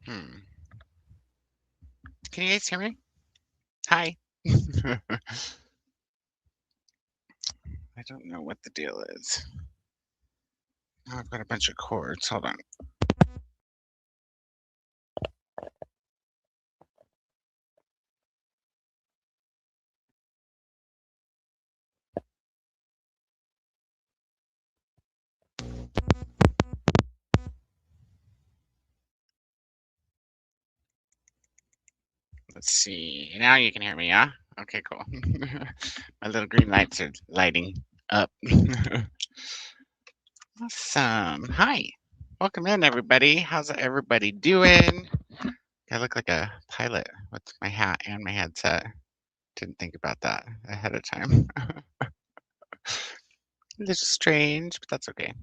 Hmm. Can you guys hear me? Hi. I don't know what the deal is. Now I've got a bunch of cords. Hold on. Let's see. Now you can hear me, yeah? Okay, cool. My little green lights are lighting up. Awesome. Hi. Welcome in, everybody. How's everybody doing? I look like a pilot with my hat and my headset. Didn't think about that ahead of time. This is strange, but that's okay.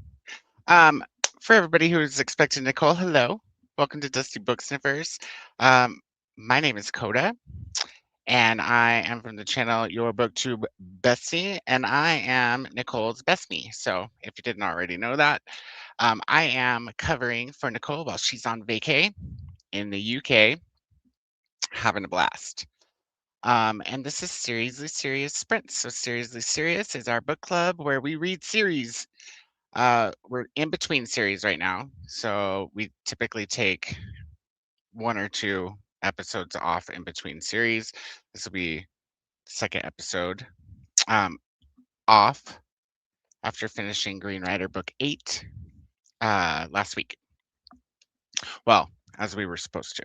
Um, for everybody who's expecting Nicole, hello. Welcome to Dusty Book Sniffers. Um, my name is Coda, and I am from the channel Your Booktube Bestie, and I am Nicole's best me. So if you didn't already know that, I am covering for Nicole while she's on vacay in the UK, having a blast. And this is Seriously Serious Sprints. So Seriously Serious is our book club where we read series. We're in between series right now, so we typically take 1 or 2 episodes off in between series. This will be the second episode off after finishing Green Rider Book 8 last week. Well, as we were supposed to.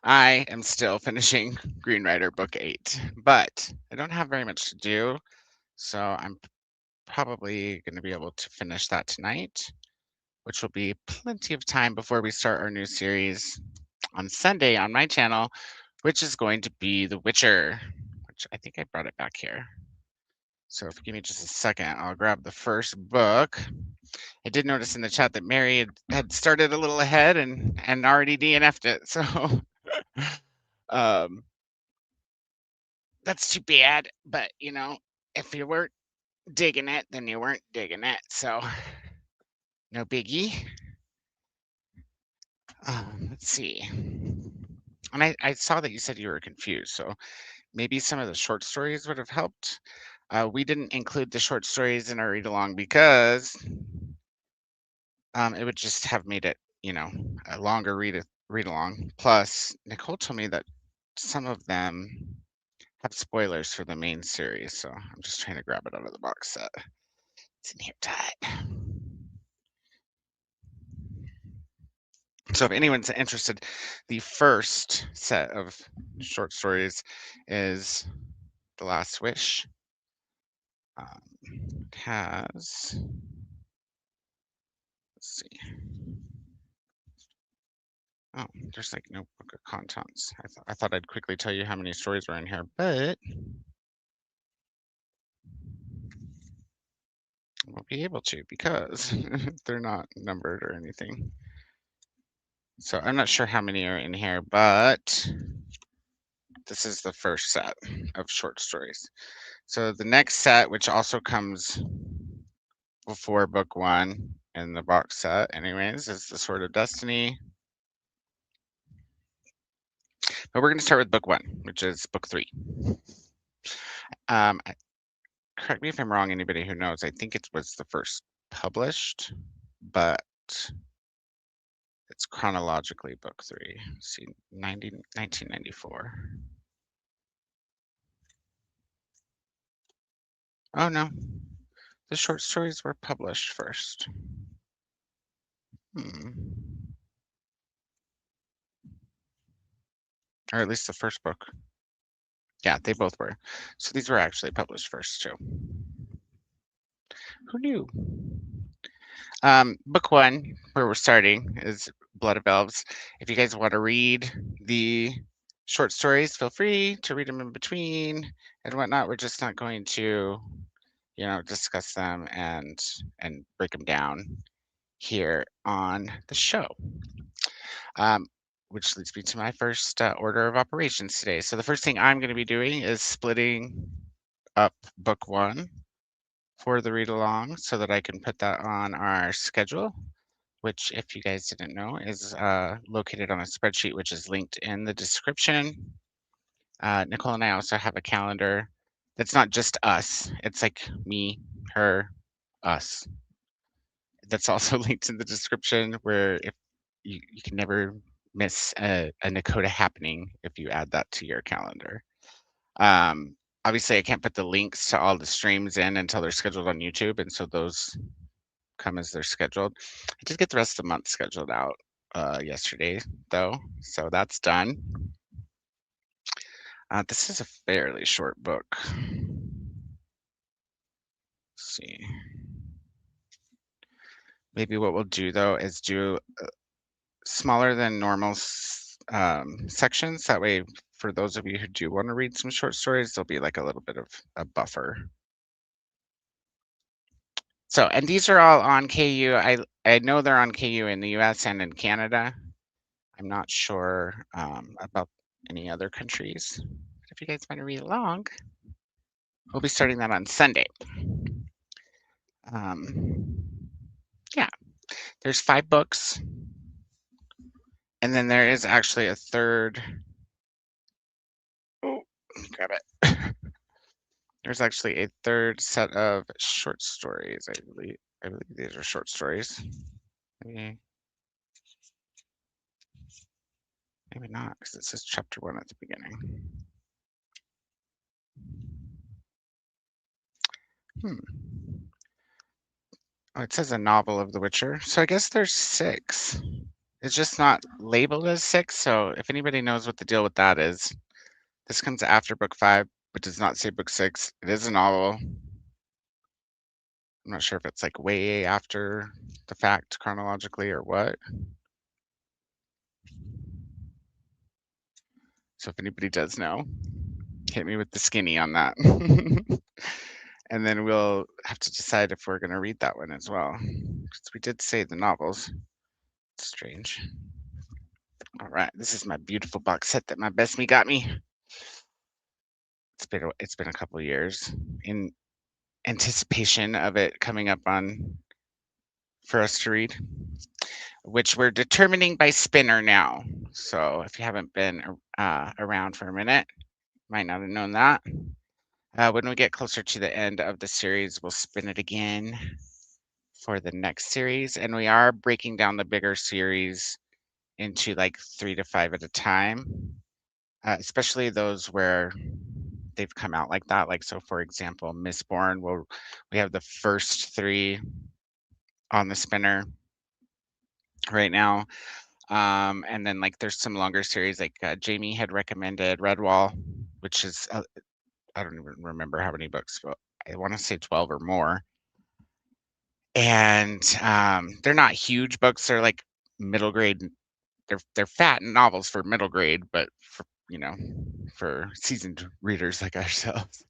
I am still finishing Green Rider Book 8, but I don't have very much to do, so I'm probably going to be able to finish that tonight, which will be plenty of time before we start our new series on Sunday on my channel, which is going to be The Witcher, which I think I brought it back here. So if you give me just a second, I'll grab the first book. I did notice in the chat that Mary had started a little ahead and already DNF'd it. So um, that's too bad. But, you know, if you weren't digging it, then you weren't digging it. So no biggie. Let's see. And I saw that you said you were confused. So maybe some of the short stories would have helped. We didn't include the short stories in our read along because it would just have made it, you know, a longer read along. Plus, Nicole told me that some of them have spoilers for the main series, so I'm just trying to grab it out of the box set. It's in here tight. So if anyone's interested, the first set of short stories is The Last Wish. It has, let's see. Oh, there's like no book of contents. I thought I'd quickly tell you how many stories were in here, but I won't be able to because they're not numbered or anything. So I'm not sure how many are in here, but this is the first set of short stories. So the next set, which also comes before book 1 in the box set anyways, is The Sword of Destiny. But we're going to start with book 1, which is book 3. Correct me if I'm wrong, anybody who knows. I think it was the first published, but it's chronologically book 3. Let's see, 1994. Oh no, the short stories were published first. Or at least the first book. Yeah, they both were. So these were actually published first too. Who knew? Book 1, where we're starting, is Blood of Elves. If you guys want to read the short stories, feel free to read them in between and whatnot. We're just not going to, you know, discuss them and break them down here on the show. Which leads me to my first order of operations today. So the first thing I'm going to be doing is splitting up book 1 for the read along so that I can put that on our schedule which, if you guys didn't know, is located on a spreadsheet, which is linked in the description. Nicole and I also have a calendar that's not just us. It's like me, her, us. That's also linked in the description, where if you can never miss a Nicoda happening if you add that to your calendar. Obviously, I can't put the links to all the streams in until they're scheduled on YouTube, and so those come as they're scheduled. I did get the rest of the month scheduled out yesterday, though, so that's done. This is a fairly short book. Let's see. Maybe what we'll do, though, is do smaller than normal sections. That way, for those of you who do want to read some short stories, there'll be like a little bit of a buffer. So, and these are all on KU. I know they're on KU in the US and in Canada. I'm not sure about any other countries. But if you guys want to read along, we'll be starting that on Sunday. Yeah, there's 5 books. And then there is actually a third. Oh, let me grab it. There's actually a third set of short stories, I believe. I believe these are short stories. Maybe not, because it says chapter 1 at the beginning. Oh, it says a novel of The Witcher. So I guess there's 6. It's just not labeled as 6. So if anybody knows what the deal with that is, this comes after book 5, but does not say book 6. It is a novel. I'm not sure if it's like way after the fact chronologically or what. So if anybody does know, hit me with the skinny on that. And then we'll have to decide if we're going to read that one as well. Because we did say the novels. It's strange. All right, this is my beautiful box set that my best me got me. It's been a couple of years in anticipation of it coming up on for us to read, which we're determining by spinner now. So if you haven't been around for a minute, might not have known that. When we get closer to the end of the series, we'll spin it again for the next series. And we are breaking down the bigger series into like 3 to 5 at a time, especially those where they've come out like that. Like, so for example, Mistborn, we have the first 3 on the spinner right now. And then like there's some longer series like Jamie had recommended Redwall, which is I don't even remember how many books, but I want to say 12 or more. And they're not huge books. They're like middle grade. They're fat novels for middle grade, but for for seasoned readers like ourselves,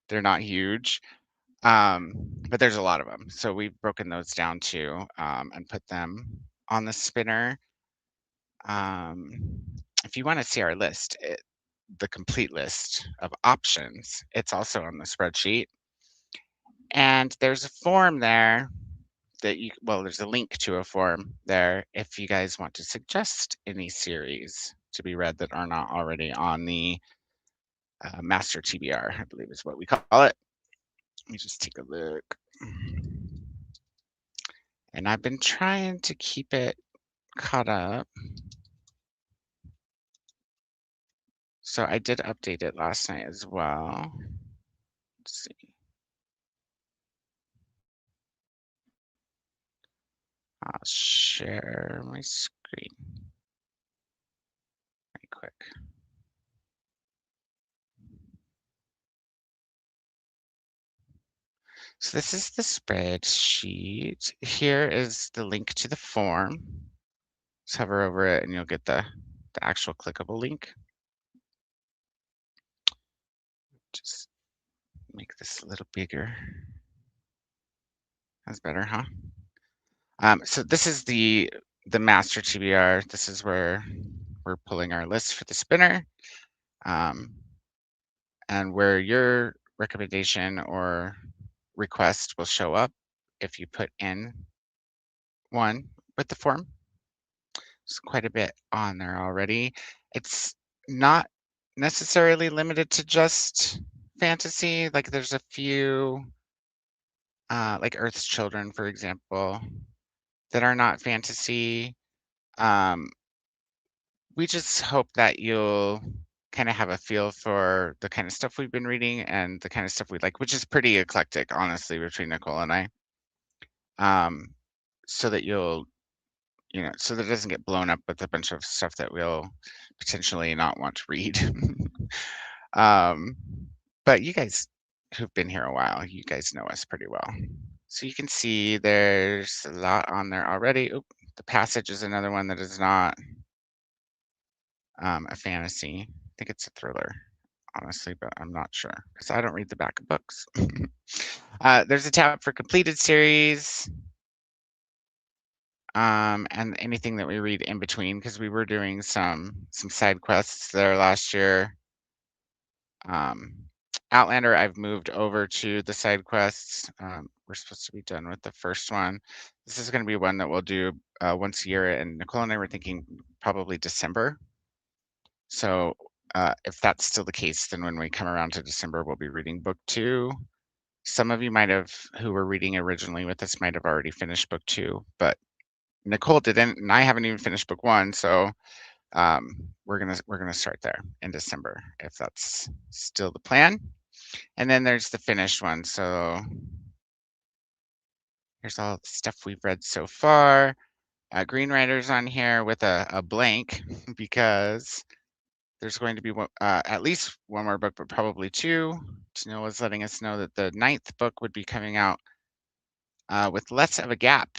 they're not huge. But there's a lot of them. So we've broken those down too and put them on the spinner. If you want to see our list, the complete list of options, it's also on the spreadsheet. And there's a form there that there's a link to a form there if you guys want to suggest any series to be read that are not already on the Master TBR, I believe is what we call it. Let me just take a look. And I've been trying to keep it caught up. So I did update it last night as well. Let's see. I'll share my screen right quick. So this is the spreadsheet. Here is the link to the form. Just hover over it and you'll get the actual clickable link. Just make this a little bigger. That's better, huh? So this is the master TBR. This is where we're pulling our list for the spinner. And where your recommendation or request will show up if you put in one. with the form. There's quite a bit on there already. It's not necessarily limited to just fantasy. Like there's a few, like Earth's Children, for example, that are not fantasy. Um, we just hope that you'll kind of have a feel for the kind of stuff we've been reading and the kind of stuff we like, which is pretty eclectic, honestly, between Nicole and I. Um, so that you'll, so that it doesn't get blown up with a bunch of stuff that we'll potentially not want to read. um, but you guys who've been here a while, you guys know us pretty well. So you can see there's a lot on there already. Oop, the Passage is another one that is not a fantasy. I think it's a thriller, honestly, but I'm not sure because I don't read the back of books. There's a tab for completed series, and anything that we read in between because we were doing some side quests there last year. Outlander, I've moved over to the side quests. We're supposed to be done with the first one. This is going to be one that we'll do once a year, and Nicole and I were thinking probably December. So if that's still the case, then when we come around to December, we'll be reading book 2. Some of you might have, who were reading originally with us, might have already finished book 2, but Nicole didn't, and I haven't even finished book 1. So we're gonna start there in December if that's still the plan. And then there's the finished one. So here's all the stuff we've read so far. Green Rider's on here with a blank because there's going to be at least one more book, but probably 2. Tino was letting us know that the 9th book would be coming out with less of a gap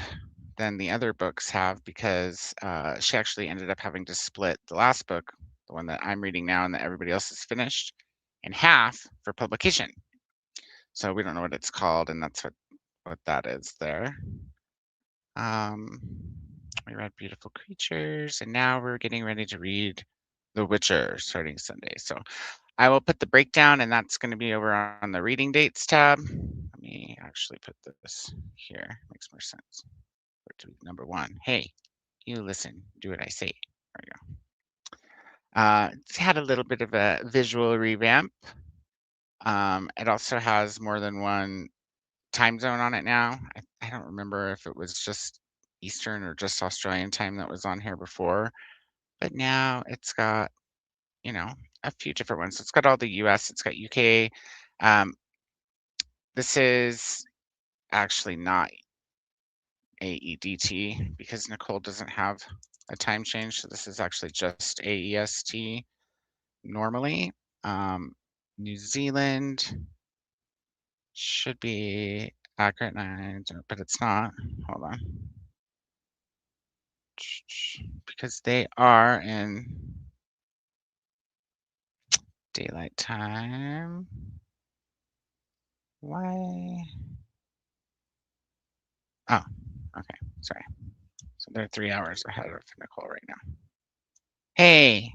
than the other books have because she actually ended up having to split the last book, the one that I'm reading now and that everybody else has finished, in half for publication. So we don't know what it's called, and that's what that is there. We read Beautiful Creatures, and now we're getting ready to read The Witcher starting Sunday. So I will put the breakdown, and that's going to be over on the reading dates tab. Let me actually put this here. Makes more sense. To number 1. Hey, you listen, do what I say. There we go. It's had a little bit of a visual revamp. It also has more than one time zone on it now. I don't remember if it was just Eastern or just Australian time that was on here before, but now it's got, a few different ones. It's got all the US, it's got UK. This is actually not AEDT because Nicole doesn't have a time change. So this is actually just AEST normally. New Zealand should be accurate 9, but it's not. Hold on. Because they are in daylight time. Why? Oh, okay. Sorry. So they're 3 hours ahead of Nicole right now. Hey.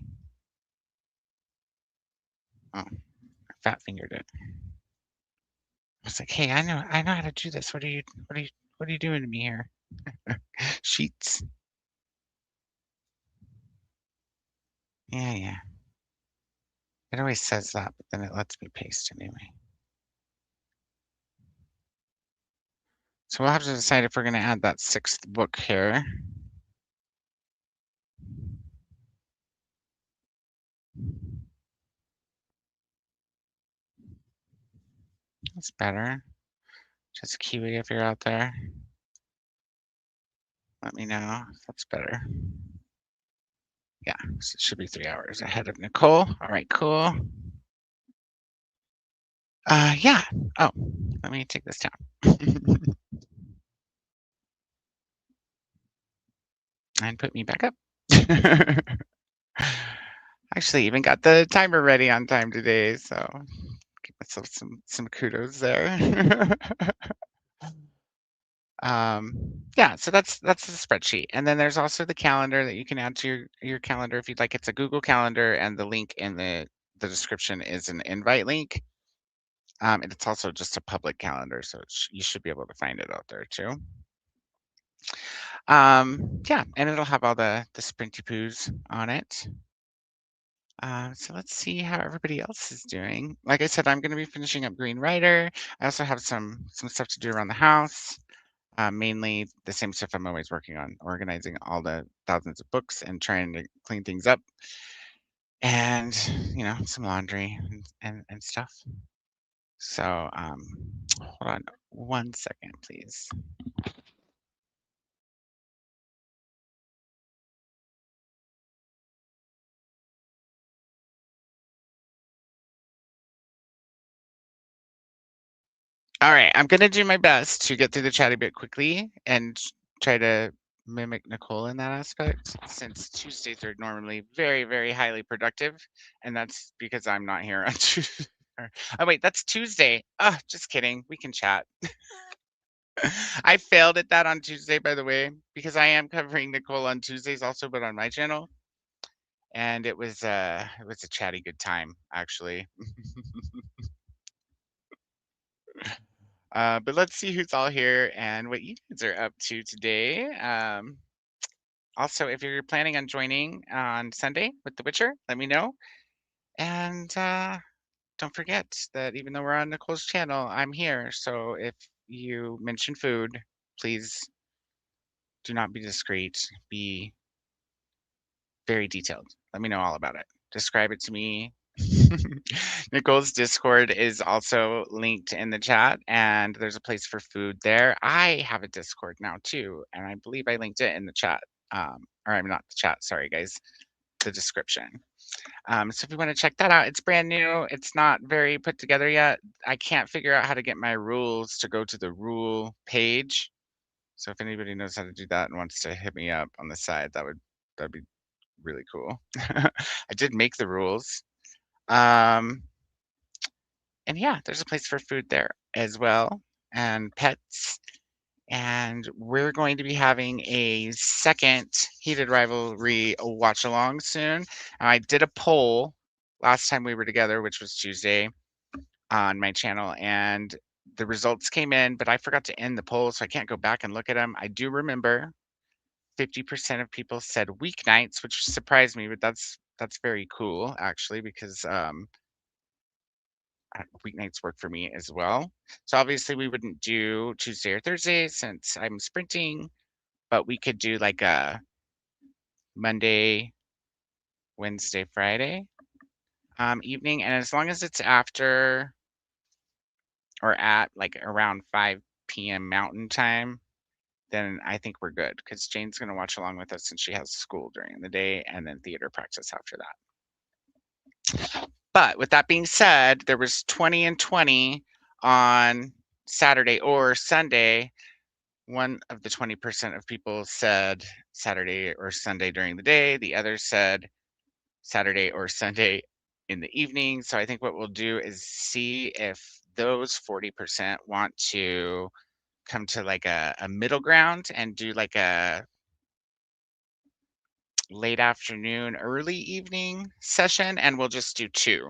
Oh, I fat fingered it. I was like, hey, I know how to do this. What are you doing to me here? Sheets. Yeah, yeah. It always says that, but then it lets me paste anyway. So we'll have to decide if we're going to add that 6th book here. That's better. Just Kiwi, if you're out there, let me know if that's better. Yeah, so it should be 3 hours ahead of Nicole. All right, cool. Yeah. Oh, let me take this down. And put me back up. Actually, even got the timer ready on time today, so give myself some kudos there. Yeah, so that's the spreadsheet, and then there's also the calendar that you can add to your calendar if you'd like. It's a Google Calendar, and the link in the description is an invite link. And it's also just a public calendar, so you should be able to find it out there too. Yeah, and it'll have all the sprinty poos on it. So let's see how everybody else is doing. Like I said, I'm going to be finishing up Green Rider. I also have some stuff to do around the house. Mainly the same stuff I'm always working on, organizing all the thousands of books and trying to clean things up, and some laundry and stuff. So hold on 1 second, please. All right, I'm gonna do my best to get through the chat a bit quickly and try to mimic Nicole in that aspect, since Tuesdays are normally very, very highly productive, and that's because I'm not here on Tuesday. Oh wait, that's Tuesday. Just kidding. We can chat. I failed at that on Tuesday, by the way, because I am covering Nicole on Tuesdays also, but on my channel, and it was a chatty good time actually. But let's see who's all here and what you guys are up to today. Also, if you're planning on joining on Sunday with The Witcher, let me know. And don't forget that even though we're on Nicole's channel, I'm here. So if you mention food, please do not be discreet. Be very detailed. Let me know all about it. Describe it to me. Nicole's Discord is also linked in the chat, and there's a place for food there. I have a Discord now too, and I believe I linked it in the chat. Or I'm not the chat, sorry guys, the description. So if you want to check that out, it's brand new. It's not very put together yet. I can't figure out how to get my rules to go to the rule page. So if anybody knows how to do that and wants to hit me up on the side, that'd be really cool. I did make the rules. And yeah, there's a place for food there as well, and pets. And we're going to be having a second Heated Rivalry watch along soon. I did a poll last time we were together, which was Tuesday, on my channel, and the results came in, but I forgot to end the poll, so I can't go back and look at them. I do remember 50% of people said weeknights, which surprised me, but that's very cool actually, because weeknights work for me as well. So obviously we wouldn't do Tuesday or Thursday since I'm sprinting, but we could do like a Monday, Wednesday, Friday evening, and as long as it's after or at like around 5 p.m. Mountain Time, then I think we're good, because Jane's going to watch along with us since she has school during the day and then theater practice after that. But with that being said, there was 20 and 20 on Saturday or Sunday. One of the 20% of people said Saturday or Sunday during the day. The others said Saturday or Sunday in the evening. So I think what we'll do is see if those 40% want to come to like a middle ground and do like a late afternoon, early evening session, and we'll just do 2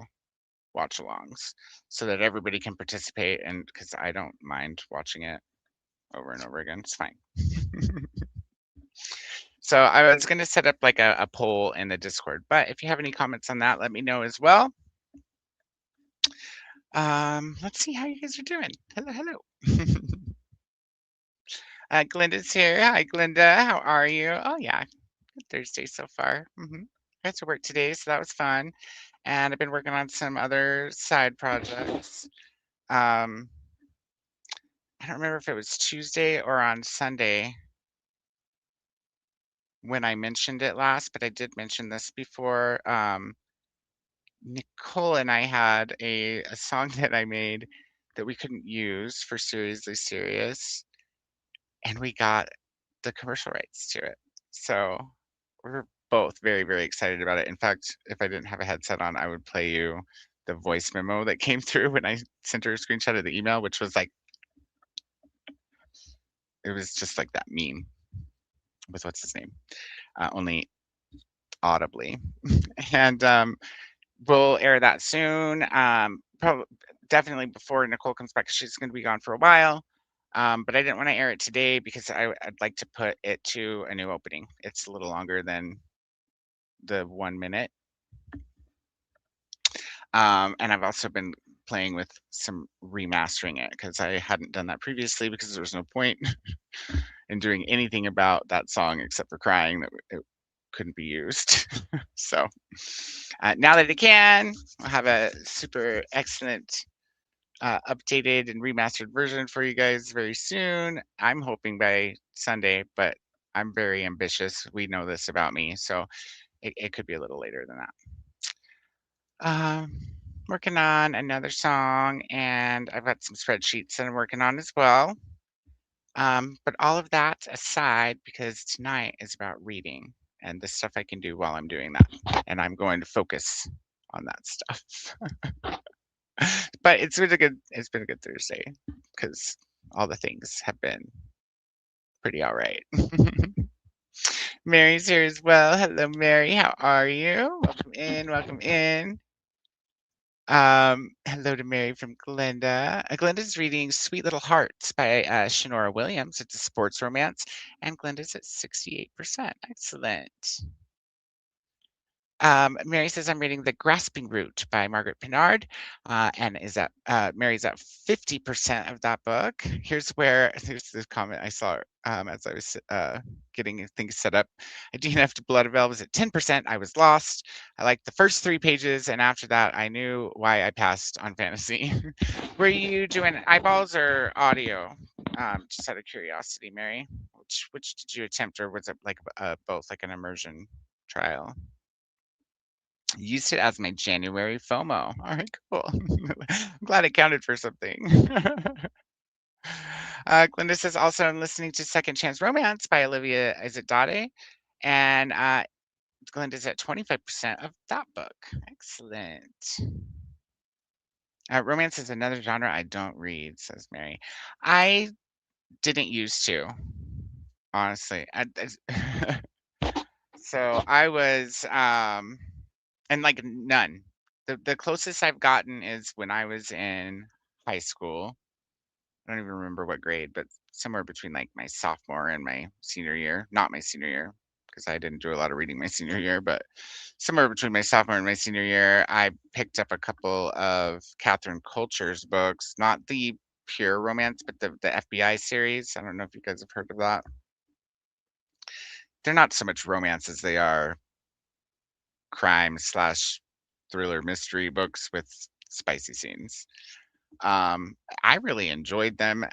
watch alongs so that everybody can participate, and because I don't mind watching it over and over again, it's fine. So I was going to set up like a poll in the Discord, but if you have any comments on that, let me know as well. Let's see how you guys are doing. Hello. Glenda's here. Hi, Glenda. How are you? Oh yeah, good Thursday so far. I had to work today, so that was fun. And I've been working on some other side projects. I don't remember if it was Tuesday or on Sunday when I mentioned it last, but I did mention this before. Nicole and I had a song that I made that we couldn't use for Seriously Serious, and we got the commercial rights to it. So we're both very, very excited about it. In fact, if I didn't have a headset on, I would play you the voice memo that came through when I sent her a screenshot of the email, which was like, it was just like that meme with what's his name, only audibly. And we'll air that soon. Probably definitely before Nicole comes back, 'cause she's going to be gone for a while. But I didn't want to air it today because I'd like to put it to a new opening. It's a little longer than the 1 minute. And I've also been playing with some remastering it because I hadn't done that previously because there was no point in doing anything about that song except for crying that it couldn't be used. So now that I can, I'll have a super excellent updated and remastered version for you guys very soon. I'm hoping by Sunday, but I'm very ambitious. We know this about me, so it could be a little later than that. Um, Working on another song, and I've got some spreadsheets that I'm working on as well. But all of that aside, because tonight is about reading and the stuff I can do while I'm doing that, and I'm going to focus on that stuff. But it's been a good Thursday because all the things have been pretty all right. Mary's here as well. Hello, Mary. How are you? Welcome in. Welcome in. Hello to Mary from Glenda. Glenda's reading Sweet Little Hearts by Shanora Williams. It's a sports romance, and Glenda's at 68%. Excellent. Mary says, I'm reading The Grasping Root by Margaret Pinard, and Mary's at 50% of that book. Here's this comment I saw as I was getting things set up. A DNF Blood of Elves at 10%. I was lost. I liked the first 3 pages, and after that, I knew why I passed on fantasy. Were you doing eyeballs or audio? Just out of curiosity, Mary. Which did you attempt, or was it like both, like an immersion trial? Used it as my January FOMO. All right, cool. I'm glad it counted for something. Glenda says, also, I'm listening to Second Chance Romance by Olivia Izadade. And Glenda's at 25% of that book. Excellent. Romance is another genre I don't read, says Mary. I didn't used to, honestly. So I was, and like none. The closest I've gotten is when I was in high school. I don't even remember what grade, but somewhere between like my sophomore and my senior year. Not my senior year, because I didn't do a lot of reading my senior year, but somewhere between my sophomore and my senior year, I picked up a couple of Catherine Coulter's books, not the pure romance, but the FBI series. I don't know if you guys have heard of that. They're not so much romance as they are crime slash thriller mystery books with spicy scenes. I really enjoyed them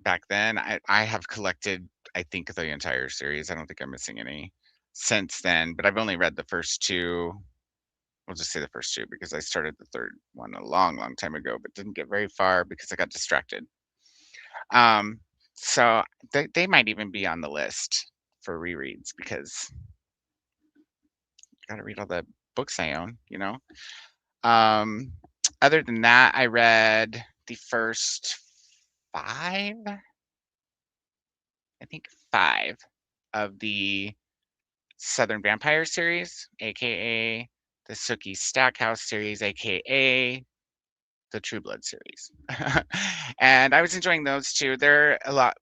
back then. I have collected, I think, the entire series. I don't think I'm missing any since then, but I've only read the first 2. We'll just say the first 2 because I started the 3rd one a long, long time ago, but didn't get very far because I got distracted. So they might even be on the list for rereads because I got to read all the books I own, you know? Um, Other than that, I read the first 5, I think 5 of the Southern Vampire series, aka the Sookie Stackhouse series, aka the True Blood series. And I was enjoying those too. They're let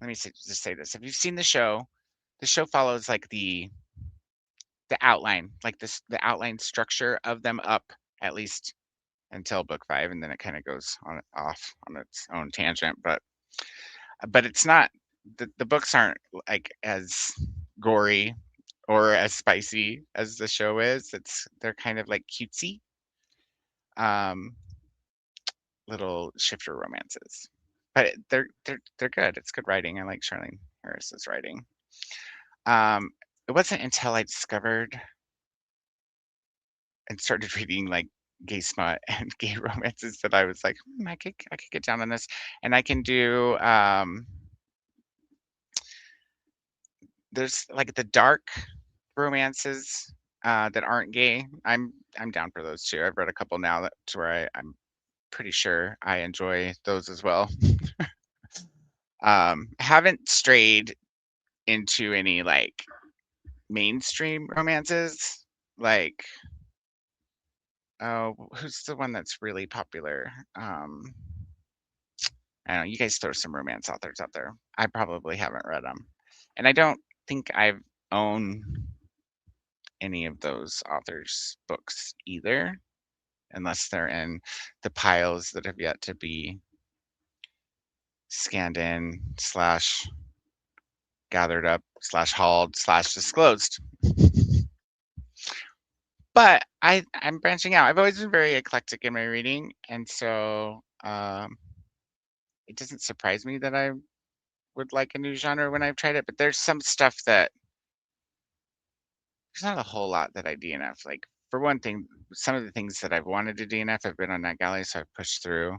me just say this. If you've seen the show follows like the outline, like the outline structure of them up at least until book 5, and then it kind of goes off on its own tangent. But it's not, the books aren't like as gory or as spicy as the show is. They're kind of like cutesy, um, little shifter romances. But they're good. It's good writing. I like Charlene Harris's writing. It wasn't until I discovered and started reading like gay smut and gay romances that I was like, I could get down on this, and I can do. There's like the dark romances that aren't gay. I'm down for those too. I've read a couple now that to where I'm pretty sure I enjoy those as well. Haven't strayed into any like mainstream romances. Like, oh, who's the one that's really popular? I don't know, you guys throw some romance authors out there. I probably haven't read them, and I don't think I've own any of those authors' books either, unless they're in the piles that have yet to be scanned in slash gathered up slash hauled slash disclosed. But I'm branching out. I've always been very eclectic in my reading, and so it doesn't surprise me that I would like a new genre when I've tried it. But there's some stuff that there's not a whole lot that I DNF. Like for one thing, some of the things that I've wanted to DNF have been on NetGalley, so I've pushed through.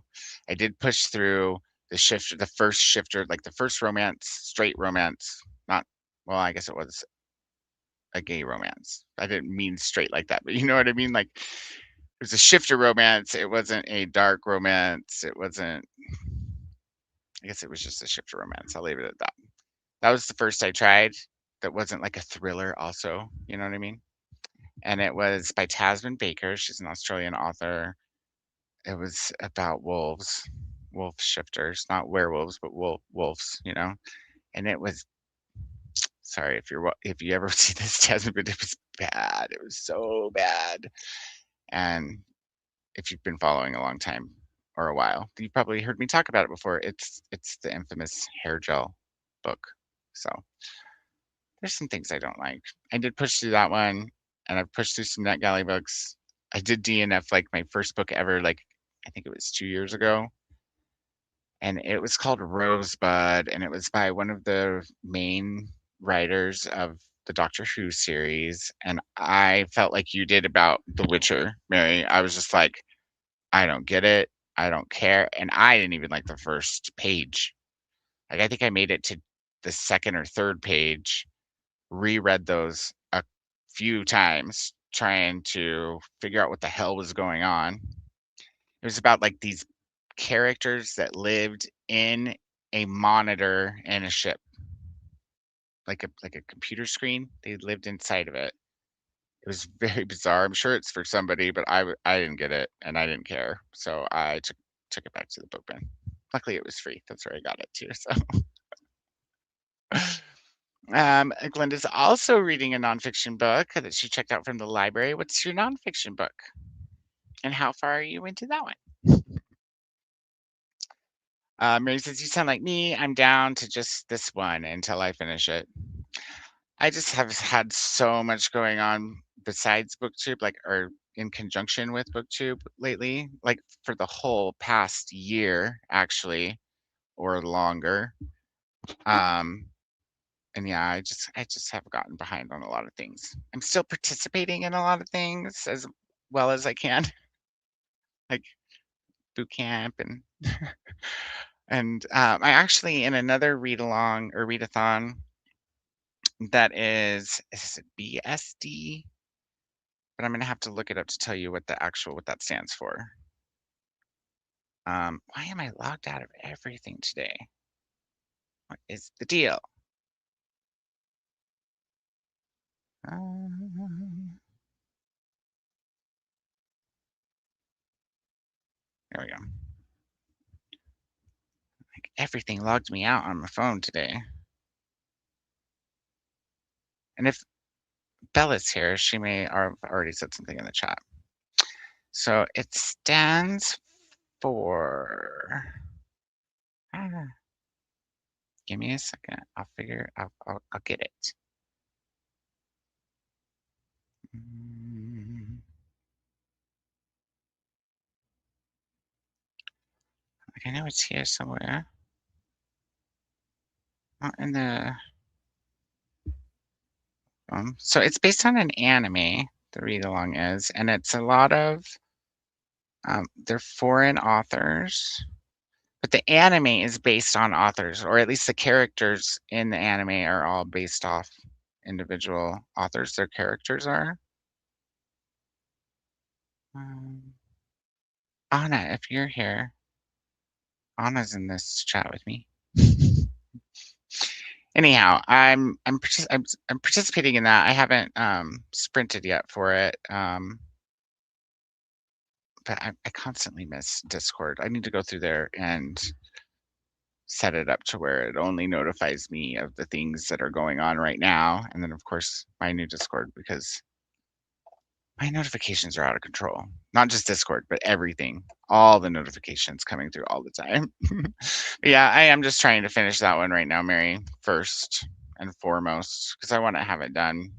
I did push through the first shifter, like the first romance, straight romance. Not well, I guess it was a gay romance. I didn't mean straight like that, but you know what I mean? Like it was a shifter romance. It wasn't a dark romance. It wasn't, I guess it was just a shifter romance. I'll leave it at that. That was the first I tried that wasn't like a thriller also, you know what I mean? And it was by Tasman Baker. She's an Australian author. It was about wolves, wolf shifters, not werewolves, but wolves, you know. And it was sorry if you ever see this, Tasman, but it was bad. It was so bad. And if you've been following a long time or a while, you probably heard me talk about it before. It's the infamous hair gel book. So there's some things I don't like. I did push through that one, and I've pushed through some NetGalley books. I did DNF like my first book ever, like I think it was 2 years ago, and it was called Rosebud, and it was by one of the main writers of the Doctor Who series. And I felt like you did about The Witcher, Mary. I was just like, I don't get it. I don't care. And I didn't even like the first page. Like I think I made it to the second or third page, reread those a few times, trying to figure out what the hell was going on. It was about like these characters that lived in a monitor in a ship, like a computer screen. They lived inside of it. It was very bizarre. I'm sure it's for somebody, but I didn't get it and I didn't care. So I took it back to the book bin. Luckily it was free. That's where I got it too. So Glenda's also reading a nonfiction book that she checked out from the library. What's your nonfiction book? And how far are you into that one? Mary says, you sound like me. I'm down to just this one until I finish it. I just have had so much going on besides Booktube, like, or in conjunction with Booktube lately, like for the whole past year, actually, or longer. Um, and yeah, I just have gotten behind on a lot of things. I'm still participating in a lot of things as well as I can, like boot camp and I actually in another read along or readathon that is it BSD? But I'm gonna have to look it up to tell you what what that stands for. Why am I logged out of everything today? What is the deal? There we go. Like everything logged me out on my phone today. And if Bella's here, she may have already said something in the chat. So it stands for. Give me a second. I'll get it. Like I know it's here somewhere. Not in the. So it's based on an anime. The read along is, and it's a lot of. They're foreign authors, but the anime is based on authors, or at least the characters in the anime are all based off individual authors. Their characters are. Anna, if you're here, Anna's in this chat with me. Anyhow, I'm participating in that. I haven't sprinted yet for it, but I constantly miss Discord. I need to go through there and set it up to where it only notifies me of the things that are going on right now. And then, of course, my new Discord, because my notifications are out of control. Not just Discord, but everything. All the notifications coming through all the time. Yeah, I am just trying to finish that one right now, Mary, first and foremost, because I want to have it done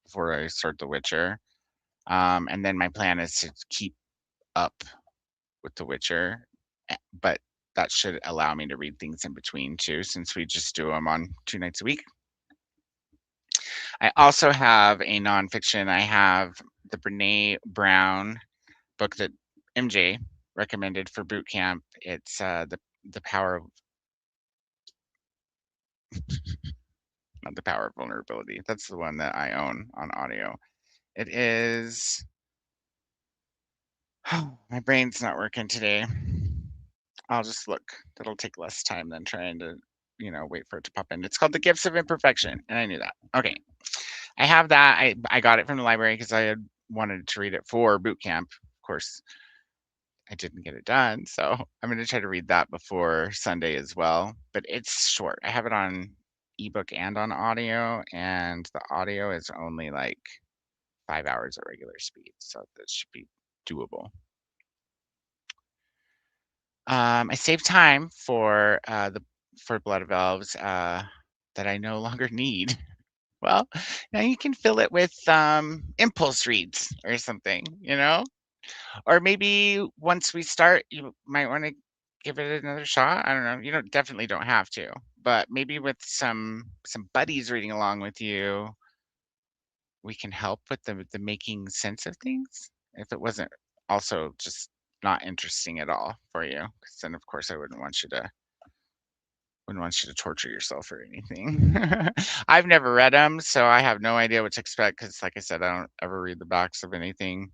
before I start The Witcher. And then my plan is to keep up with The Witcher, but that should allow me to read things in between too, since we just do them on 2 nights a week. I also have a nonfiction. I have the Brene Brown book that MJ recommended for boot camp. It's the power of not the power of vulnerability. That's the one that I own on audio. It is. Oh, my brain's not working today. I'll just look. That'll take less time than trying to, wait for it to pop in. It's called The Gifts of Imperfection, and I knew that. Okay, I have that. I got it from the library because I had wanted to read it for boot camp. Of course, I didn't get it done, so I'm going to try to read that before Sunday as well. But it's short. I have it on ebook and on audio, and the audio is only like 5 hours at regular speed, so this should be doable. I saved time for Blood of Elves that I no longer need. Well, now you can fill it with impulse reads or something, or maybe once we start, you might want to give it another shot. I don't know. You definitely don't have to, but maybe with some buddies reading along with you, we can help with the making sense of things. If it wasn't also just not interesting at all for you, because then of course I wouldn't want you to torture yourself or anything. I've never read them, so I have no idea what to expect. Because, like I said, I don't ever read the backs of anything.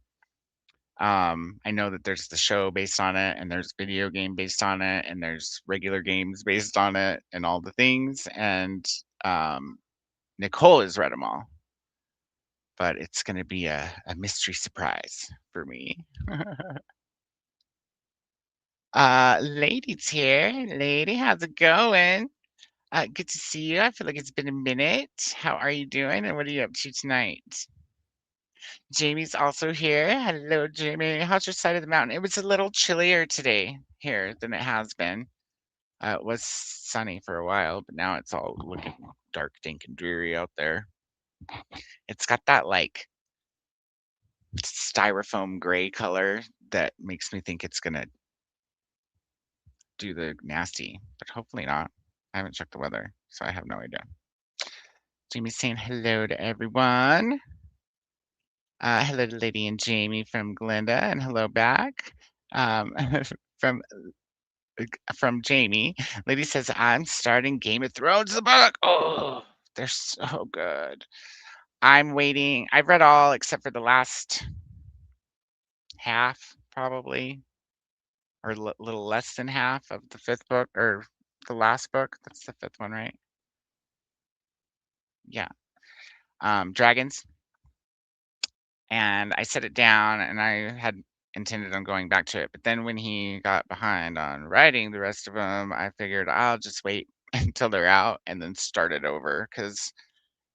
I know that there's the show based on it, and there's video game based on it, and there's regular games based on it, and all the things. And Nicole has read them all, but it's going to be a mystery surprise for me. Lady's here. Lady, how's it going? Good to see you. I feel like it's been a minute. How are you doing, and what are you up to tonight? Jamie's also here. Hello, Jamie. How's your side of the mountain? It was a little chillier today here than it has been. It was sunny for a while, but now it's all looking dark, dank, and dreary out there. It's got that like styrofoam gray color that makes me think it's gonna do the nasty, but hopefully not. I haven't checked the weather, so I have no idea. Jamie's saying hello to everyone. Hello to Lady and Jamie from Glenda, and hello back um, from from Jamie. Lady says, I'm starting Game of Thrones, the book. Oh, they're so good. I'm waiting. I've read all except for the last half, probably, or a little less than half of the fifth book, or the last book. That's the fifth one, right? Yeah. Dragons. And I set it down, and I had intended on going back to it. But then when he got behind on writing the rest of them, I figured I'll just wait until they're out and then start it over, because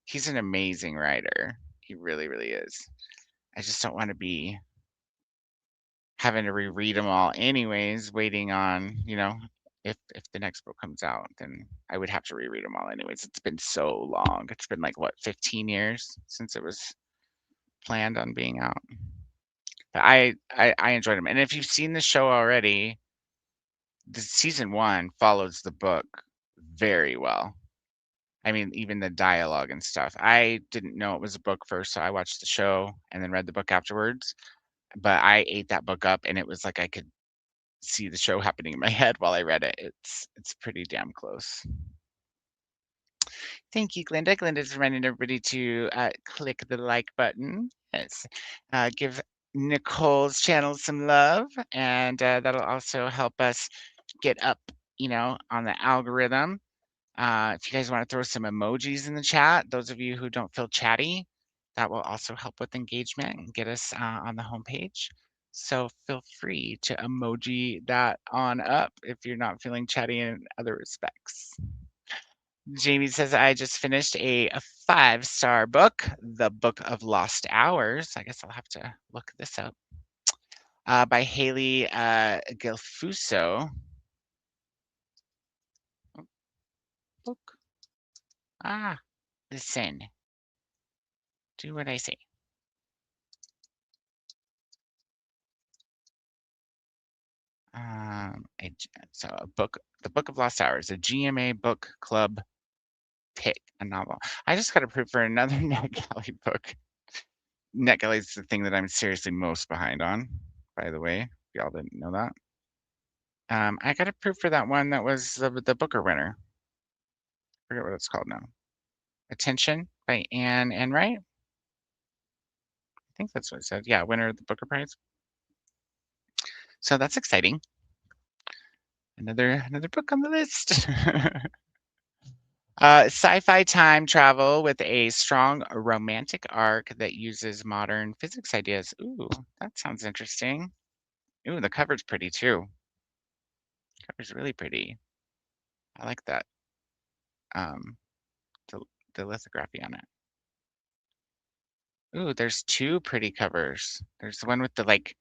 he's an amazing writer. He really, really is. I just don't want to be having to reread them all anyways, waiting on, if the next book comes out, then I would have to reread them all anyways. It's been so long. It's been like, what, 15 years since it was planned on being out. But I enjoyed them. And if you've seen the show already, the season 1 follows the book very well. I mean, even the dialogue and stuff. I didn't know it was a book first, so I watched the show and then read the book afterwards. But I ate that book up, and it was like I could see the show happening in my head while I read it. It's pretty damn close. Thank you, Glinda. Glinda's reminding everybody to click the like button. Yes. Give Nicole's channel some love, and that'll also help us get up, on the algorithm. If you guys want to throw some emojis in the chat, those of you who don't feel chatty, that will also help with engagement and get us on the homepage. So feel free to emoji that on up if you're not feeling chatty in other respects. Jamie says, I just finished a 5-star book, The Book of Lost Hours. I guess I'll have to look this up. By Haley Gelfuso. Book. Listen. Do what I say. So a book, The Book of Lost Hours, a GMA book club pick, a novel. I just got approved for another NetGalley book. NetGalley is the thing that I'm seriously most behind on, by the way. If y'all didn't know that. I got approved for that one that was the Booker winner. I forget what it's called now. Attention by Anne Enright. I think that's what it said. Yeah, winner of the Booker Prize. So that's exciting. Another book on the list. Sci-fi time travel with a strong romantic arc that uses modern physics ideas. Ooh, that sounds interesting. Ooh, the cover's pretty too. Cover's really pretty. I like that. The, the lithography on it. Ooh, there's two pretty covers. There's the one with the like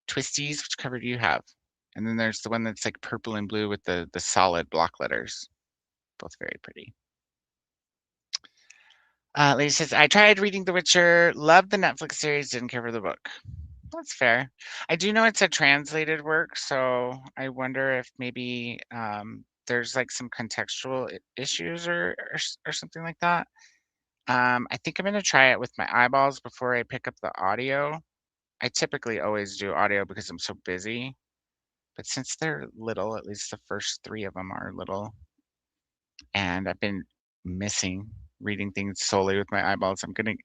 twisties. Which cover do you have? And then there's the one that's like purple and blue with the solid block letters. Both very pretty. Lady says, I tried reading The Witcher, loved the Netflix series, didn't care for the book. That's fair. I do know it's a translated work, so I wonder if maybe there's like some contextual issues or something like that. I think I'm gonna try it with my eyeballs before I pick up the audio. I typically always do audio because I'm so busy, but since they're little, at least the first 3 of them are little, and I've been missing reading things solely with my eyeballs, I'm gonna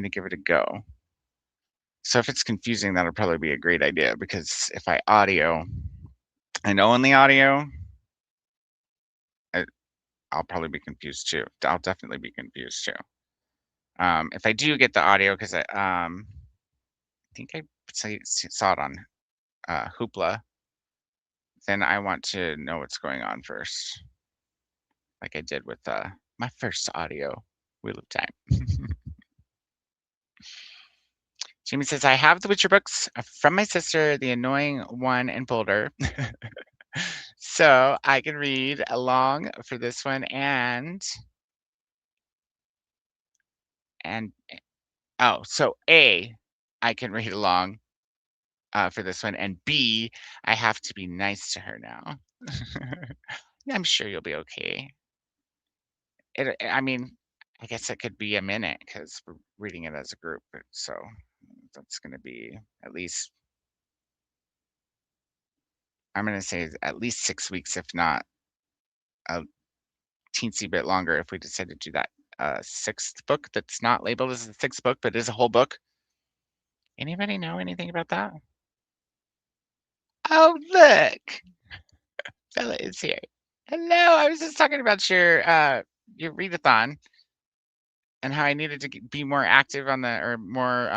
give it a go. So if it's confusing, that'll probably be a great idea because if I audio and only audio, I'll probably be confused too. I'll definitely be confused too. If I do get the audio, because I think I saw it on Hoopla, then I want to know what's going on first, like I did with my first audio, Wheel of Time. Jamie says, I have the Witcher books from my sister, the annoying one in Boulder. So I can read along for this one and oh, so A, I can read along for this one, and B, I have to be nice to her now. I'm sure you'll be okay. I mean, I guess it could be a minute because we're reading it as a group, so that's going to be at least, I'm going to say at least 6 weeks, if not a teensy bit longer, if we decide to do that 6th book that's not labeled as the 6th book, but is a whole book. Anybody know anything about that? Oh, look! Bella is here. Hello, I was just talking about your readathon and how I needed to be more active on the or more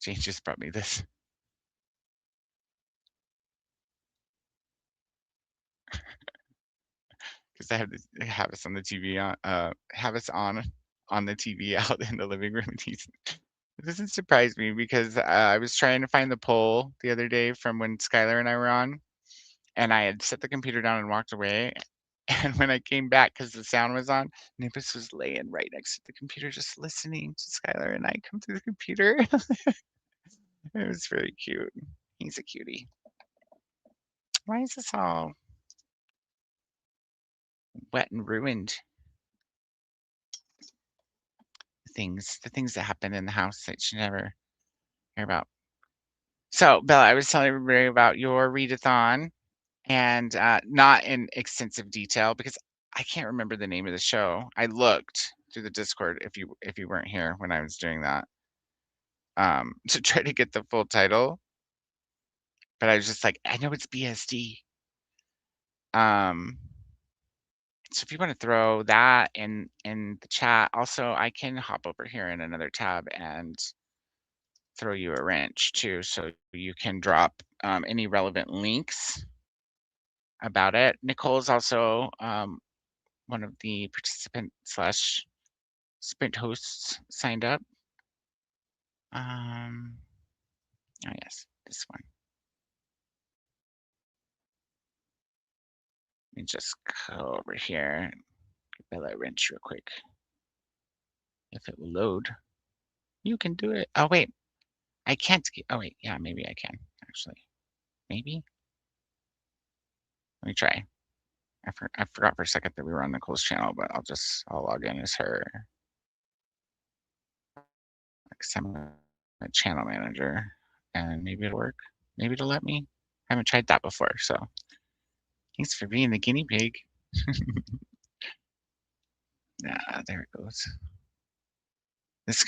Jane just brought me this. Because I have us on the TV on have us on the TV out in the living room. It doesn't surprise me because I was trying to find the poll the other day from when Skylar and I were on, and I had set the computer down and walked away. And when I came back, because the sound was on, Nimbus was laying right next to the computer, just listening to Skylar and I come through the computer. It was very cute. He's a cutie. Why is this all wet and ruined? The things that happen in the house that you never hear about. So, Bella, I was telling everybody about your readathon and not in extensive detail because I can't remember the name of the show. I looked through the Discord if you weren't here when I was doing that to try to get the full title, but I was just like, I know it's BSD. So if you want to throw that in the chat, also I can hop over here in another tab and throw you a wrench too, so you can drop any relevant links about it. Nicole's also one of the participant slash sprint hosts signed up. Oh yes, this one. Let me just go over here, give Bella a wrench real quick. If it will load, you can do it. Oh wait, I can't. Oh wait, yeah, maybe I can actually. Maybe. Let me try. I forgot for a second that we were on Nicole's channel, but I'll log in as her. Because I'm a channel manager, and maybe it'll work. Maybe it'll let me. I haven't tried that before, so thanks for being the guinea pig. There it goes.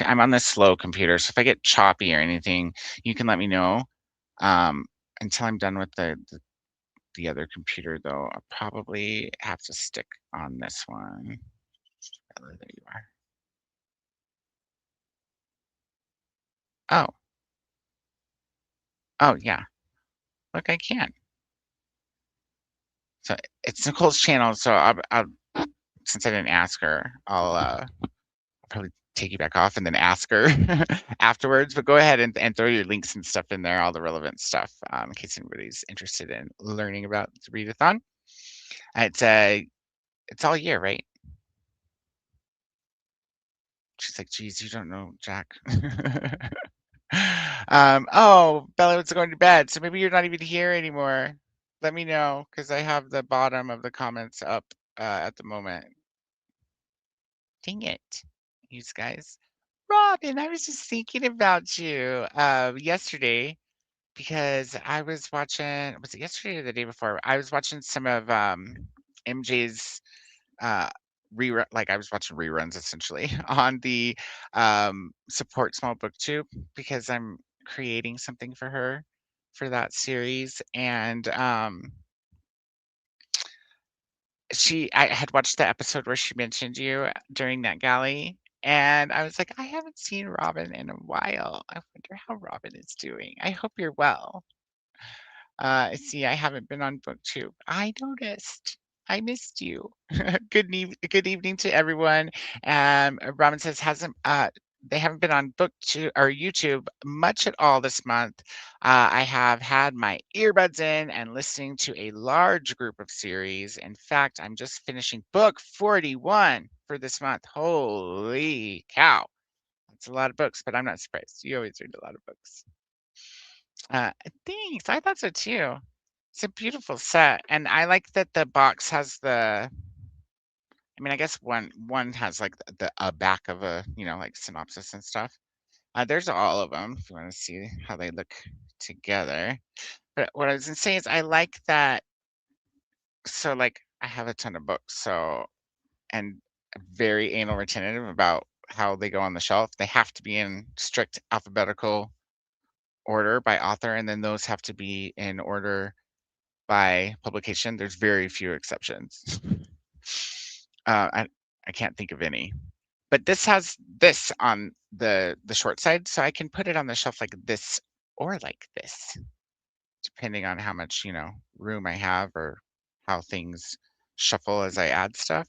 I'm on this slow computer, so if I get choppy or anything, you can let me know. Until I'm done with the other computer, though, I'll probably have to stick on this one. There you are. Oh. Oh, yeah. Look, I can. So it's Nicole's channel, so I'll since I didn't ask her, I'll probably take you back off and then ask her afterwards. But go ahead and throw your links and stuff in there, all the relevant stuff, in case anybody's interested in learning about the readathon. It's all year, right? She's like, geez, you don't know, Jack. Oh, Bella was going to bed, so maybe you're not even here anymore. Let me know, because I have the bottom of the comments up at the moment. Dang it, you guys. Robin, I was just thinking about you yesterday because I was watching, was it yesterday or the day before? I was watching some of MJ's rerun, like I was watching reruns essentially on the Support Small Booktube because I'm creating something for her for that series. And I had watched the episode where she mentioned you during that galley, and I was like, I haven't seen Robin in a while. I wonder how Robin is doing. I hope you're well. See, I haven't been on BookTube. I noticed. I missed you. Good evening to everyone. Robin says they haven't been on BookTube or YouTube much at all this month. I have had my earbuds in and listening to a large group of series. In fact, I'm just finishing book 41 for this month. Holy cow. That's a lot of books, but I'm not surprised. You always read a lot of books. Thanks. I thought so too. It's a beautiful set, and I like that the box has the. I mean, I guess one has like the back of a like synopsis and stuff. There's all of them if you want to see how they look together. But what I was gonna say is I like that. So like I have a ton of books, so and very anal retentive about how they go on the shelf. They have to be in strict alphabetical order by author, and then those have to be in order by publication. There's very few exceptions. I can't think of any, but this has this on the short side, so I can put it on the shelf like this or like this, depending on how much room I have or how things shuffle as I add stuff.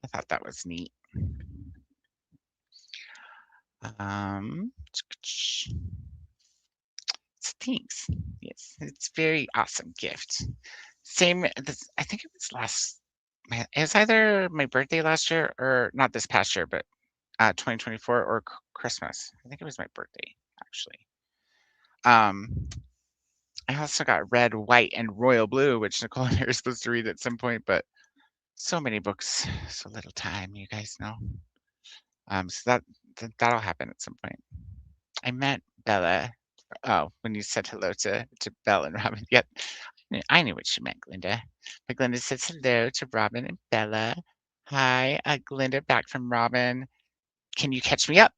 I thought that was neat. Thanks. Yes, it's very awesome gift. Same. I think it was it was either my birthday last year or not this past year, but 2024 or Christmas. I think it was my birthday actually. I also got red, white, and royal blue, which Nicole and I are supposed to read at some point, but so many books, so little time, you guys know. So that'll happen at some point. I met Bella. Oh, when you said hello to Bella and Robin. Yep. I knew what you meant, Glinda. But Glinda says hello to Robin and Bella. Hi, Glinda, back from Robin. Can you catch me up?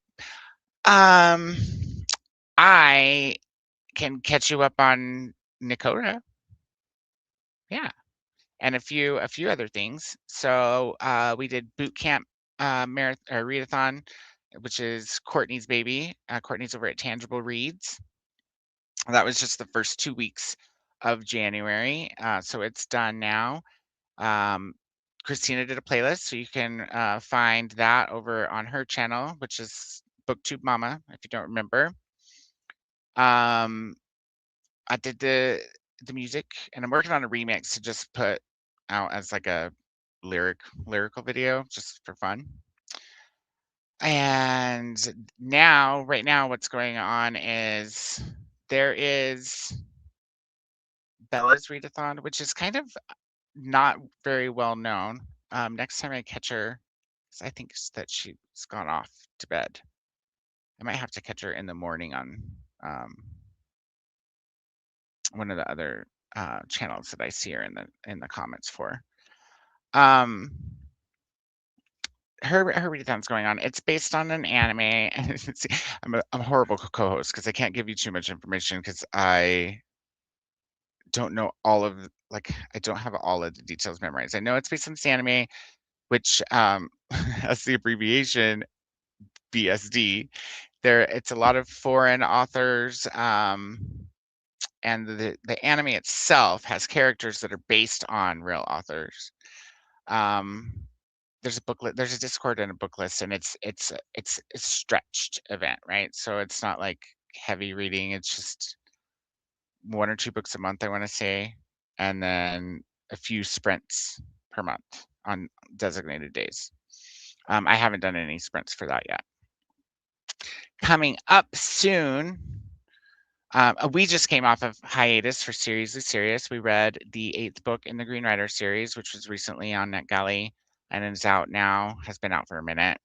I can catch you up on Nicoda. Yeah. and a few other things. So we did boot camp marathon or readathon, which is Courtney's baby. Courtney's over at Tangible Reads. That was just the first 2 weeks of January, so it's done now. Christina did a playlist, so you can find that over on her channel, which is Booktube Mama, if you don't remember. I did the music, and I'm working on a remix to just put out as like a lyrical video, just for fun. And now, right now, what's going on is there is Bella's readathon, which is kind of not very well known. Next time I catch her, 'cause I think that she's gone off to bed. I might have to catch her in the morning on one of the other channels that I see her in the comments for. Her readathon's going on. It's based on an anime. See, I'm a horrible co-host because I can't give you too much information because I don't know all of I don't have all of the details memorized. I know it's based on this anime, which has the abbreviation BSD. It's a lot of foreign authors, and the anime itself has characters that are based on real authors. There's a booklet, there's a Discord and a book list, and it's a stretched event, right? So it's not like heavy reading. It's just 1 or 2 books a month, I want to say, and then a few sprints per month on designated days. I haven't done any sprints for that yet. Coming up soon, we just came off of hiatus for Seriously Serious. We read the 8th book in the Green Rider series, which was recently on NetGalley and is out now, has been out for a minute.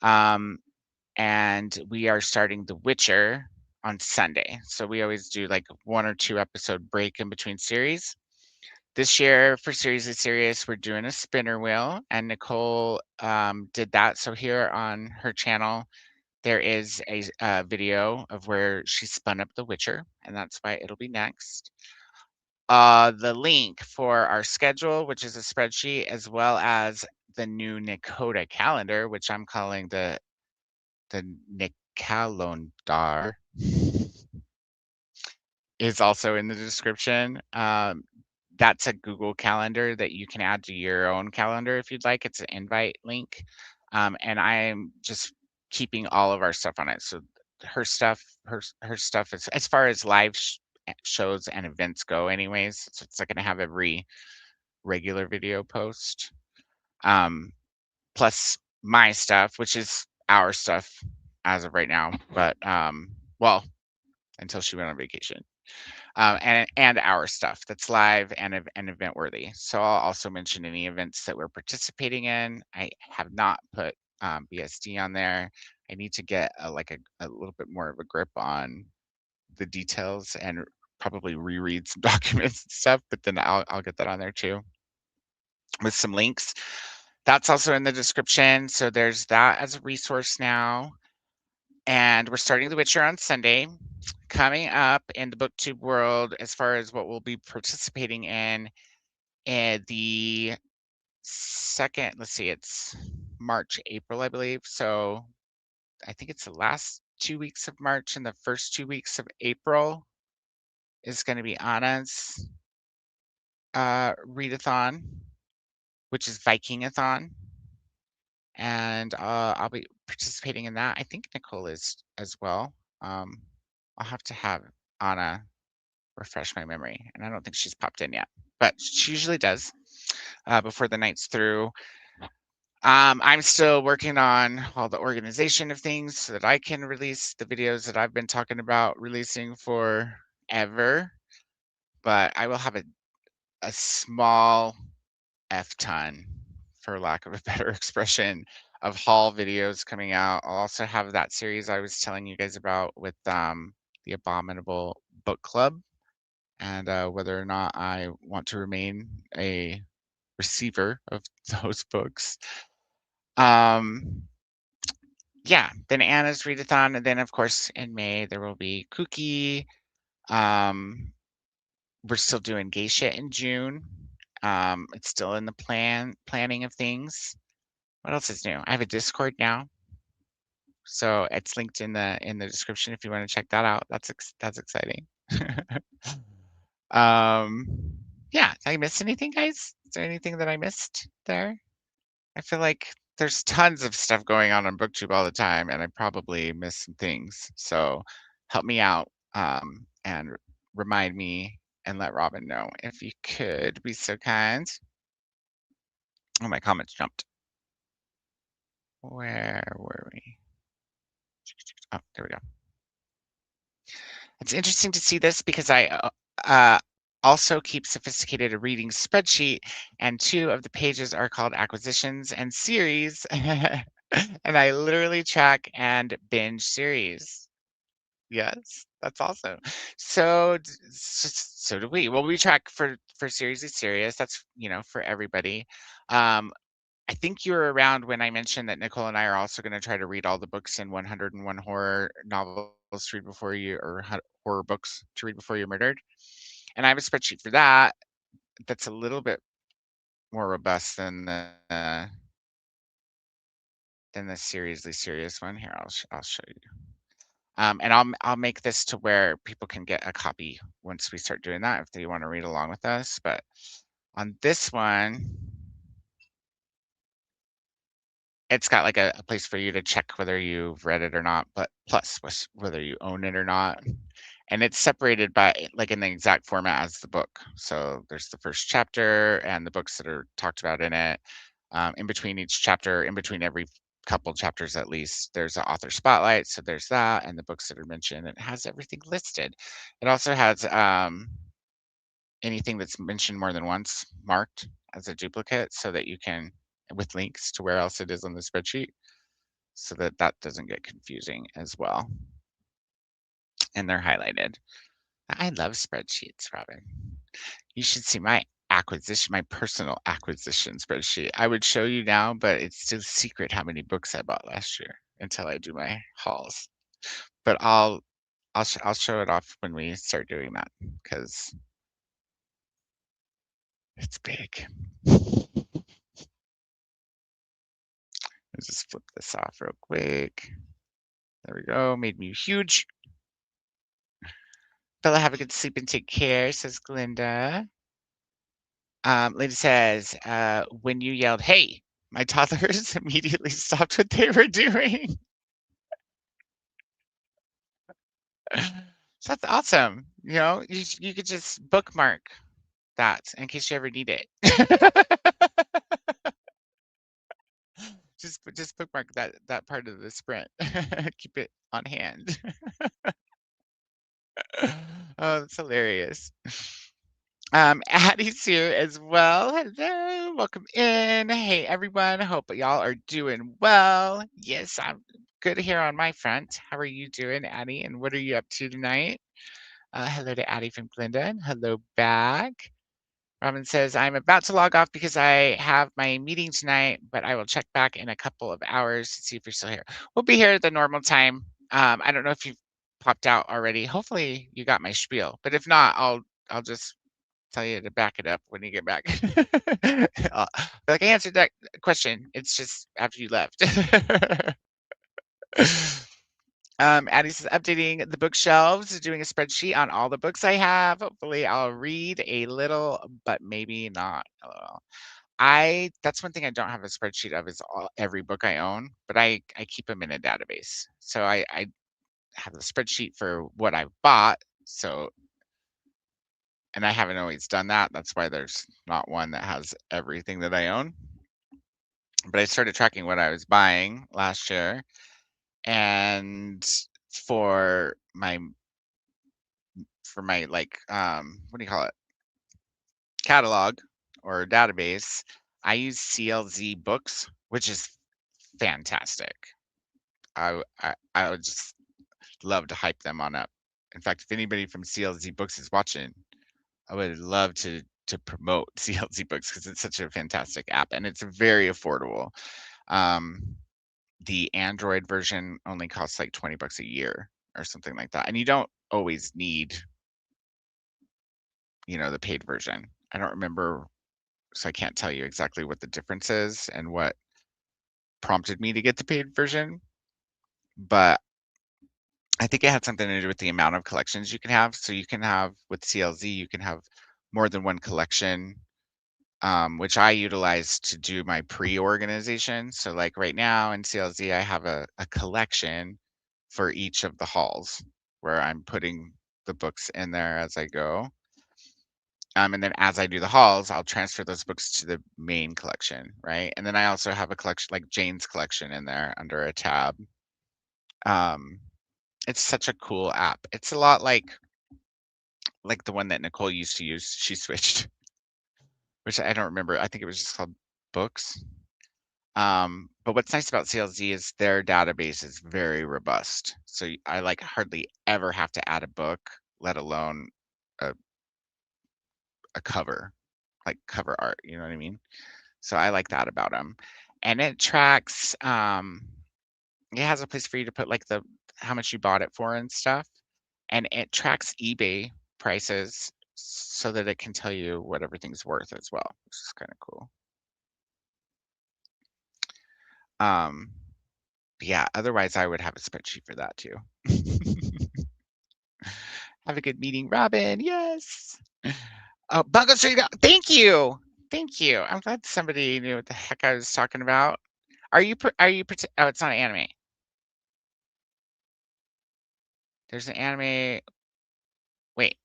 And we are starting The Witcher on Sunday. So we always do like 1 or 2 episode break in between series. This year for Seriously Serious, we're doing a spinner wheel, and Nicole did that. So here on her channel, there is a video of where she spun up The Witcher, and that's why it'll be next. The link for our schedule, which is a spreadsheet, as well as the new Nicoda calendar, which I'm calling the NICalOnDar, is also in the description. That's a Google Calendar that you can add to your own calendar if you'd like. It's an invite link. And I'm just keeping all of our stuff on it. So her stuff is, as far as live shows and events go anyways, so it's not going to have every regular video post. Plus my stuff, which is our stuff as of right now, but well, until she went on vacation. And our stuff that's live and event worthy. So I'll also mention any events that we're participating in. I have not put BSD on there. I need to get a little bit more of a grip on the details and probably reread some documents and stuff, but then I'll get that on there too with some links. That's also in the description. So there's that as a resource now. And we're starting The Witcher on Sunday. Coming up in the booktube world, as far as what we'll be participating in the second, let's see, it's March, April, I believe. So I think it's the last 2 weeks of March and the first 2 weeks of April is going to be Anna's readathon, which is Vikingathon. And I'll be participating in that. I think Nicole is as well. I'll have to have Anna refresh my memory, and I don't think she's popped in yet, but she usually does before the night's through. I'm still working on all the organization of things so that I can release the videos that I've been talking about releasing forever, but I will have a small F-ton, for lack of a better expression, of haul videos coming out. I'll also have that series I was telling you guys about with the Abominable Book Club, and whether or not I want to remain a receiver of those books. Yeah, then Anna's readathon, and then of course in May there will be Cookie. We're still doing Geisha in June. It's still in the planning of things. What else is new? I have a Discord now, so it's linked in the description if you want to check that out. That's exciting. um, yeah, did I miss anything, guys? Is there anything that I missed there? I feel like there's tons of stuff going on Booktube all the time, and I probably missed some things. So help me out, and remind me and let Robin know if you could be so kind. Oh, my comments jumped. Where were we? Oh, there we go. It's interesting to see this because I also keep sophisticated a reading spreadsheet, and 2 of the pages are called acquisitions and series. And I literally track and binge series. Yes, that's awesome. So so do we. Well, we track for Seriously Serious. That's, for everybody. I think you were around when I mentioned that Nicole and I are also going to try to read all the books in 101 horror novels to read before you, or horror books to read before you're murdered. And I have a spreadsheet for that that's a little bit more robust than the Seriously Serious one. Here, I'll show you. And I'll make this to where people can get a copy once we start doing that if they want to read along with us. But on this one, it's got like a place for you to check whether you've read it or not, but plus whether you own it or not. And it's separated by like in the exact format as the book. So there's the first chapter and the books that are talked about in it. In between each chapter, in between every couple chapters at least, there's an author spotlight. So there's that, and the books that are mentioned. It has everything listed. It also has anything that's mentioned more than once marked as a duplicate so that you can, with links to where else it is on the spreadsheet, so that that doesn't get confusing as well. And they're highlighted. I love spreadsheets, Robin. You should see my personal acquisition spreadsheet. I would show you now, but it's still secret how many books I bought last year until I do my hauls. But I'll show it off when we start doing that because it's big. Let's just flip this off real quick. There we go. Made me huge. Bella, have a good sleep and take care, says Glinda. Lady says, when you yelled, "Hey," my toddlers immediately stopped what they were doing. So that's awesome. You could just bookmark that in case you ever need it. Just bookmark that part of the sprint. Keep it on hand. Oh, that's hilarious. Addie's here as well. Hello, welcome in. Hey everyone, hope y'all are doing well. Yes, I'm good here on my front. How are you doing, Addie? And what are you up to tonight? Hello to Addie from Glinda, and hello back. Robin says, I'm about to log off because I have my meeting tonight, but I will check back in a couple of hours to see if you're still here. We'll be here at the normal time. I don't know if you've popped out already. Hopefully you got my spiel, but if not, I'll just tell you to back it up when you get back. Like I answered that question. It's just after you left. Addie says, updating the bookshelves, doing a spreadsheet on all the books I have. Hopefully I'll read a little, but maybe not. That's one thing I don't have a spreadsheet of is every book I own, but I keep them in a database. So I have a spreadsheet for what I've bought. So, and I haven't always done that. That's why there's not one that has everything that I own. But I started tracking what I was buying last year. And for my like what do you call it, catalog or database, I use CLZ Books, which is fantastic. I would just love to hype them on up. In fact, if anybody from CLZ Books is watching, I would love to promote CLZ Books because it's such a fantastic app and it's very affordable. The Android version only costs like $20 a year or something like that, and you don't always need the paid version. I don't remember so I can't tell you exactly what the difference is and what prompted me to get the paid version, but I think it had something to do with the amount of collections you can have. So you can have with CLZ, you can have more than one collection, which I utilize to do my pre-organization. So like right now in CLZ, I have a collection for each of the halls where I'm putting the books in there as I go. And then as I do the hauls, I'll transfer those books to the main collection, right? And then I also have a collection like Jane's collection in there under a tab. Um, it's such a cool app. It's a lot like the one that Nicole used to use. She switched, which I don't remember. I think it was just called Books. But what's nice about CLZ is their database is very robust. So I like hardly ever have to add a book, let alone a, a cover, like cover art. You know what I mean? So I like that about them. And it tracks, it has a place for you to put like the how much you bought it for and stuff. And it tracks eBay prices so that it can tell you what everything's worth as well, which is kind of cool. Yeah, otherwise I would have a spreadsheet for that too. Have a good meeting, Robin. Yes. Oh, Bungo Street. Thank you. Thank you. I'm glad somebody knew what the heck I was talking about. Are you, oh, it's not an anime. There's an anime. Wait,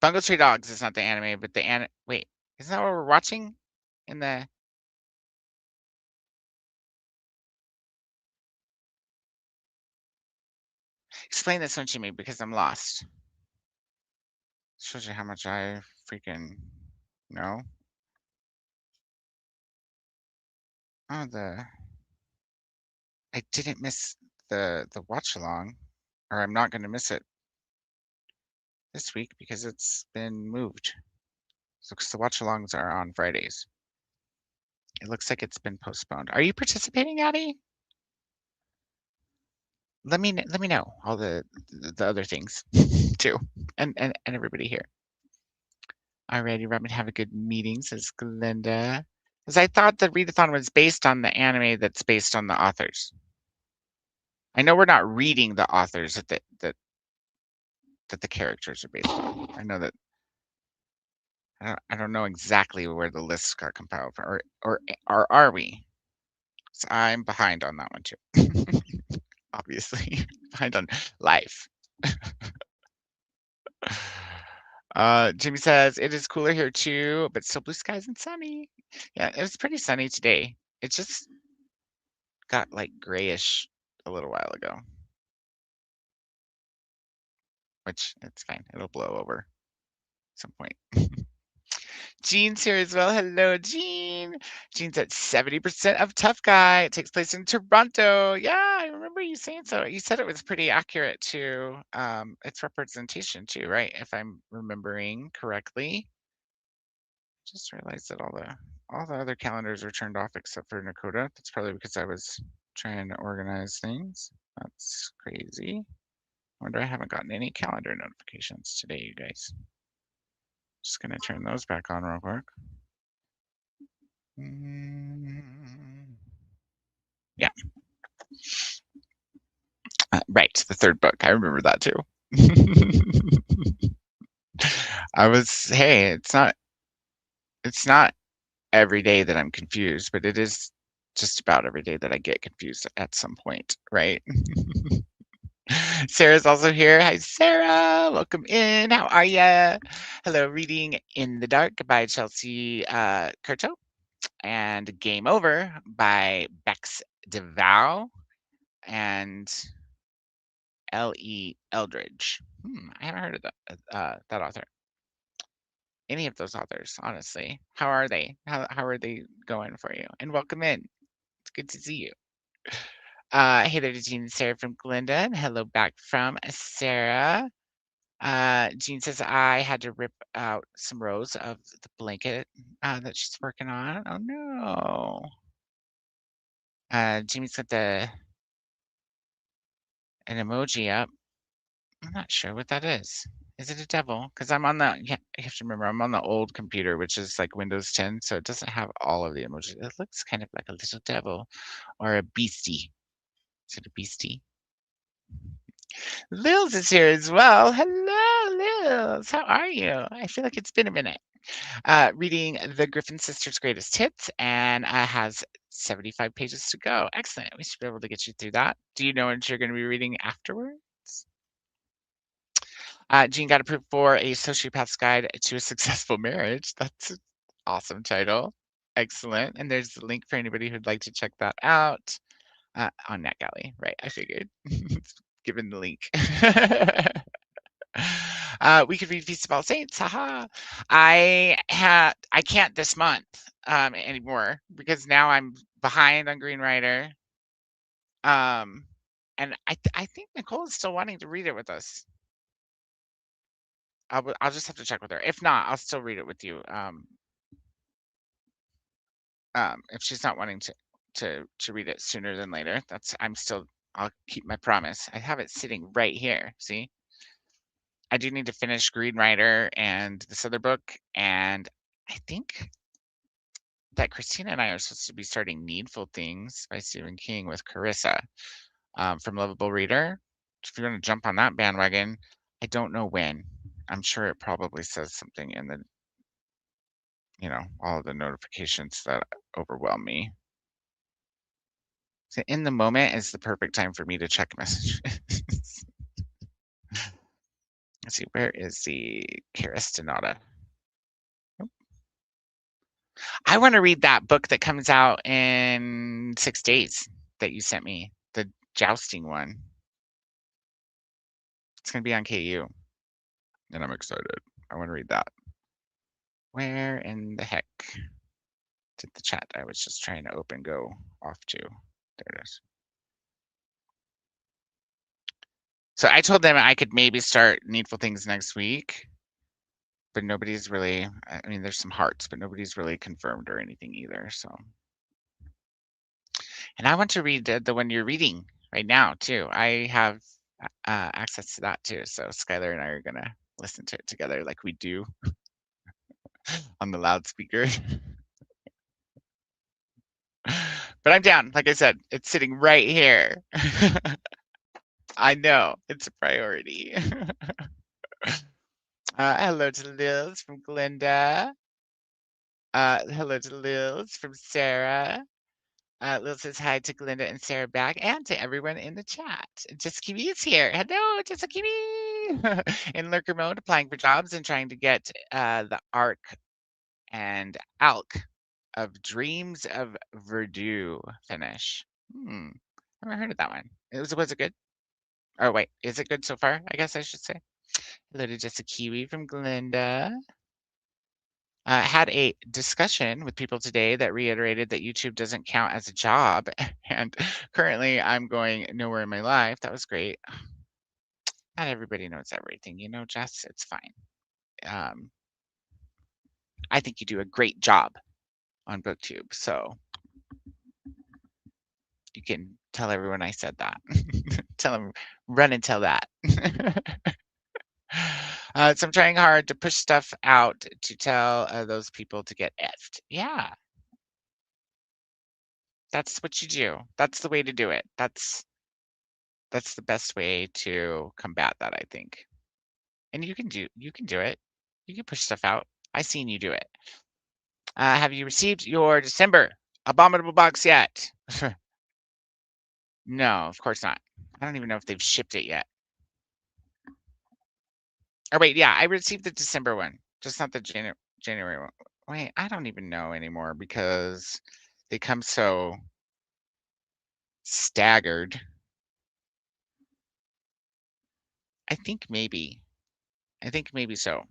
Bungo Stray Dogs is not the anime, but wait, isn't that what we're watching in the? Explain this one to me because I'm lost. Shows you how much I freaking know. Oh, I didn't miss the watch along, or I'm not going to miss it this week because it's been moved. So 'cause the watch alongs are on Fridays. It looks like it's been postponed. Are you participating, Addie? Let me know all the other things too, and everybody here. Alrighty, Robin, have a good meeting, says Glinda. Because I thought the readathon was based on the anime that's based on the authors. I know we're not reading the authors that the characters are based on. I know that. I don't know exactly where the lists got compiled from, or are we? So I'm behind on that one too. Obviously, behind on life. Jimmy says it is cooler here too, but still blue skies and sunny. Yeah, it was pretty sunny today. It just got like grayish a little while ago, which it's fine. It'll blow over at some point. Jean's here as well. Hello, Jean. Jean's at 70% of Tough Guy. It takes place in Toronto. Yeah, I remember you saying so. You said it was pretty accurate to its representation too, right? If I'm remembering correctly. Just realized that all the other calendars are turned off except for Nicoda. That's probably because I was trying to organize things. That's crazy. Wonder I haven't gotten any calendar notifications today, you guys. Just gonna turn those back on real quick. Yeah. Right, the third book. I remember that too. Hey, it's not every day that I'm confused, but it is just about every day that I get confused at some point, right? Sarah's also here. Hi, Sarah. Welcome in. How are you? Hello, Reading in the Dark by Chelsea Curto and Game Over by Bex DeVow and L.E. Eldridge. I haven't heard of that author. Any of those authors, honestly. How are they? How are they going for you? And welcome in. It's good to see you. Hey there to Jean and Sarah from Glinda, and hello back from Sarah. Jean says I had to rip out some rows of the blanket that she's working on. Oh no. Jimmy's got an emoji up. I'm not sure what that is. Is it a devil? Because I'm on the, yeah, you have to remember, I'm on the old computer, which is like Windows 10, so it doesn't have all of the emojis. It looks kind of like a little devil or a beastie. Is it a beastie? Lils is here as well. Hello, Lils. How are you? I feel like it's been a minute. Reading the Griffin Sisters' Greatest Hits and has 75 pages to go. Excellent. We should be able to get you through that. Do you know what you're going to be reading afterwards? Jean got approved for A Sociopath's Guide to a Successful Marriage. That's an awesome title. Excellent. And there's the link for anybody who'd like to check that out on NetGalley. Right, I figured. Given the link. We could read Feast of All Saints. Haha. I can't this month anymore because now I'm behind on Green Rider. And I think Nicole is still wanting to read it with us. I'll just have to check with her. If not, I'll still read it with you. If she's not wanting to read it sooner than later, I'll keep my promise. I have it sitting right here. See, I do need to finish Green Rider and this other book, and I think that Christina and I are supposed to be starting Needful Things by Stephen King with Carissa from Lovable Reader. If you want to jump on that bandwagon, I don't know when. I'm sure it probably says something in the, all of the notifications that overwhelm me. So in the moment is the perfect time for me to check messages. Let's see, where is the Caristonata? I want to read that book that comes out in 6 days that you sent me, the jousting one. It's going to be on KU, and I'm excited. I want to read that. Where in the heck did the chat I was just trying to open go off to? There it is. So I told them I could maybe start Needful Things next week, but nobody's really, I mean, there's some hearts, but nobody's really confirmed or anything either, so. And I want to read the one you're reading right now, too. I have access to that, too, so Skylar and I are going to listen to it together like we do on the loudspeaker. But I'm down. Like I said, it's sitting right here. I know. It's a priority. Hello to Liz from Glinda. Hello to Liz from Sarah. Liz says hi to Glinda and Sarah back and to everyone in the chat. Jessica B is here. Hello, Jessica B. In lurker mode, applying for jobs and trying to get the ARC and ALC of Dreams of Verdure finish. Never heard of that one. Was it good? Oh, wait, is it good so far? I guess I should say. Hello to Jessica Kiwi from Glinda. Had a discussion with people today that reiterated that YouTube doesn't count as a job. And currently I'm going nowhere in my life. That was great. Not everybody knows everything, Jess, it's fine. I think you do a great job on BookTube. So you can tell everyone I said that. Tell them, run and tell that. So I'm trying hard to push stuff out to tell those people to get effed. Yeah. That's what you do. That's the way to do it. That's the best way to combat that, I think. And you can do it. You can push stuff out. I seen you do it. Have you received your December abominable box yet? No, of course not. I don't even know if they've shipped it yet. Oh wait, yeah, I received the December one, just not the January one. Wait, I don't even know anymore because they come so staggered. I think maybe so.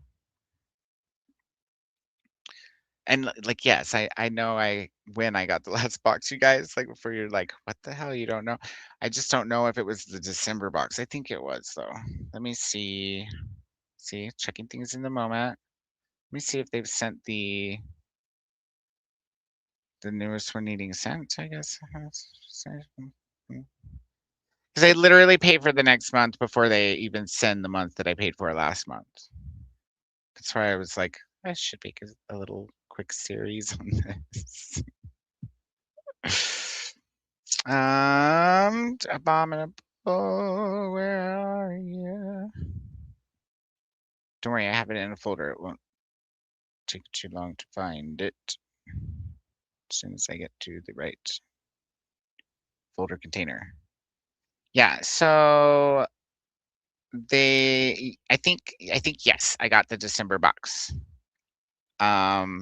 And like, yes, I know when I got the last box, you guys, like before you're like, what the hell? You don't know? I just don't know if it was the December box. I think it was though. Let me see. See, checking things in the moment. Let me see if they've sent the newest one needing sent, I guess. Because I literally pay for the next month before they even send the month that I paid for last month. That's why I was like, I should make a little quick series on this. Abominable, where are you? Don't worry, I have it in a folder. It won't take too long to find it. As soon as I get to the right folder container. Yeah, so I think yes, I got the December box. I'll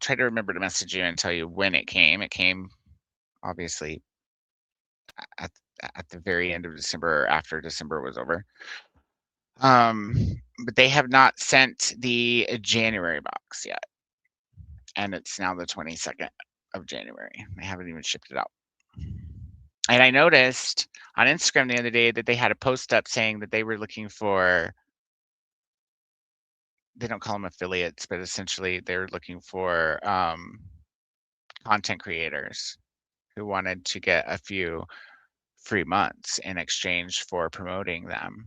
try to remember to message you and tell you when it came. It came obviously at at the very end of December or after December was over. But they have not sent the January box yet. And it's now the 22nd of January. They haven't even shipped it out. And I noticed on Instagram the other day that they had a post up saying that they were looking for, they don't call them affiliates, but essentially they're looking for content creators who wanted to get a few free months in exchange for promoting them.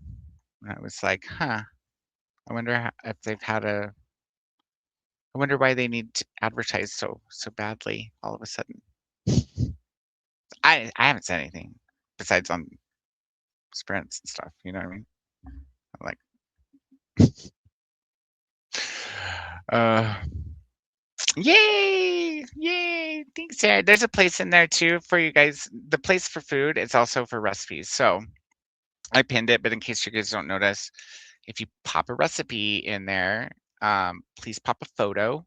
And I was like, huh, I wonder if they've had a, I wonder why they need to advertise so badly all of a sudden. I haven't said anything besides on sprints and stuff, you know what I mean? I'm like, uh, yay, thanks, Sarah. There's a place in there too for you guys. The place for food is also for recipes. So I pinned it, but in case you guys don't notice, if you pop a recipe in there, please pop a photo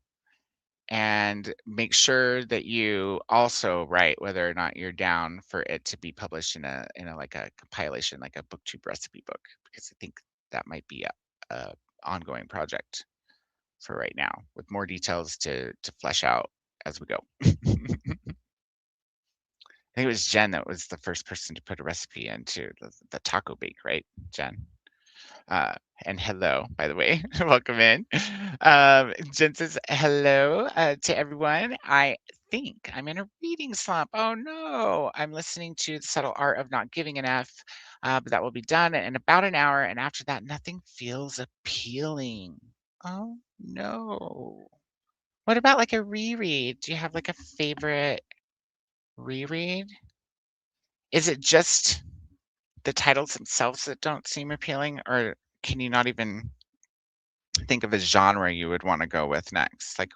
and make sure that you also write whether or not you're down for it to be published in a like a compilation, like a booktube recipe book, because I think that might be a ongoing project for right now with more details to flesh out as we go. I think it was Jen that was the first person to put a recipe into the taco bake, right, Jen? And hello, by the way, welcome in. Jen says hello to everyone. I think I'm in a reading slump. Oh no, I'm listening to The Subtle Art of Not Giving an F, but that will be done in about an hour. And after that, nothing feels appealing. Oh no. What about like a reread? Do you have like a favorite reread? Is it just the titles themselves that don't seem appealing, or can you not even think of a genre you would want to go with next? Like,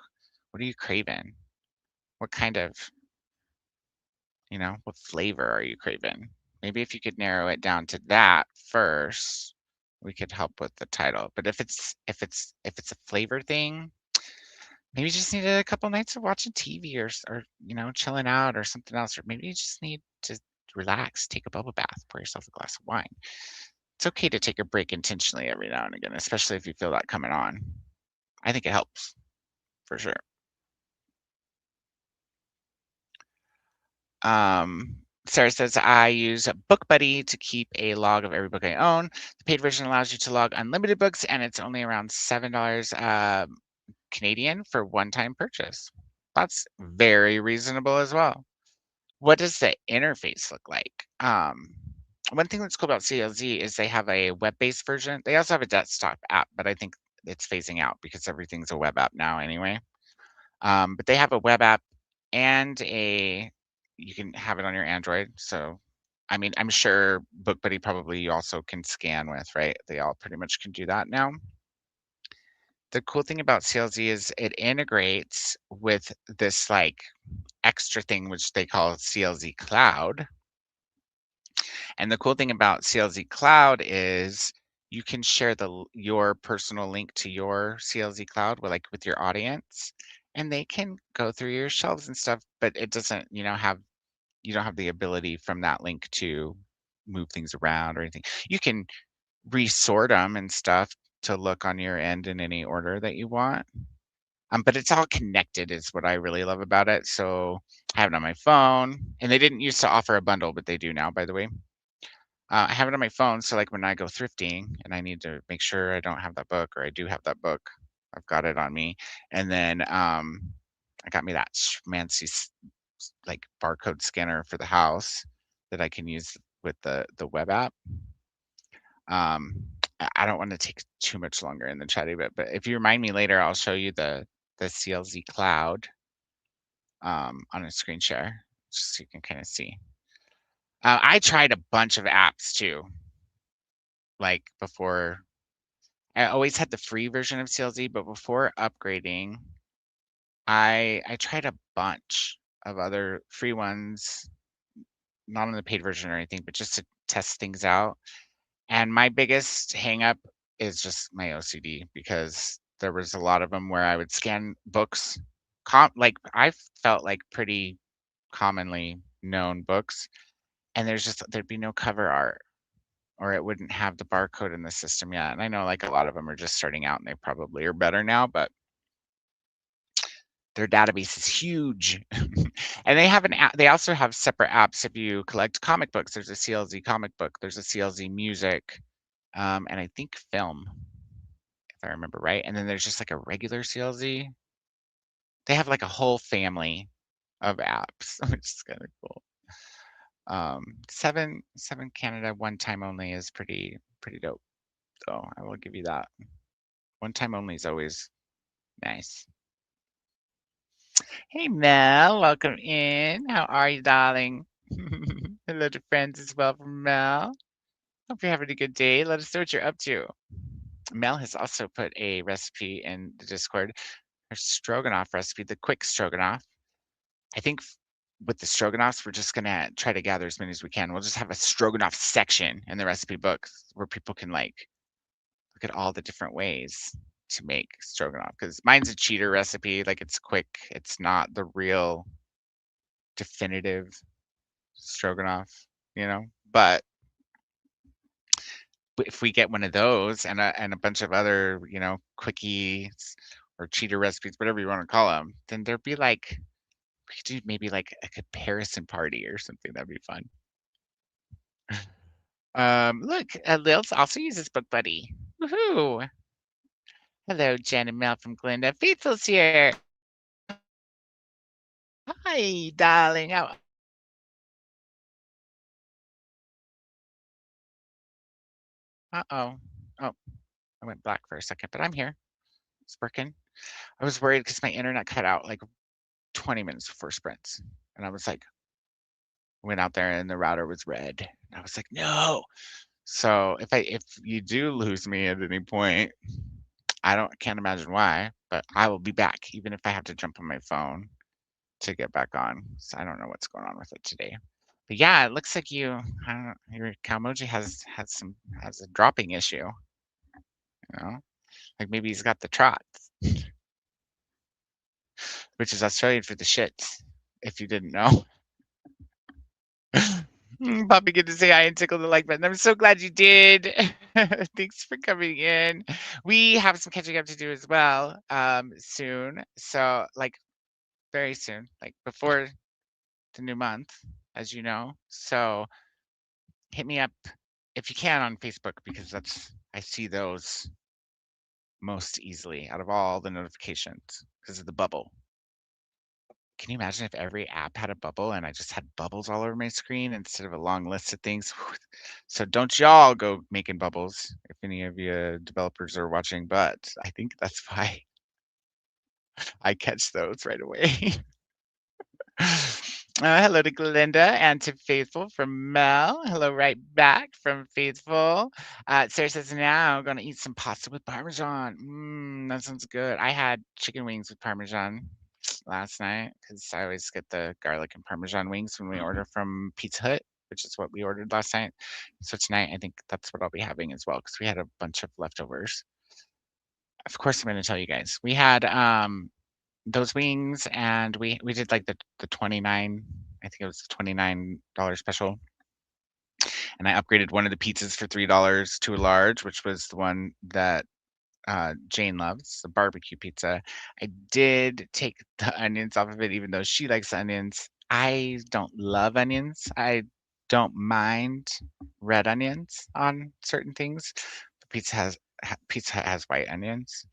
what are you craving? What kind of, what flavor are you craving? Maybe if you could narrow it down to that first, we could help with the title. But if it's a flavor thing, maybe you just need a couple nights of watching TV or chilling out or something else, or maybe you just need to relax, take a bubble bath, pour yourself a glass of wine. It's okay to take a break intentionally every now and again, especially if you feel that coming on. I think it helps for sure. Sarah says, I use BookBuddy to keep a log of every book I own. The paid version allows you to log unlimited books, and it's only around $7 Canadian for one-time purchase. That's very reasonable as well. What does the interface look like? One thing that's cool about CLZ is they have a web-based version. They also have a desktop app, but I think it's phasing out because everything's a web app now anyway. But they have a web app and you can have it on your Android. So, I mean, I'm sure BookBuddy probably you also can scan with, right? They all pretty much can do that now. The cool thing about CLZ is it integrates with this like extra thing, which they call CLZ Cloud. And the cool thing about CLZ Cloud is you can share your personal link to your CLZ Cloud with your audience, and they can go through your shelves and stuff, but it doesn't, you don't have the ability from that link to move things around or anything. You can resort them and stuff to look on your end in any order that you want. But it's all connected is what I really love about it. So I have it on my phone, and they didn't used to offer a bundle, but they do now, by the way. I have it on my phone, so like when I go thrifting and I need to make sure I don't have that book or I do have that book, I've got it on me. And then I got me that fancy like barcode scanner for the house that I can use with the web app. I don't want to take too much longer in the chatty bit, but if you remind me later, I'll show you the CLZ cloud on a screen share, just so you can kind of see. I tried a bunch of apps too, like before. I always had the free version of CLZ, but before upgrading, I tried a bunch of other free ones, not on the paid version or anything, but just to test things out. And my biggest hang up is just my OCD, because there was a lot of them where I would scan books, like I felt like pretty commonly known books, and there'd be no cover art, or it wouldn't have the barcode in the system yet. And I know like a lot of them are just starting out and they probably are better now, but their database is huge. And they have an app. They also have separate apps if you collect comic books. There's a CLZ comic book, there's a CLZ music, and I think film, if I remember right. And then there's just like a regular CLZ. They have like a whole family of apps, which is kind of cool. 7 Canada one time only is pretty dope. So I will give you that. One time only is always nice. Hey Mel, welcome in. How are you, darling? Hello to friends as well from Mel. Hope you're having a good day. Let us know what you're up to. Mel has also put a recipe in the Discord, her stroganoff recipe, the quick stroganoff. I think with the stroganoffs, we're just gonna try to gather as many as we can. We'll just have a stroganoff section in the recipe book where people can like look at all the different ways to make stroganoff, because mine's a cheater recipe. Like, it's quick, it's not the real definitive stroganoff, you know. But if we get one of those and a bunch of other, you know, quickies or cheater recipes, whatever you want to call them, then there'd be like, we could do maybe like a comparison party or something. That'd be fun. Look, Lils also uses Book Buddy. Woohoo! Hello, Jen and Mel from Glinda. Faithful's here. Hi, darling. How? Uh-oh. Oh, I went black for a second, but I'm here. It's working. I was worried because my internet cut out like 20 minutes before sprints. And I was like, went out there and the router was red. And I was like, no. So if you do lose me at any point, can't imagine why, but I will be back, even if I have to jump on my phone to get back on. So I don't know what's going on with it today. But yeah, it looks like your Calmoji has a dropping issue. You know, like maybe he's got the trots, which is Australian for the shits, if you didn't know. Poppy, good to say hi and tickle the like button. I'm so glad you did. Thanks for coming in. We have some catching up to do as well soon. So like very soon, like before the new month, as you know. So hit me up if you can on Facebook, because I see those most easily out of all the notifications because of the bubble. Can you imagine if every app had a bubble and I just had bubbles all over my screen instead of a long list of things? So don't y'all go making bubbles if any of you developers are watching, but I think that's why I catch those right away. Hello to Glinda and to Faithful from Mel. Hello right back from Faithful. Sarah says, now I'm going to eat some pasta with Parmesan. That sounds good. I had chicken wings with Parmesan last night because I always get the garlic and Parmesan wings when we order from Pizza Hut, which is what we ordered last night. So tonight, I think that's what I'll be having as well, because we had a bunch of leftovers. Of course, I'm going to tell you guys. We had those wings, and we did like the 29, I think it was the $29 special, and I upgraded one of the pizzas for $3 to a large, which was the one that Jane loves, the barbecue pizza. I did take the onions off of it, even though she likes onions. I don't love onions. I don't mind red onions on certain things. Pizza Hut has white onions,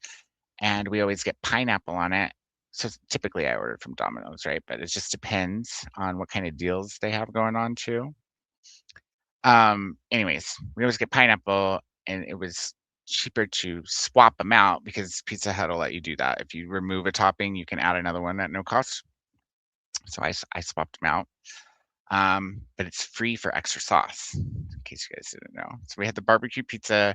and we always get pineapple on it. So typically I order from Domino's, right? But it just depends on what kind of deals they have going on too. Anyways, we always get pineapple, and it was cheaper to swap them out because Pizza Hut will let you do that. If you remove a topping, you can add another one at no cost. So I swapped them out. But it's free for extra sauce, in case you guys didn't know. So we had the barbecue pizza,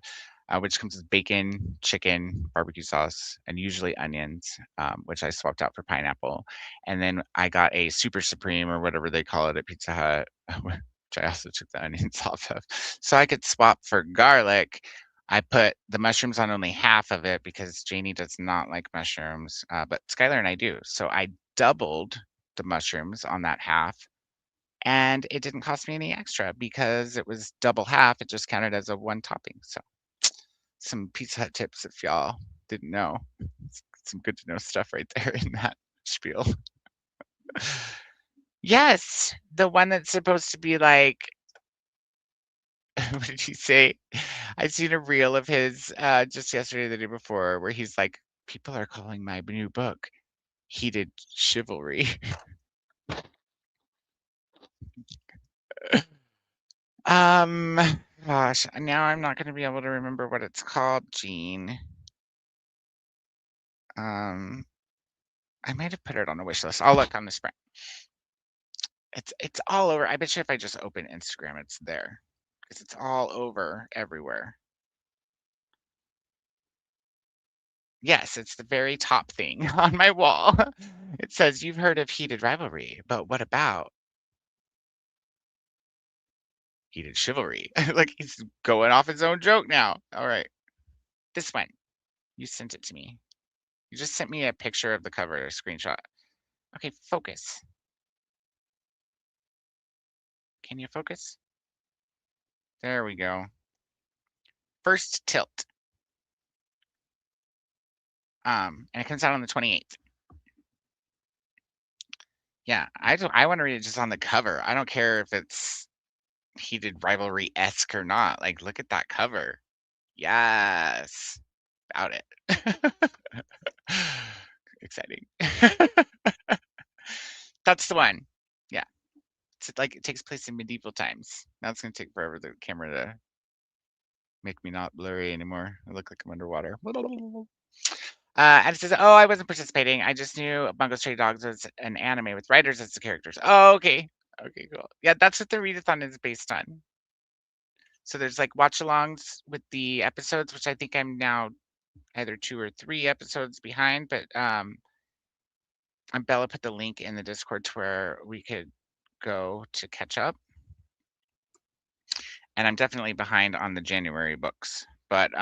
which comes with bacon, chicken, barbecue sauce, and usually onions, which I swapped out for pineapple. And then I got a super supreme or whatever they call it at Pizza Hut, which I also took the onions off of. So I could swap for garlic. I put the mushrooms on only half of it because Janie does not like mushrooms, but Skylar and I do. So I doubled the mushrooms on that half, and it didn't cost me any extra because it was double half. It just counted as a one topping. So some Pizza Hut tips if y'all didn't know. Some good to know stuff right there in that spiel. Yes, the one that's supposed to be like, what did he say? I seen a reel of his just yesterday, or the day before, where he's like, people are calling my new book Heated Chivalry. Um, Gosh, now I'm not gonna be able to remember what it's called, Gene. I might have put it on a wish list. I'll look on the sprint. It's all over. I bet you if I just open Instagram, it's there. Because it's all over everywhere. Yes, it's the very top thing on my wall. It says, "You've heard of heated rivalry, but what about heated chivalry?" Like he's going off his own joke now. All right. This one. You sent it to me. You just sent me a picture of the cover, a screenshot. Okay, focus. Can you focus? There we go. First tilt. And it comes out on the 28th. Yeah, I want to read it just on the cover. I don't care if it's heated rivalry-esque or not. Like, look at that cover. Yes. About it. Exciting. That's the one. Yeah. It's like it takes place in medieval times. Now it's gonna take forever the camera to make me not blurry anymore. I look like I'm underwater. And it says, "Oh, I wasn't participating. I just knew Bungo Stray Dogs was an anime with writers as the characters." Oh, okay. Okay, cool. Yeah, that's what the readathon is based on. So there's like watch-alongs with the episodes, which I think I'm now either 2 or 3 episodes behind, but and Bella put the link in the Discord to where we could go to catch up. And I'm definitely behind on the January books. But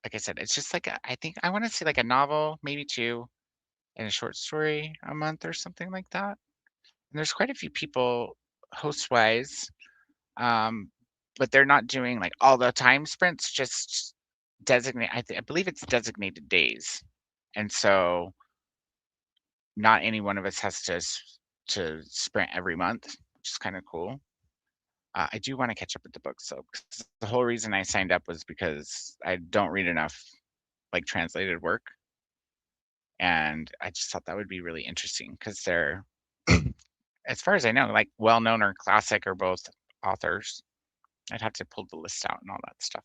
like I said, it's just like I think I want to see like a novel, maybe 2, and a short story a month or something like that. And there's quite a few people host-wise, but they're not doing like all the time sprints, just designate. I believe it's designated days, and so not any one of us has to sprint every month, which is kind of cool. I do want to catch up with the books, though, 'cause the whole reason I signed up was because I don't read enough like translated work, and I just thought that would be really interesting because they're, as far as I know, like well-known or classic or both authors. I'd have to pull the list out and all that stuff.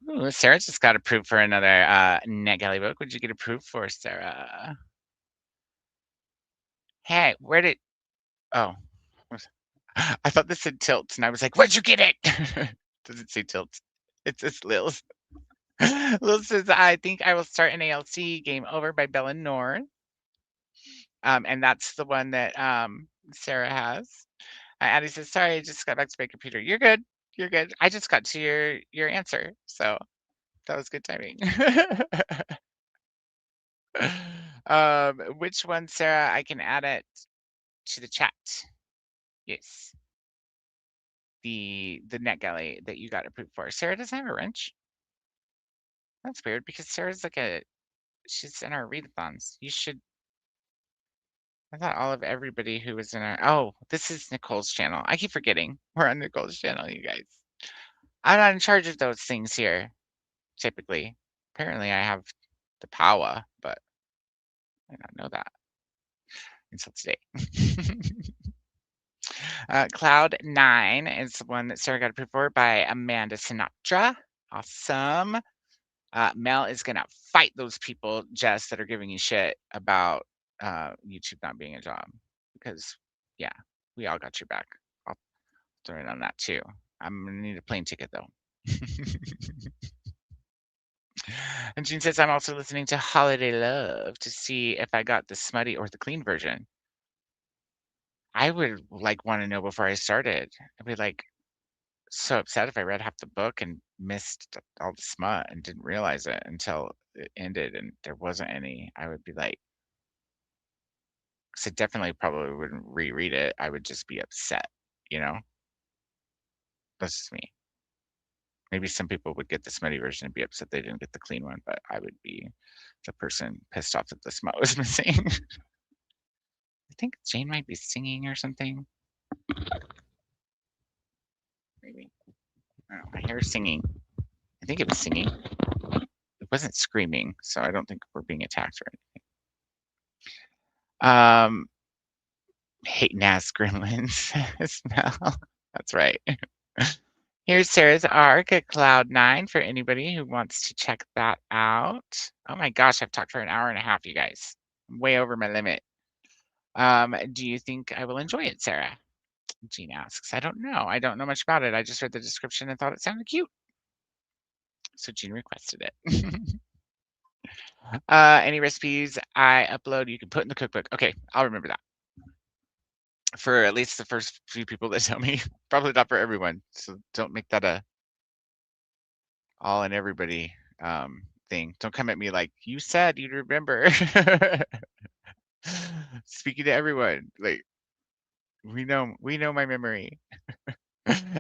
Ooh, Sarah just got approved for another NetGalley book. What'd you get approved for, Sarah? Hey, where did? Oh, I thought this said Tilts, and I was like, "Where'd you get it?" Does it say Tilts? It says Lils. Lil says, "I think I will start an ALC Game Over by Bella North." And that's the one that Sarah has. Addie says, "Sorry, I just got back to my computer." You're good. You're good. I just got to your answer, so that was good timing. Which one, Sarah? I can add it to the chat. Yes. The NetGalley that you got approved for. Sarah doesn't have a wrench. That's weird because Sarah's like she's in our readathons. You should. I thought all of everybody who was in our. Oh, this is Nicole's channel. I keep forgetting we're on Nicole's channel, you guys. I'm not in charge of those things here, typically. Apparently, I have the power, but I did not know that until today. Cloud 9 is the one that Sarah got approved for by Amanda Sinatra. Awesome. Mel is going to fight those people, Jess, that are giving you shit about YouTube not being a job. Because, yeah, we all got your back. I'll throw it on that too. I'm going to need a plane ticket, though. And Jean says, I'm also listening to Holiday Love to see if I got the smutty or the clean version. I would like want to know before I started. I'd be like so upset if I read half the book and missed all the smut and didn't realize it until it ended and there wasn't any. I would be like, so definitely probably wouldn't reread it. I would just be upset, you know? That's just me. Maybe some people would get the smutty version and be upset they didn't get the clean one, but I would be the person pissed off that the smut was missing. I think Jane might be singing or something. Maybe. I don't know. I hear singing. I think it was singing. It wasn't screaming, so I don't think we're being attacked or anything. Hating ass gremlins. Smell. That's right. Here's Sarah's arc at Cloud 9 for anybody who wants to check that out. Oh my gosh, I've talked for an hour and a half, you guys. I'm way over my limit. Do you think I will enjoy it, Sarah? Jean asks. I don't know. I don't know much about it. I just read the description and thought it sounded cute. So Jean requested it. Any recipes I upload you can put in the cookbook. Okay, I'll remember that. For at least the first few people that tell me. Probably not for everyone. So don't make that a all and everybody thing. Don't come at me like, you said you'd remember. Speaking to everyone. Like, we know my memory.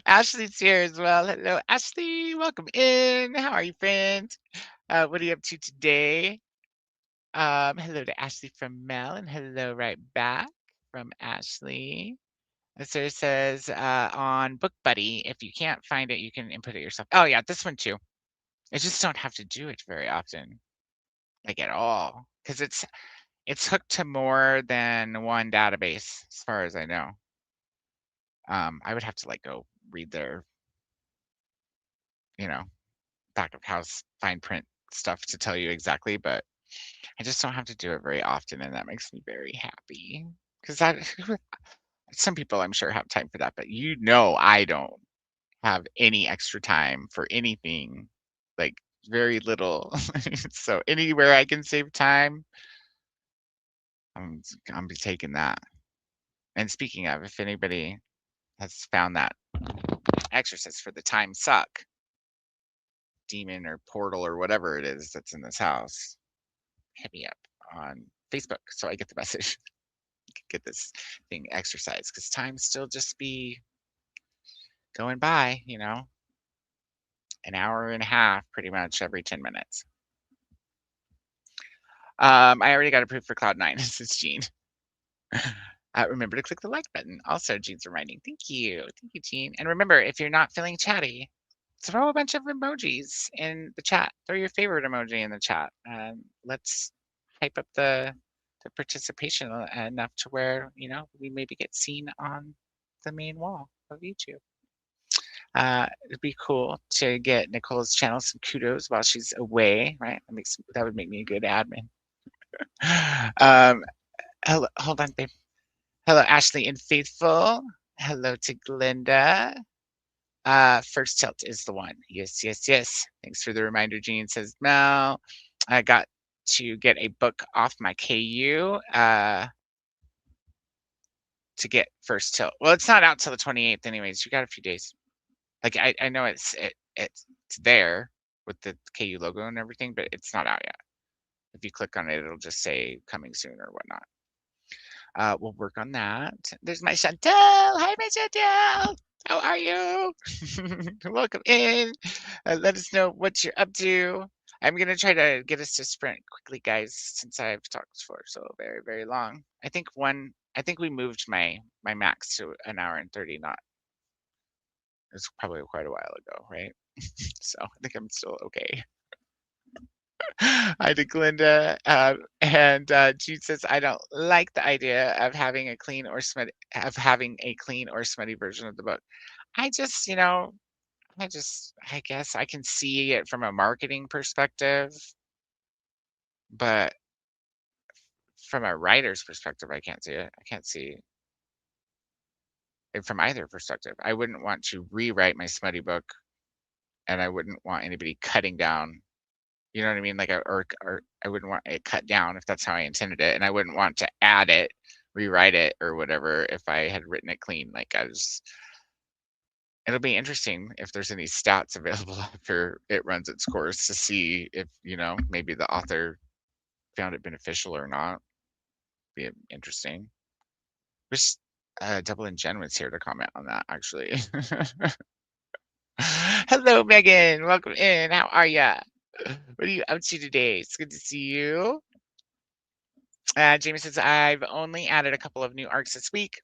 Ashley's here as well. Hello, Ashley. Welcome in. How are you, friend? What are you up to today? Hello to Ashley from Mel, and hello right back from Ashley. Sarah says on Book Buddy, if you can't find it, you can input it yourself. Oh yeah, this one too. I just don't have to do it very often, like at all, because it's hooked to more than one database, as far as I know. I would have to like go read their, back of house fine print stuff to tell you exactly, but I just don't have to do it very often, and that makes me very happy. Because some people I'm sure have time for that, but I don't have any extra time for anything, like very little. So anywhere I can save time, I'm be taking that. And speaking of, if anybody has found that exorcist for the time suck demon or portal or whatever it is that's in this house, hit me up on Facebook so I get the message. Get this thing exercised because time still just be going by, an hour and a half pretty much every 10 minutes. I already got approved for Cloud 9. This is Jean. Remember to click the like button. Also, Jean's reminding. Thank you. Thank you, Jean. And remember, if you're not feeling chatty, throw a bunch of emojis in the chat. Throw your favorite emoji in the chat. Let's hype up the participation enough to where, we maybe get seen on the main wall of YouTube. It'd be cool to get Nicola's channel some kudos while she's away, right? That would make me a good admin. Hello, hold on, babe. Hello, Ashley and Faithful. Hello to Glinda. First Tilt is the one. Yes, yes, yes. Thanks for the reminder, Jean, says Mel. I got to get a book off my KU to get First Tilt. Well, it's not out till the 28th anyways. You got a few days. Like, I know it's there with the KU logo and everything, but it's not out yet. If you click on it, it'll just say coming soon or whatnot. We'll work on that. There's my Chantel. Hi, my Chantel. How are you? Welcome in. Let us know what you're up to. I'm going to try to get us to sprint quickly, guys, since I've talked for so very, very long. I think we moved my max to an hour and 30, not. It was probably quite a while ago, right? So I think I'm still okay. Hi to Glinda. And Jude says, I don't like the idea of having a clean or smutty version of the book. I just, I guess I can see it from a marketing perspective, but from a writer's perspective, I can't see it. I can't see it from either perspective. I wouldn't want to rewrite my smutty book, and I wouldn't want anybody cutting down. You know what I mean? Like, or I wouldn't want it cut down if that's how I intended it, and I wouldn't want to add it, rewrite it, or whatever if I had written it clean. Like, it'll be interesting if there's any stats available after it runs its course to see if, maybe the author found it beneficial or not. Be interesting. Wish Double and Jen was here to comment on that, actually. Hello, Megan. Welcome in. How are ya? What are you up to today? It's good to see you. Jamie says, I've only added a couple of new arcs this week.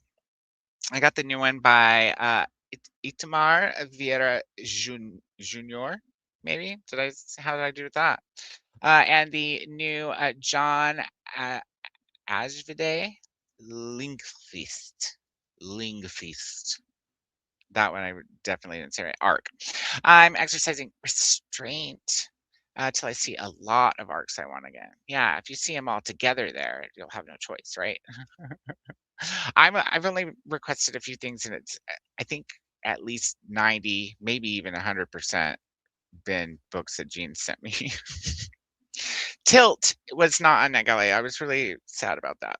I got the new one by Itamar Vieira Jr. Maybe? How did I do with that? And the new John Ajvide Lingfist. That one I definitely didn't say right. Arc. I'm exercising restraint till I see a lot of arcs I want again. Yeah, if you see them all together there, you'll have no choice, right? I've only requested a few things, and it's I think at least 90, maybe even 100% been books that Jean sent me. Tilt was not on NetGalley. I was really sad about that.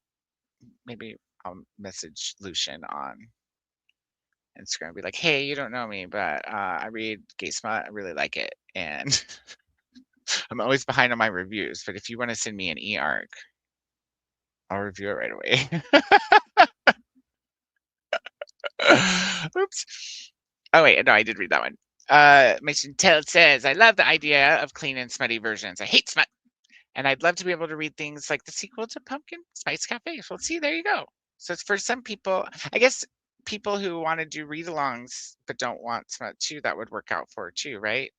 Maybe I'll message Lucian on Instagram and be like, hey, you don't know me, but I read Gay Smut. I really like it. And I'm always behind on my reviews, but if you want to send me an e-arc, I'll review it right away. Oops. Oh, wait. No, I did read that one. Mason Tell says, I love the idea of clean and smutty versions. I hate smut. And I'd love to be able to read things like the sequel to Pumpkin Spice Cafe. Well, see, there you go. So it's for some people, I guess people who want to do read-alongs but don't want smut too, that would work out for too, right?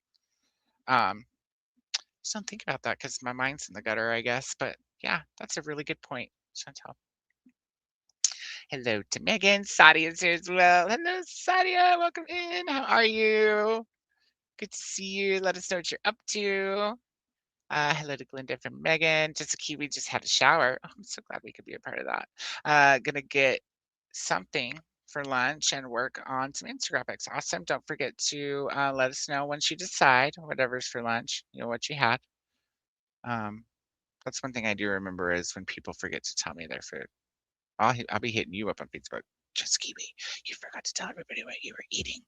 Just don't think about that because my mind's in the gutter, I guess. But yeah, that's a really good point, Chantal. Hello to Megan. Sadia's here as well. Hello, Sadia. Welcome in. How are you? Good to see you. Let us know what you're up to. Hello to Glinda from Megan. Just a Kiwi just had a shower. Oh, I'm so glad we could be a part of that. Gonna get something for lunch and work on some Instagram graphics. Awesome. Don't forget to let us know once you decide whatever's for lunch, what you had. That's one thing I do remember is when people forget to tell me their food. I'll be hitting you up on Facebook. Just Kiwi, you forgot to tell everybody what you were eating.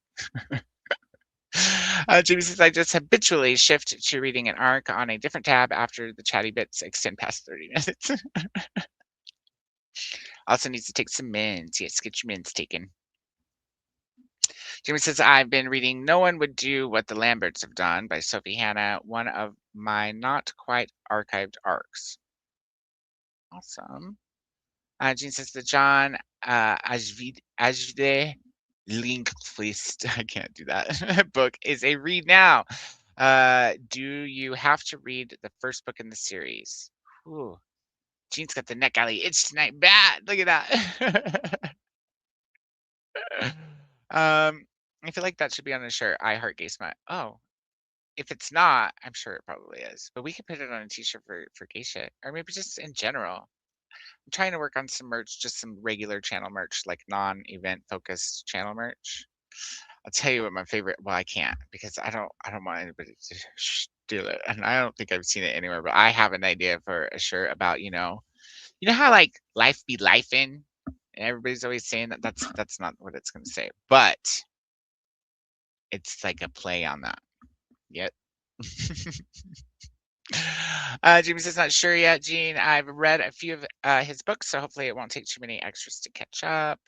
Jamie says, I just habitually shift to reading an arc on a different tab after the chatty bits extend past 30 minutes. Also needs to take some mints. Yes, get your mints taken. Jamie says, I've been reading No One Would Do What the Lamberts Have Done by Sophie Hannah, one of my not quite archived arcs. Awesome. Jean says, the John Ajvide Lindqvist, I can't do that, book is a read now. Do you have to read the first book in the series? Ooh. Jean's got the neck alley itch tonight. Bad. Look at that. I feel like that should be on a shirt. I heart Gay Smut. Oh, if it's not, I'm sure it probably is. But we could put it on a t-shirt for gay shit. Or maybe just in general. I'm trying to work on some merch, just some regular channel merch, like non-event focused channel merch. I'll tell you what my favorite. Well, I can't because I don't want anybody to steal it, and I don't think I've seen it anywhere. But I have an idea for a shirt about how like life be lifing, and everybody's always saying that. That's not what it's gonna say, but it's like a play on that. Yep. Jamie says not sure yet. Gene, I've read a few of his books, so hopefully it won't take too many extras to catch up.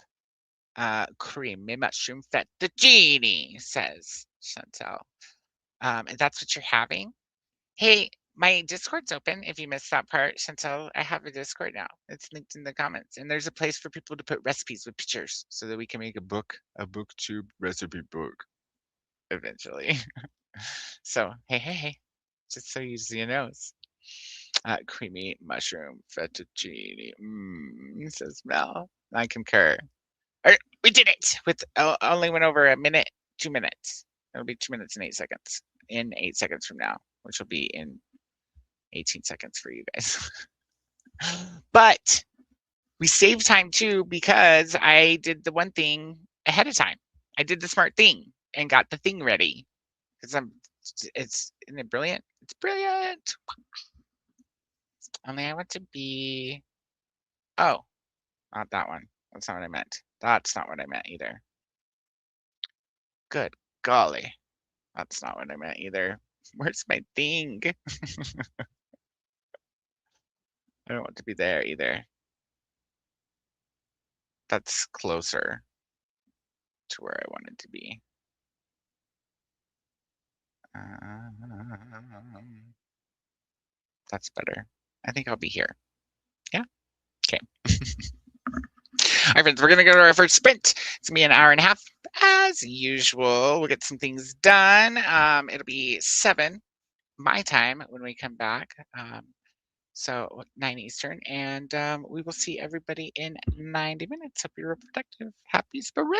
Creamy mushroom fettuccine, says Chantel. And that's what you're having? Hey, my Discord's open. If you missed that part, Chantel, I have a Discord now. It's linked in the comments. And there's a place for people to put recipes with pictures so that we can make a booktube recipe book eventually. So, hey. Just so easy to knows. Creamy mushroom fettuccine. Mmm, so smell. I concur. All right, we did it with only went over a minute, 2 minutes. It'll be 2 minutes and 8 seconds in 8 seconds from now, which will be in 18 seconds for you guys. But we saved time too because I did the one thing ahead of time. I did the smart thing and got the thing ready because isn't it brilliant? It's brilliant. Only I want to be, oh, not that one. That's not what I meant. That's not what I meant either. Good golly. That's not what I meant either. Where's my thing? I don't want to be there either. That's closer to where I wanted to be. That's better. I think I'll be here. Yeah? Okay. All right, friends, we're going to go to our first sprint. It's going to be an hour and a half. As usual, we'll get some things done. It'll be 7 my time when we come back. So 9 Eastern, and we will see everybody in 90 minutes. Hope you're productive. Happy sprinting!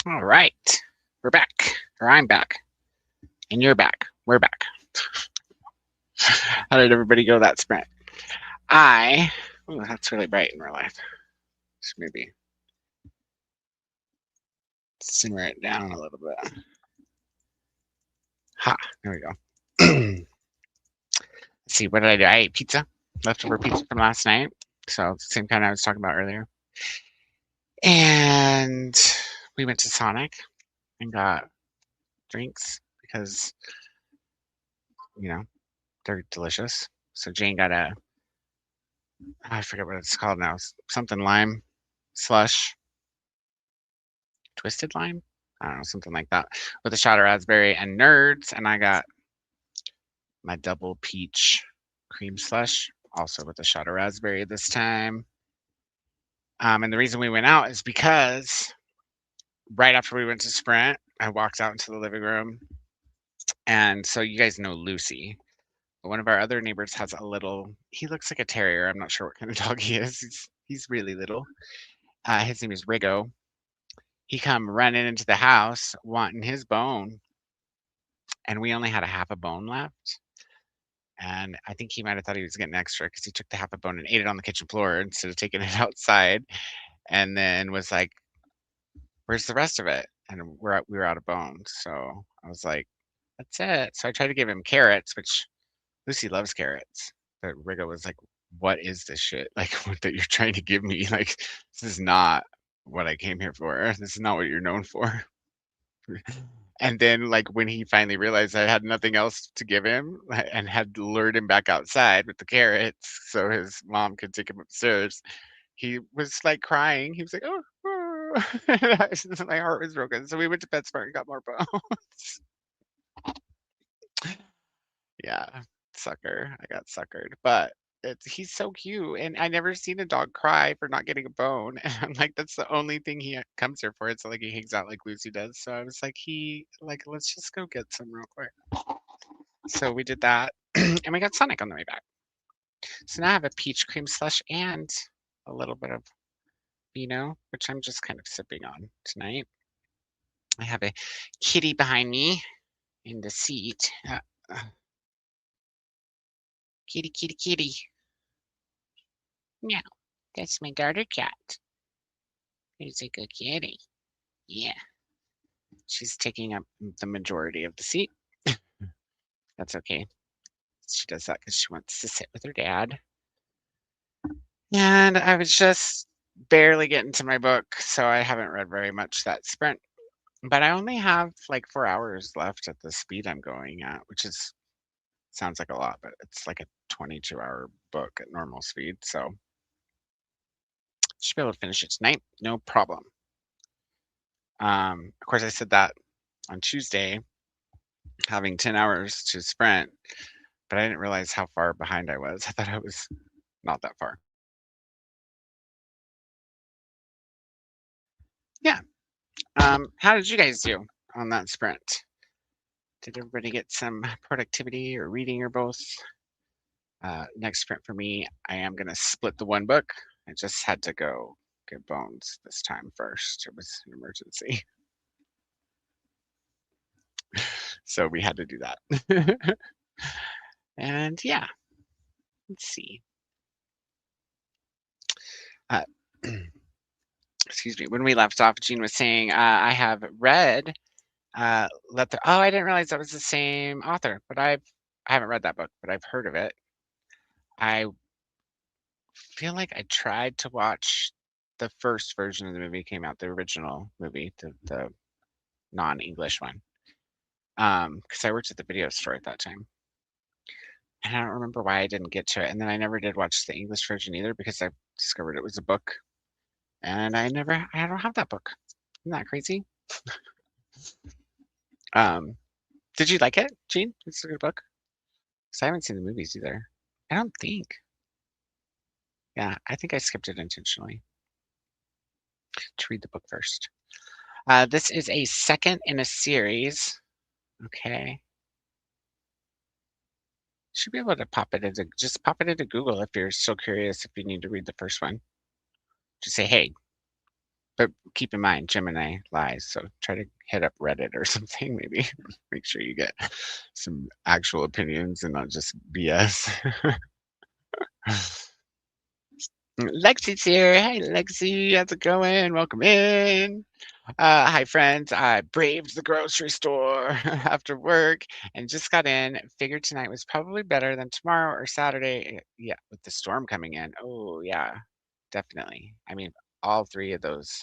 All right. We're back. Or I'm back. And you're back. We're back. How did everybody go that sprint? Oh, that's really bright in real life. So maybe simmer it down a little bit. Ha, there we go. Let's see, what did I do? I ate pizza, leftover pizza from last night. So same kind I was talking about earlier. And we went to Sonic and got drinks because, they're delicious. So Jane got I forget what it's called now, something lime slush, twisted lime? I don't know, something like that, with a shot of raspberry and nerds. And I got my double peach cream slush, also with a shot of raspberry this time. And the reason we went out is because right after we went to Sprint, I walked out into the living room. And so you guys know Lucy. One of our other neighbors has he looks like a terrier. I'm not sure what kind of dog he is. He's really little. His name is Rigo. He come running into the house wanting his bone. And we only had a half a bone left. And I think he might have thought he was getting extra because he took the half a bone and ate it on the kitchen floor instead of taking it outside. And then was like, "Where's the rest of it?" And we were out of bones. So I was like, "That's it." So I tried to give him carrots, which Lucy loves carrots. But Rigo was like, "What is this shit? Like what that you're trying to give me? Like this is not what I came here for. This is not what you're known for." And then, like, when he finally realized I had nothing else to give him and had lured him back outside with the carrots so his mom could take him upstairs, he was like crying. He was like, "Oh, oh." My heart was broken. So we went to PetSmart and got more bones. Yeah, sucker. I got suckered. But he's so cute. And I never seen a dog cry for not getting a bone. And I'm like, that's the only thing he comes here for. It's like he hangs out like Lucy does. So I was like, let's just go get some real quick. So we did that. And we got Sonic on the way back. So now I have a peach cream slush and a little bit of vino, which I'm just kind of sipping on tonight. I have a kitty behind me in the seat. Kitty, kitty, kitty. Meow. That's my garter cat. Who's a good kitty. Yeah. She's taking up the majority of the seat. That's okay. She does that because she wants to sit with her dad. And I was just barely getting to my book, so I haven't read very much that sprint. But I only have like 4 hours left at the speed I'm going at, which sounds like a lot, but it's like a 22-hour book at normal speed. So should be able to finish it tonight, no problem. Of course, I said that on Tuesday, having 10 hours to sprint, but I didn't realize how far behind I was. I thought I was not that far. Yeah. How did you guys do on that sprint? Did everybody get some productivity or reading or both? Next sprint for me, I am going to split the one book. I just had to go get bones this time first. It was an emergency. So we had to do that. And yeah, let's see. Excuse me. When we left off, Jean was saying, I have read oh, I didn't realize that was the same author, but I haven't read that book, but I've heard of it. I feel like I tried to watch the first version of the movie came out, the original movie, the non-English one. Because I worked at the video store at that time. And I don't remember why I didn't get to it. And then I never did watch the English version either because I discovered it was a book. And I don't have that book. Isn't that crazy? Did you like it, Jean? It's a good book. Because I haven't seen the movies either. I don't think. Yeah, I think I skipped it intentionally to read the book first. This is a second in a series. Okay. Should be able to just pop it into Google if you're still curious if you need to read the first one. Just say, hey, But keep in mind, Gemini lies, so try to hit up Reddit or something, maybe. Make sure you get some actual opinions and not just BS. Lexi's here. Hi, Lexi. How's it going? Welcome in. Hi, friends. I braved the grocery store after work and just got in. Figured tonight was probably better than tomorrow or Saturday. Yeah, with the storm coming in. Oh, yeah, definitely. I mean, all three of those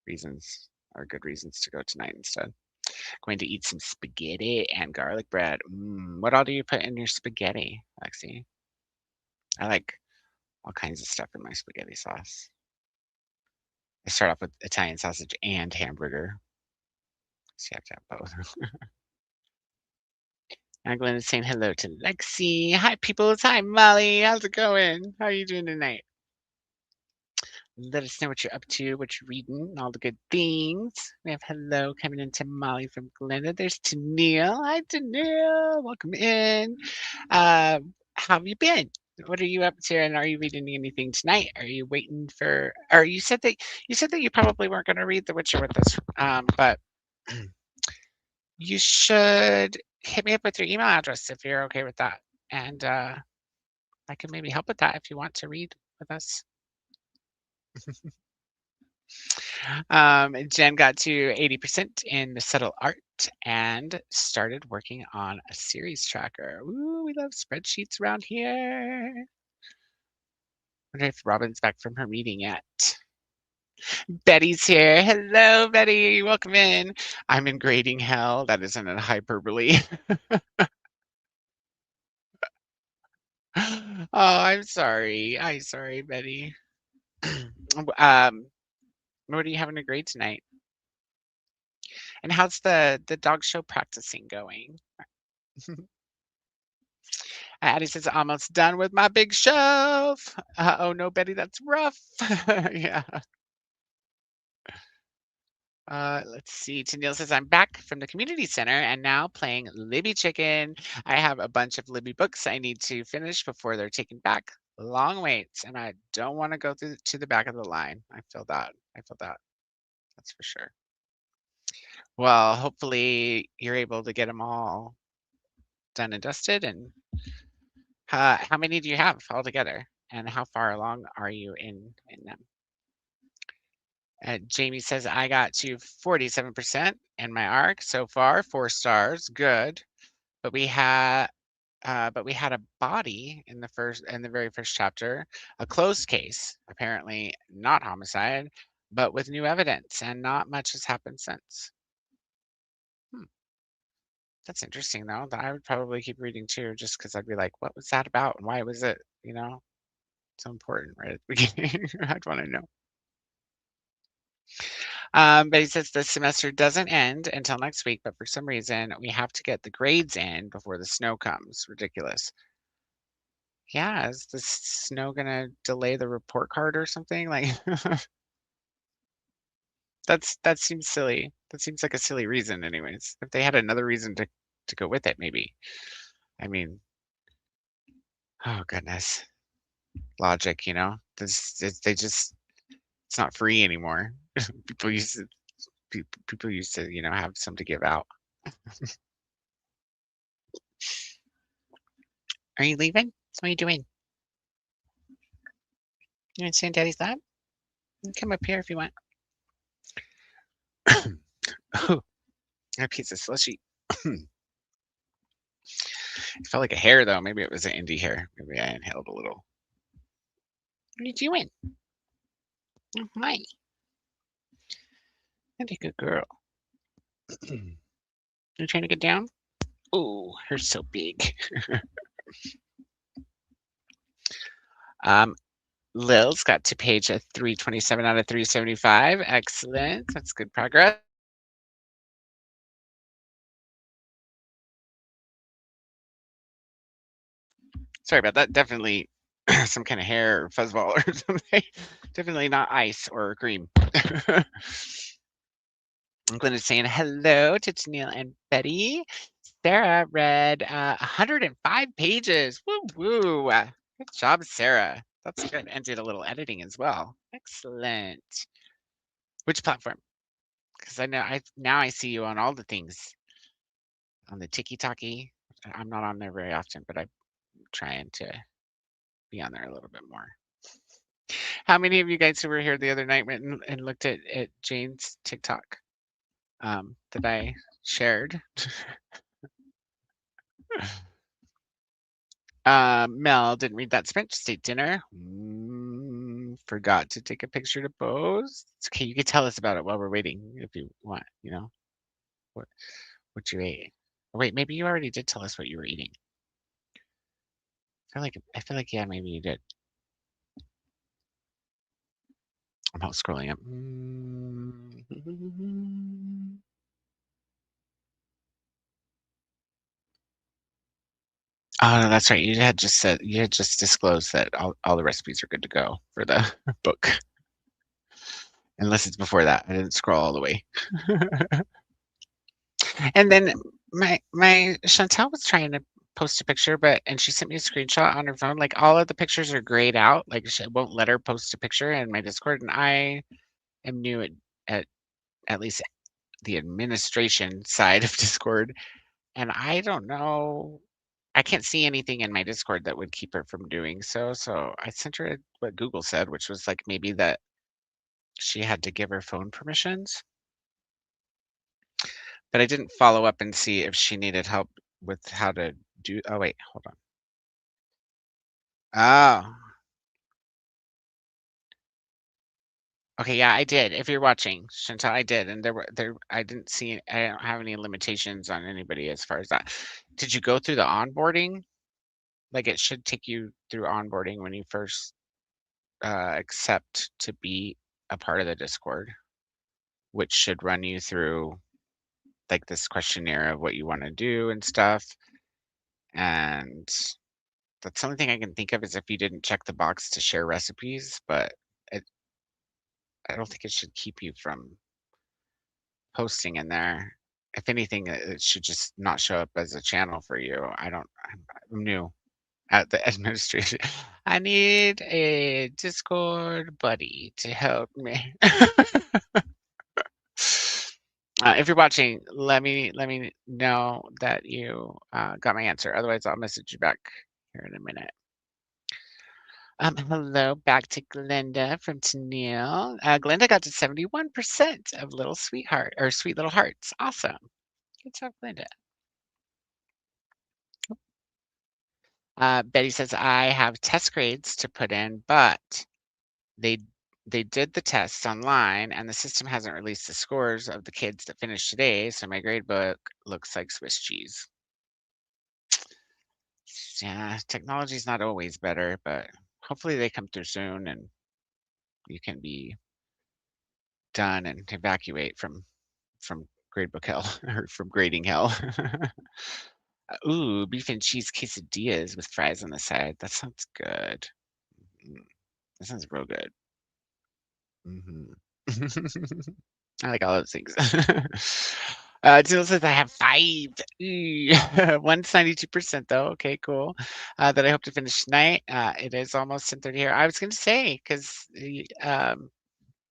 reasons are good reasons to go tonight instead. Going to eat some spaghetti and garlic bread. What all do you put in your spaghetti, Lexi? I like all kinds of stuff in my spaghetti sauce. I start off with Italian sausage and hamburger. So you have to have both. I'm going to say hello to Lexi. Hi, peoples. Hi, Molly. How's it going? How are you doing tonight? Let us know what you're up to, what you're reading, and all the good things. We have hello coming into Molly from Glenda. There's Tennille. Hi, Tennille. Welcome in. How have you been? What are you up to, and are you reading anything tonight? Are you waiting for? Or you said that you probably weren't going to read The Witcher with us, but you should hit me up with your email address if you're okay with that, and I can maybe help with that if you want to read with us. Jen got to 80% in the subtle art and started working on a series tracker. Ooh, we love spreadsheets around here. Wonder if Robin's back from her meeting yet. Betty's here. Hello, Betty. Welcome in. I'm in grading hell. That isn't a hyperbole. Oh, I'm sorry. I'm sorry, Betty. What are you having a grade tonight? And how's the dog show practicing going? Addie says, almost done with my big shelf. Oh no, Betty, that's rough. Yeah. Let's see. Tennille says, I'm back from the community center and now playing Libby Chicken. I have a bunch of Libby books I need to finish before they're taken back. Long waits, and I don't want to go to the back of the line. I feel that. I feel that. That's for sure. Well, hopefully you're able to get them all done and dusted. And how many do you have altogether? And how far along are you in them? Jamie says I got to 47% in my arc so far, 4 stars, good. But we had a body in the very first chapter, a closed case, apparently not homicide, but with new evidence, and not much has happened since. That's interesting though. That I would probably keep reading too, just because I'd be like, what was that about, and why was it, so important right at the beginning? I'd want to know. But he says the semester doesn't end until next week, but for some reason we have to get the grades in before the snow comes. Ridiculous. Yeah, is the snow gonna delay the report card or something? Like that seems silly. That seems like a silly reason, anyways. If they had another reason to go with it, maybe. I mean, oh goodness, logic, they just it's not free anymore. People used to people used to have some to give out. Are you leaving? What are you doing? You want to stay in Daddy's lap? You can come up here if you want. Oh, a piece of slushy. It felt like a hair though. Maybe it was an indie hair. Maybe I inhaled a little. What are you doing? Oh, hi. You're a good girl. You trying to get down? Oh, you're so big. Lil's got to page 327 out of 375. Excellent. That's good progress. Sorry about that. Definitely some kind of hair or fuzzball or something. Definitely not ice or cream. I'm going to say hello to Tennille and Betty. Sarah read 105 pages. Woo woo. Good job, Sarah. That's good. And did a little editing as well. Excellent. Which platform? Because I know I see you on all the things on the Tiki Talkie. I'm not on there very often, but I'm trying to be on there a little bit more. How many of you guys who were here the other night went and looked at Jane's TikTok that I shared? Mel didn't read that sprint. Just ate dinner. Forgot to take a picture to post. It's okay, you can tell us about it while we're waiting if you want. You know what what you ate. Oh, wait, maybe you already did tell us what you were eating. I feel like yeah, maybe you did. I'm not scrolling up. Oh, no, that's right. You had just disclosed that all the recipes are good to go for the book. Unless it's before that. I didn't scroll all the way. And then my Chantel was trying to post a picture, and she sent me a screenshot on her phone. Like all of the pictures are grayed out. Like she won't let her post a picture in my Discord. And I am new at at least the administration side of Discord, and I don't know. I can't see anything in my Discord that would keep her from doing so. So I sent her what Google said, which was like maybe that she had to give her phone permissions. But I didn't follow up and see if she needed help with how to do. Oh wait, hold on. Oh, okay, yeah, I did. If you're watching, Chantal, I did, and I didn't see. I don't have any limitations on anybody as far as that. Did you go through the onboarding? Like it should take you through onboarding when you first accept to be a part of the Discord, which should run you through like this questionnaire of what you want to do and stuff. And that's the only thing I can think of is if you didn't check the box to share recipes, but it, I don't think it should keep you from posting in there. If anything, it should just not show up as a channel for you. I'm new at the administration. I need a Discord buddy to help me. If you're watching, let me know that you got my answer. Otherwise, I'll message you back here in a minute. Hello, back to Glenda from Tennille. Glenda got to 71% of Little Sweetheart or Sweet Little Hearts. Awesome. Good job, Glenda. Betty says I have test grades to put in, but they they did the tests online and the system hasn't released the scores of the kids that finished today, so my grade book looks like Swiss cheese. Yeah, technology's not always better, but hopefully they come through soon and you can be done and evacuate from gradebook hell or from grading hell. Ooh, beef and cheese quesadillas with fries on the side. That sounds good. Mm, that sounds real good. Mhm. I like all those things. Jill says I have 5. One's 92% though. Okay, cool. That I hope to finish tonight. It is almost 10:30 here. I was going to say because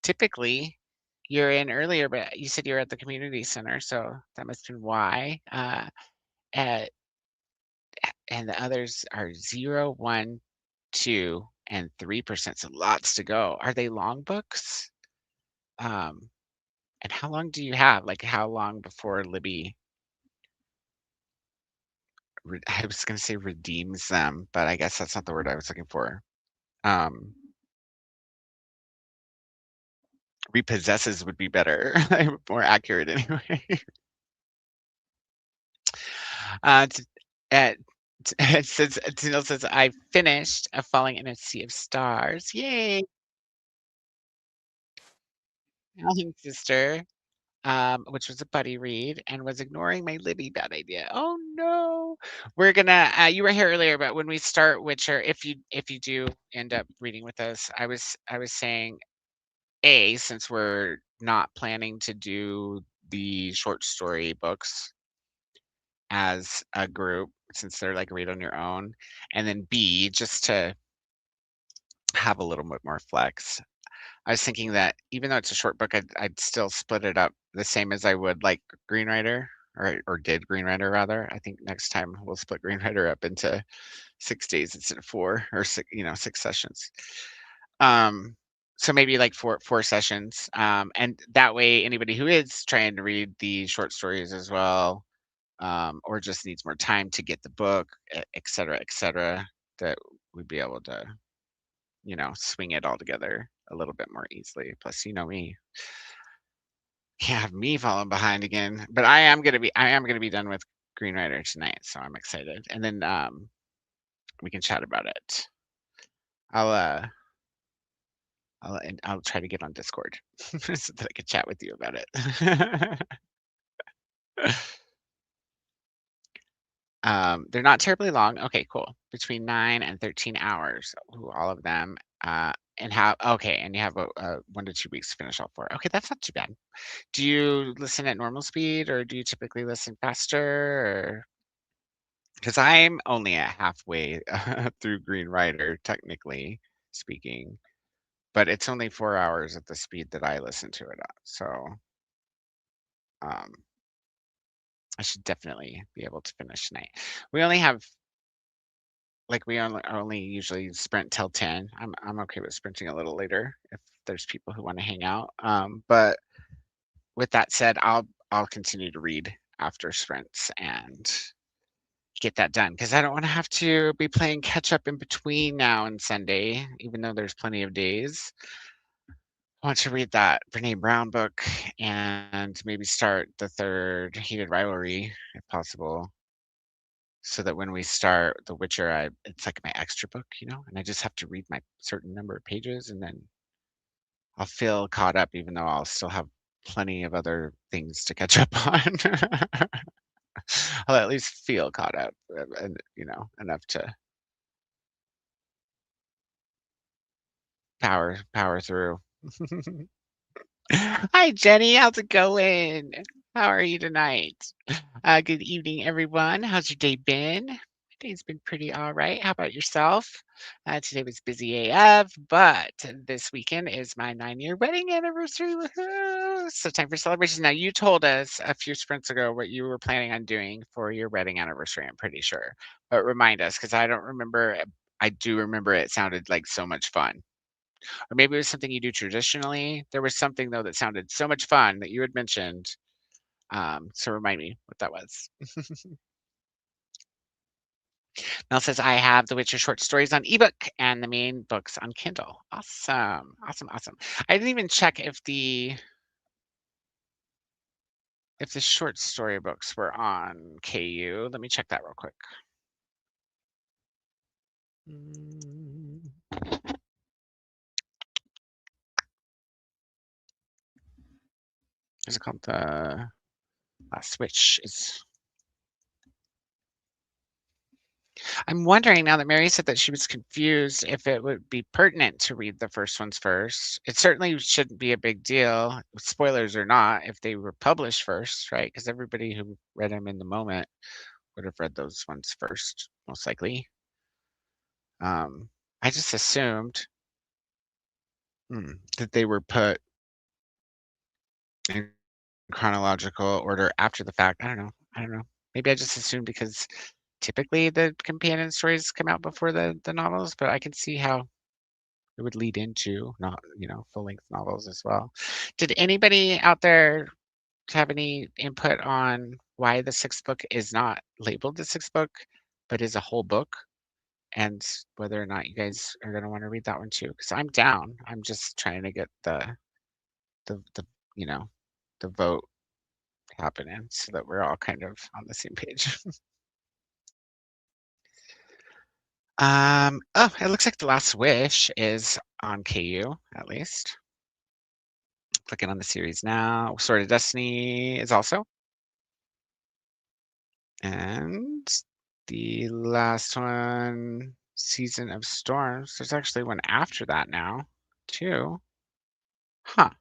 typically you're in earlier, but you said you're at the community center, so that must be why. Uh, and the others are 0, 1, 2, and 3%. So lots to go. Are they long books? Um, and how long do you have? Like how long before Libby? I was gonna say redeems them, but I guess that's not the word I was looking for. Um, repossesses would be better, more accurate anyway. T uh, it says Tennille says, "I finished a Falling in a Sea of Stars." Yay! Alvin sister, which was a buddy read and was ignoring my Libby bad idea. Oh, no. We're gonna you were here earlier, but when we start Witcher, if you do end up reading with us, I was saying, A, since we're not planning to do the short story books as a group, since they're like read on your own, and then B, just to have a little bit more flex. I was thinking that even though it's a short book, I'd still split it up the same as I would like Green Rider, or did Green Rider rather. I think next time we'll split Green Rider up into 6 days instead of 4, or 6, 6 sessions. Um, so maybe like four sessions. And that way anybody who is trying to read the short stories as well, or just needs more time to get the book, et cetera, that we'd be able to, swing it all together a little bit more easily. Plus, me, can't have me falling behind again. But I am gonna be done with Green Rider tonight, so I'm excited. And then we can chat about it. I'll uh and I'll try to get on Discord so that I can chat with you about it. They're not terribly long. Okay, cool. Between 9 and 13 hours. Ooh, all of them. And how okay, and you have a 1 to 2 weeks to finish all 4. Okay, that's not too bad. Do you listen at normal speed, or do you typically listen faster, or because I'm only at halfway through Green Rider, technically speaking, but it's only 4 hours at the speed that I listen to it at. So, um, I should definitely be able to finish tonight. We only have we only usually sprint till 10. I'm okay with sprinting a little later if there's people who wanna hang out. But with that said, I'll continue to read after sprints and get that done because I don't wanna have to be playing catch up in between now and Sunday, even though there's plenty of days. I want to read that Brene Brown book and maybe start the 3rd Heated Rivalry if possible, so that when we start The Witcher, it's like my extra book, and I just have to read my certain number of pages, and then I'll feel caught up even though I'll still have plenty of other things to catch up on. I'll at least feel caught up, and, enough to power through. Hi, Jenny. How's it going? How are you tonight? Good evening, everyone. How's your day been? My day's been pretty all right. How about yourself? Today was busy AF, but this weekend is my 9-year wedding anniversary. Woohoo! So time for celebration. Now, you told us a few sprints ago what you were planning on doing for your wedding anniversary, I'm pretty sure. But remind us, because I don't remember. I do remember it sounded like so much fun. Or maybe it was something you do traditionally. There was something, though, that sounded so much fun that you had mentioned. So remind me what that was. Mel says, I have The Witcher short stories on ebook and the main books on Kindle. Awesome. Awesome. Awesome. I didn't even check if the short story books were on KU. Let me check that real quick. Mm, Is it called the Switch? I'm wondering now that Mary said that she was confused if it would be pertinent to read the first ones first. It certainly shouldn't be a big deal, spoilers or not, if they were published first, right? Because everybody who read them in the moment would have read those ones first, most likely. I just assumed that they were put in chronological order after the fact. I don't know. I don't know. Maybe I just assumed because typically the companion stories come out before the novels, but I can see how it would lead into not, full length novels as well. Did anybody out there have any input on why the 6th book is not labeled the 6th book, but is a whole book? And whether or not you guys are gonna wanna read that one too? Because I'm down. I'm just trying to get the you know, the vote happening so that we're all kind of on the same page. Oh, it looks like The Last Wish is on KU, at least. Clicking on the series now. Sword of Destiny is also. And the last one, Season of Storms. There's actually one after that now, too. Huh.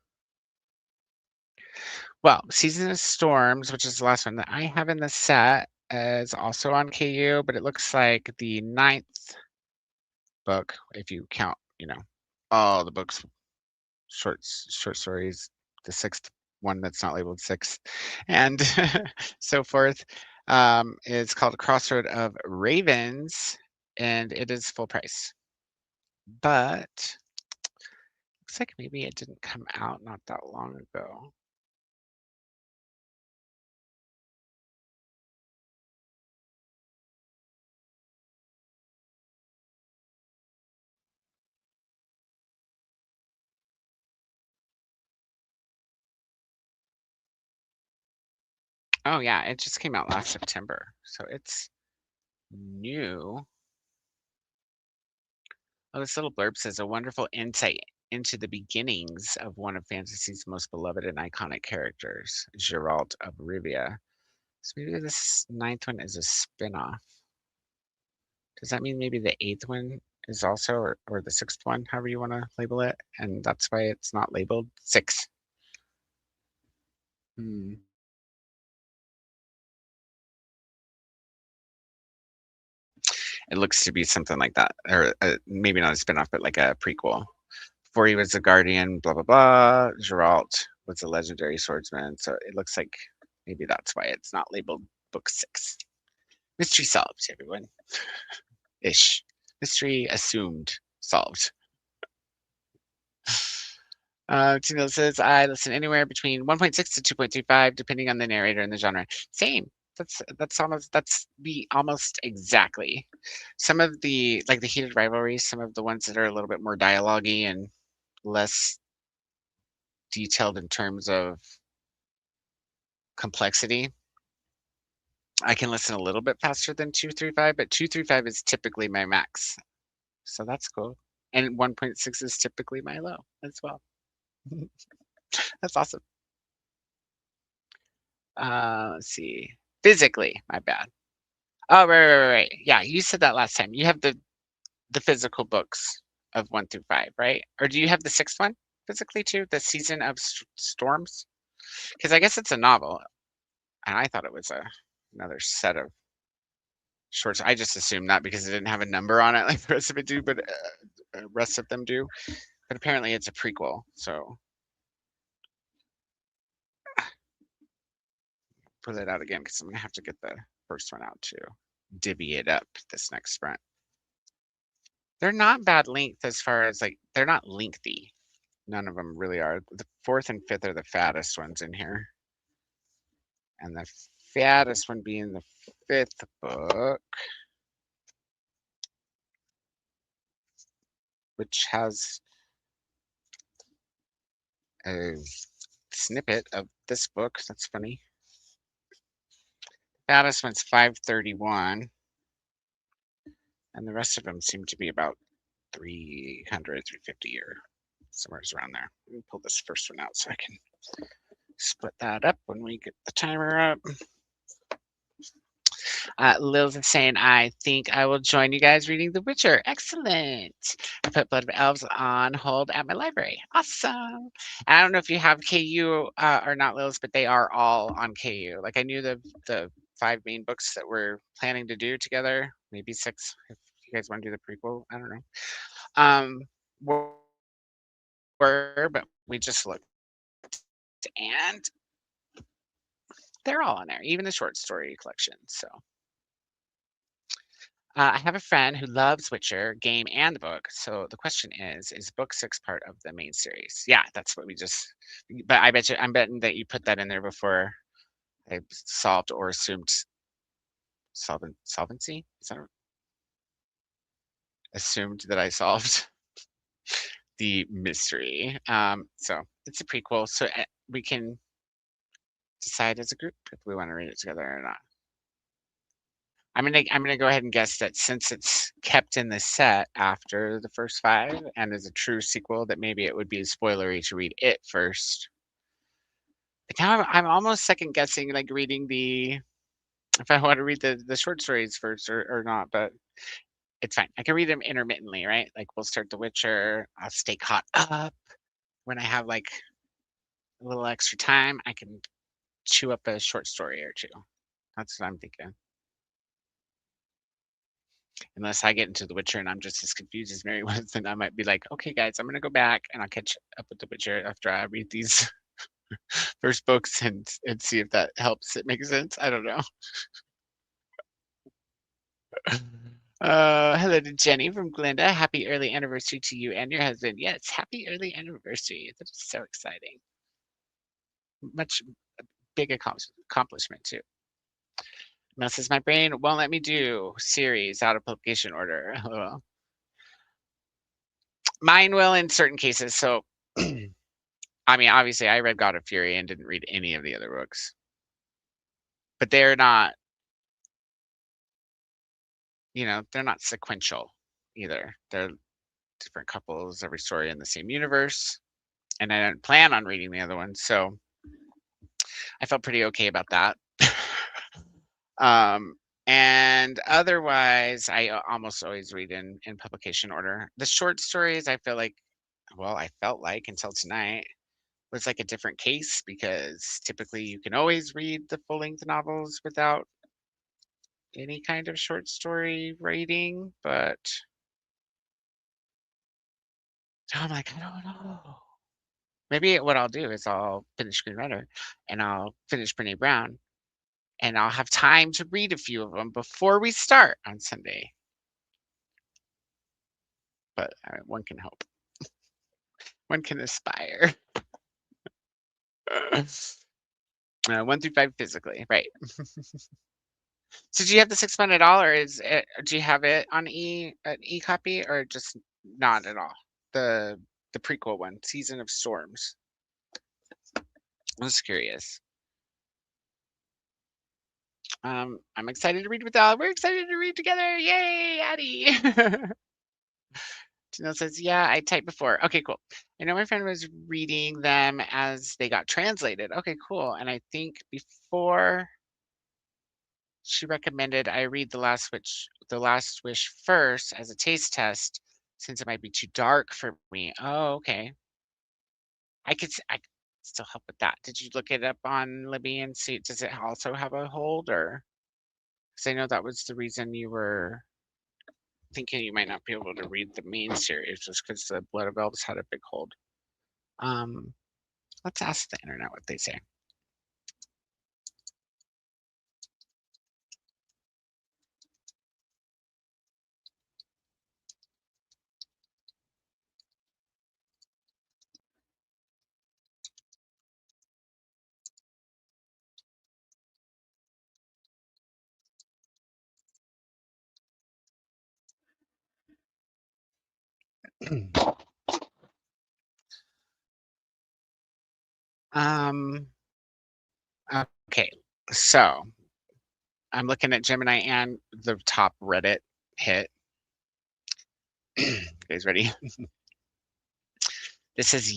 Well, Season of Storms, which is the last one that I have in the set, is also on KU, but it looks like the 9th book, if you count, all the books short stories, the sixth one that's not labeled six, and so forth. It's called Crossroad of Ravens, and it is full price. But looks like maybe it didn't come out not that long ago. Oh yeah, it just came out last September, so it's new. Oh, this little blurb says a wonderful insight into the beginnings of one of fantasy's most beloved and iconic characters, Geralt of Rivia. So maybe this ninth one is a spin-off. Does that mean maybe the eighth one is also, or the sixth one, however you want to label it, and that's why it's not labeled six? Hmm. It looks to be something like that, or maybe not a spin-off, but like a prequel. Before he was a guardian, blah blah blah. Geralt was a legendary swordsman, so it looks like maybe that's why it's not labeled book six. Mystery solved, everyone. Ish. Mystery assumed solved. Tino says, I listen anywhere between 1.6 to 2.35, depending on the narrator and the genre. Same. That's the almost exactly. Some of the like the heated rivalries, some of the ones that are a little bit more dialogue-y and less detailed in terms of complexity. I can listen a little bit faster than 235, but 235 is typically my max. So that's cool. And 1.6 is typically my low as well. That's awesome. Let's see. Physically, my bad. Oh, right. Yeah, you said that last time. You have the physical books of 1 through 5, right? Or do you have the sixth one physically too? The Season of Storms? Because I guess it's a novel, and I thought it was another set of shorts. I just assumed that because it didn't have a number on it like the rest of it do, but rest of them do. But apparently it's a prequel, so pull it out again because I'm gonna have to get the first one out too. Divvy it up this next sprint. They're not bad length as far as like they're not lengthy. None of them really are. The fourth and fifth are the fattest ones in here, and the fattest one being the fifth book, which has a snippet of this book. That's funny. Fattest one's 531, and the rest of them seem to be about 300, 350 or somewhere around there. Let me pull this first one out so I can split that up when we get the timer up. Lil's is saying, I think I will join you guys reading The Witcher. Excellent. I put Blood of Elves on hold at my library. Awesome. And I don't know if you have KU or not, Lil's, but they are all on KU. Like I knew the five main books that we're planning to do together, maybe six if you guys want to do the prequel. I don't know. Were, but we just looked and they're all on there, even the short story collection. So I have a friend who loves Witcher game and the book. So the question is book six part of the main series? Yeah, that's what we just. But I'm betting that you put that in there before I solved or assumed solvency. Is that assumed that I solved the mystery? So it's a prequel, so we can decide as a group if we want to read it together or not. I'm gonna go ahead and guess that since it's kept in the set after the first five and is a true sequel, that maybe it would be spoilery to read it first. But now I'm almost second guessing like reading the if I want to read the short stories first or not, but it's fine. I can read them intermittently, right? Like we'll start The Witcher, I'll stay caught up. When I have like a little extra time, I can chew up a short story or two. That's what I'm thinking. Unless I get into The Witcher and I'm just as confused as Mary was, then I might be like, okay, guys, I'm gonna go back and I'll catch up with The Witcher after I read these first books and see if that helps it make sense. I don't know. Hello to Jenny from Glenda. Happy early anniversary to you and your husband. Yes, happy early anniversary. That is so exciting. Much big accomplishment too. Mel says my brain won't let me do series out of publication order. LOL. Mine will in certain cases. So, I mean, obviously, I read God of Fury and didn't read any of the other books, but they're not, they're not sequential either. They're different couples, every story in the same universe, and I didn't plan on reading the other ones, so I felt pretty okay about that. um, and otherwise, I almost always read in publication order. The short stories, I felt like until tonight was like a different case because typically you can always read the full length novels without any kind of short story writing, but I'm like, I don't know. Maybe what I'll do is I'll finish Green Runner and I'll finish Brene Brown and I'll have time to read a few of them before we start on Sunday. But one can hope. One can aspire. 1 through 5 physically, right? So do you have the 6 month at all, or do you have it on an e-copy, or just not at all? The prequel one, Season of Storms. I was curious. I'm excited to read with Al. We're excited to read together. Yay, Addie. Janelle says, yeah, I typed before. Okay, cool. I know my friend was reading them as they got translated. Okay, cool. And I think before she recommended I read The Last Wish first as a taste test, since it might be too dark for me. Oh, okay. I could still help with that. Did you look it up on Libby and see, does it also have a hold, or? Because I know that was the reason you were thinking you might not be able to read the main series, just because the Blood of Elves had a big hold. Um, let's ask the internet what they say. um, okay, so I'm looking at Gemini and the top Reddit hit. You guys ready? This is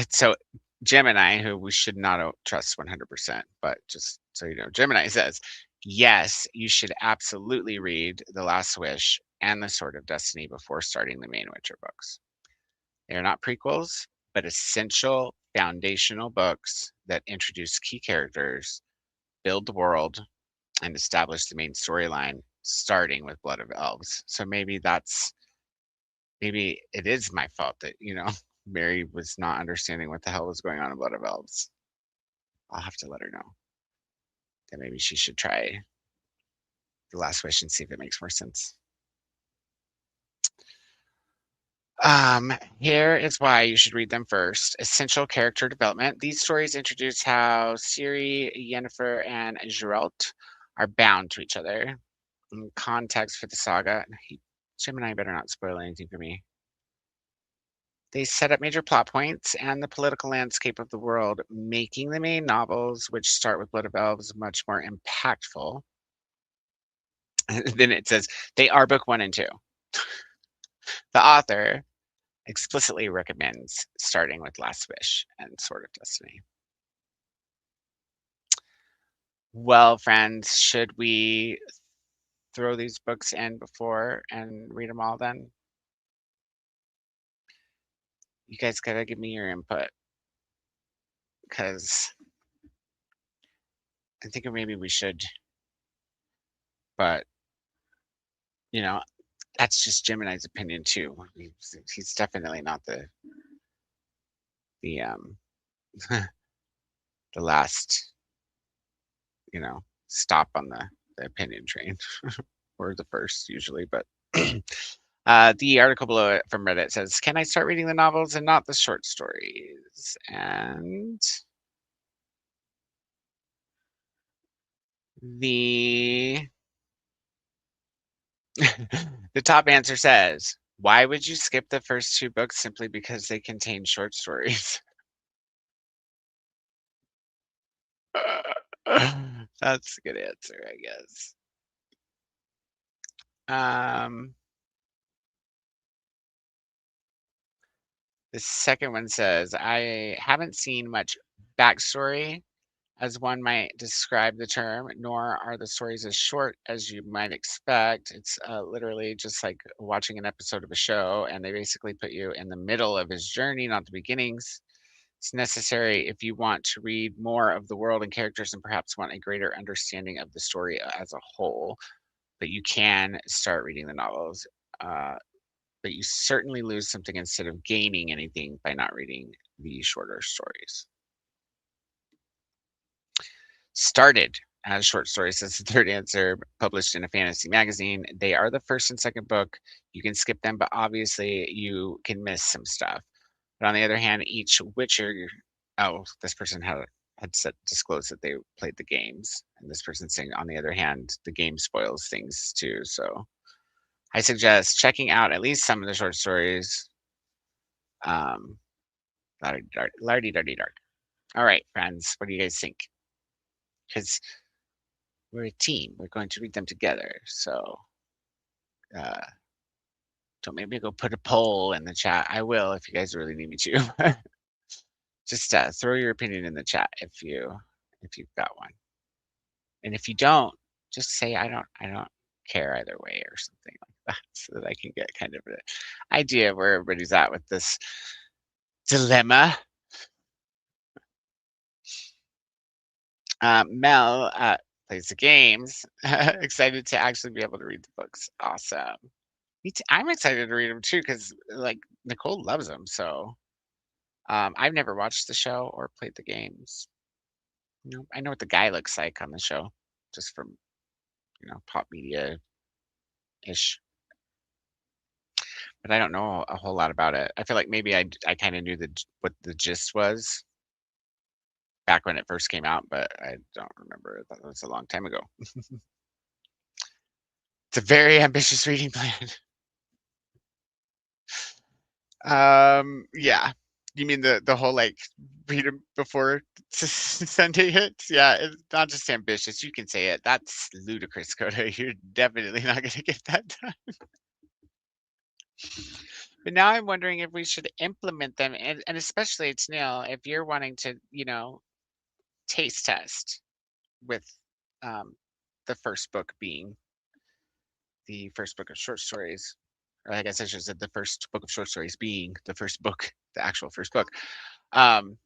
so Gemini, who we should not trust 100%, but just so you know, Gemini says, yes, you should absolutely read The Last Wish and The Sword of Destiny before starting the main Witcher books. They are not prequels, but essential foundational books that introduce key characters, build the world, and establish the main storyline, starting with Blood of Elves. So maybe it is my fault that, Mary was not understanding what the hell was going on in Blood of Elves. I'll have to let her know that maybe she should try The Last Wish and see if it makes more sense. Here is why you should read them first. Essential character development. These stories introduce how Ciri, Yennefer, and Geralt are bound to each other. Context for the saga. Gemini better not spoil anything for me. They set up major plot points and the political landscape of the world, making the main novels, which start with Blood of Elves, much more impactful. And then it says, they are book 1 and 2. The author explicitly recommends starting with Last Wish and Sword of Destiny. Well, friends, should we throw these books in before and read them all then? You guys gotta give me your input, because I think maybe we should, but that's just Gemini's opinion too. He's definitely not the the last, stop on the opinion train. Or the first usually, but the article below it from Reddit says, "Can I start reading the novels and not the short stories?" And the the top answer says, "Why would you skip the first two books simply because they contain short stories?" That's a good answer, I guess. Um, the second one says, "I haven't seen much backstory as one might describe the term, nor are the stories as short as you might expect. It's literally just like watching an episode of a show, and they basically put you in the middle of his journey, not the beginnings. It's necessary if you want to read more of the world and characters and perhaps want a greater understanding of the story as a whole. But you can start reading the novels. Uh, but you certainly lose something instead of gaining anything by not reading the shorter stories." Started as short stories as the third answer, published in a fantasy magazine. They are the first and second book. You can skip them, but obviously you can miss some stuff. But on the other hand, each Witcher, oh, this person had said disclosed that they played the games, and this person saying, on the other hand, the game spoils things too. So I suggest checking out at least some of the short stories. Um, lardy dardy dark. All right, friends, what do you guys think? Because we're a team. We're going to read them together. So uh, don't make me go put a poll in the chat. I will if you guys really need me to. Just throw your opinion in the chat if you've got one, and if you don't, just say I don't care either way or something like that, so that I can get kind of an idea of where everybody's at with this dilemma. Mel plays the games. Excited to actually be able to read the books. Awesome. I'm excited to read them too because like Nicole loves them. So I've never watched the show or played the games. I know what the guy looks like on the show, just from pop media ish, but I don't know a whole lot about it. I feel like maybe I kind of knew what the gist was back when it first came out, but I don't remember. That was a long time ago. It's a very ambitious reading plan. Yeah. You mean the whole like read 'em before Sunday hits? Yeah, it's not just ambitious. You can say it. That's ludicrous, Coda. You're definitely not going to get that done. But now I'm wondering if we should implement them, and especially it's Neil, if you're wanting to, taste test with um, the first book being the first book of short stories, or I guess I should have said the first book of short stories being the first book, the actual first book. Um,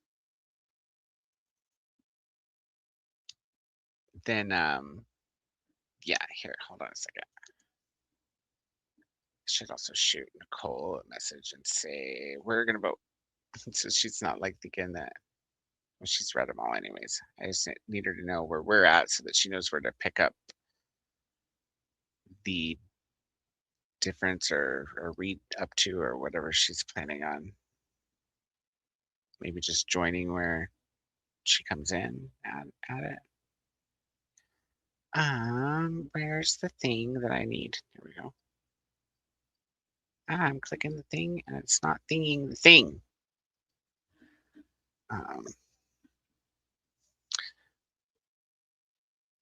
then yeah, here, hold on a second. I should also shoot Nicole a message and say we're gonna vote. So she's not like thinking that, well, she's read them all anyways. I just need her to know where we're at so that she knows where to pick up the difference or read up to or whatever she's planning on. Maybe just joining where she comes in at it. Where's the thing that I need? There we go. I'm clicking the thing and it's not thinging the thing. Um,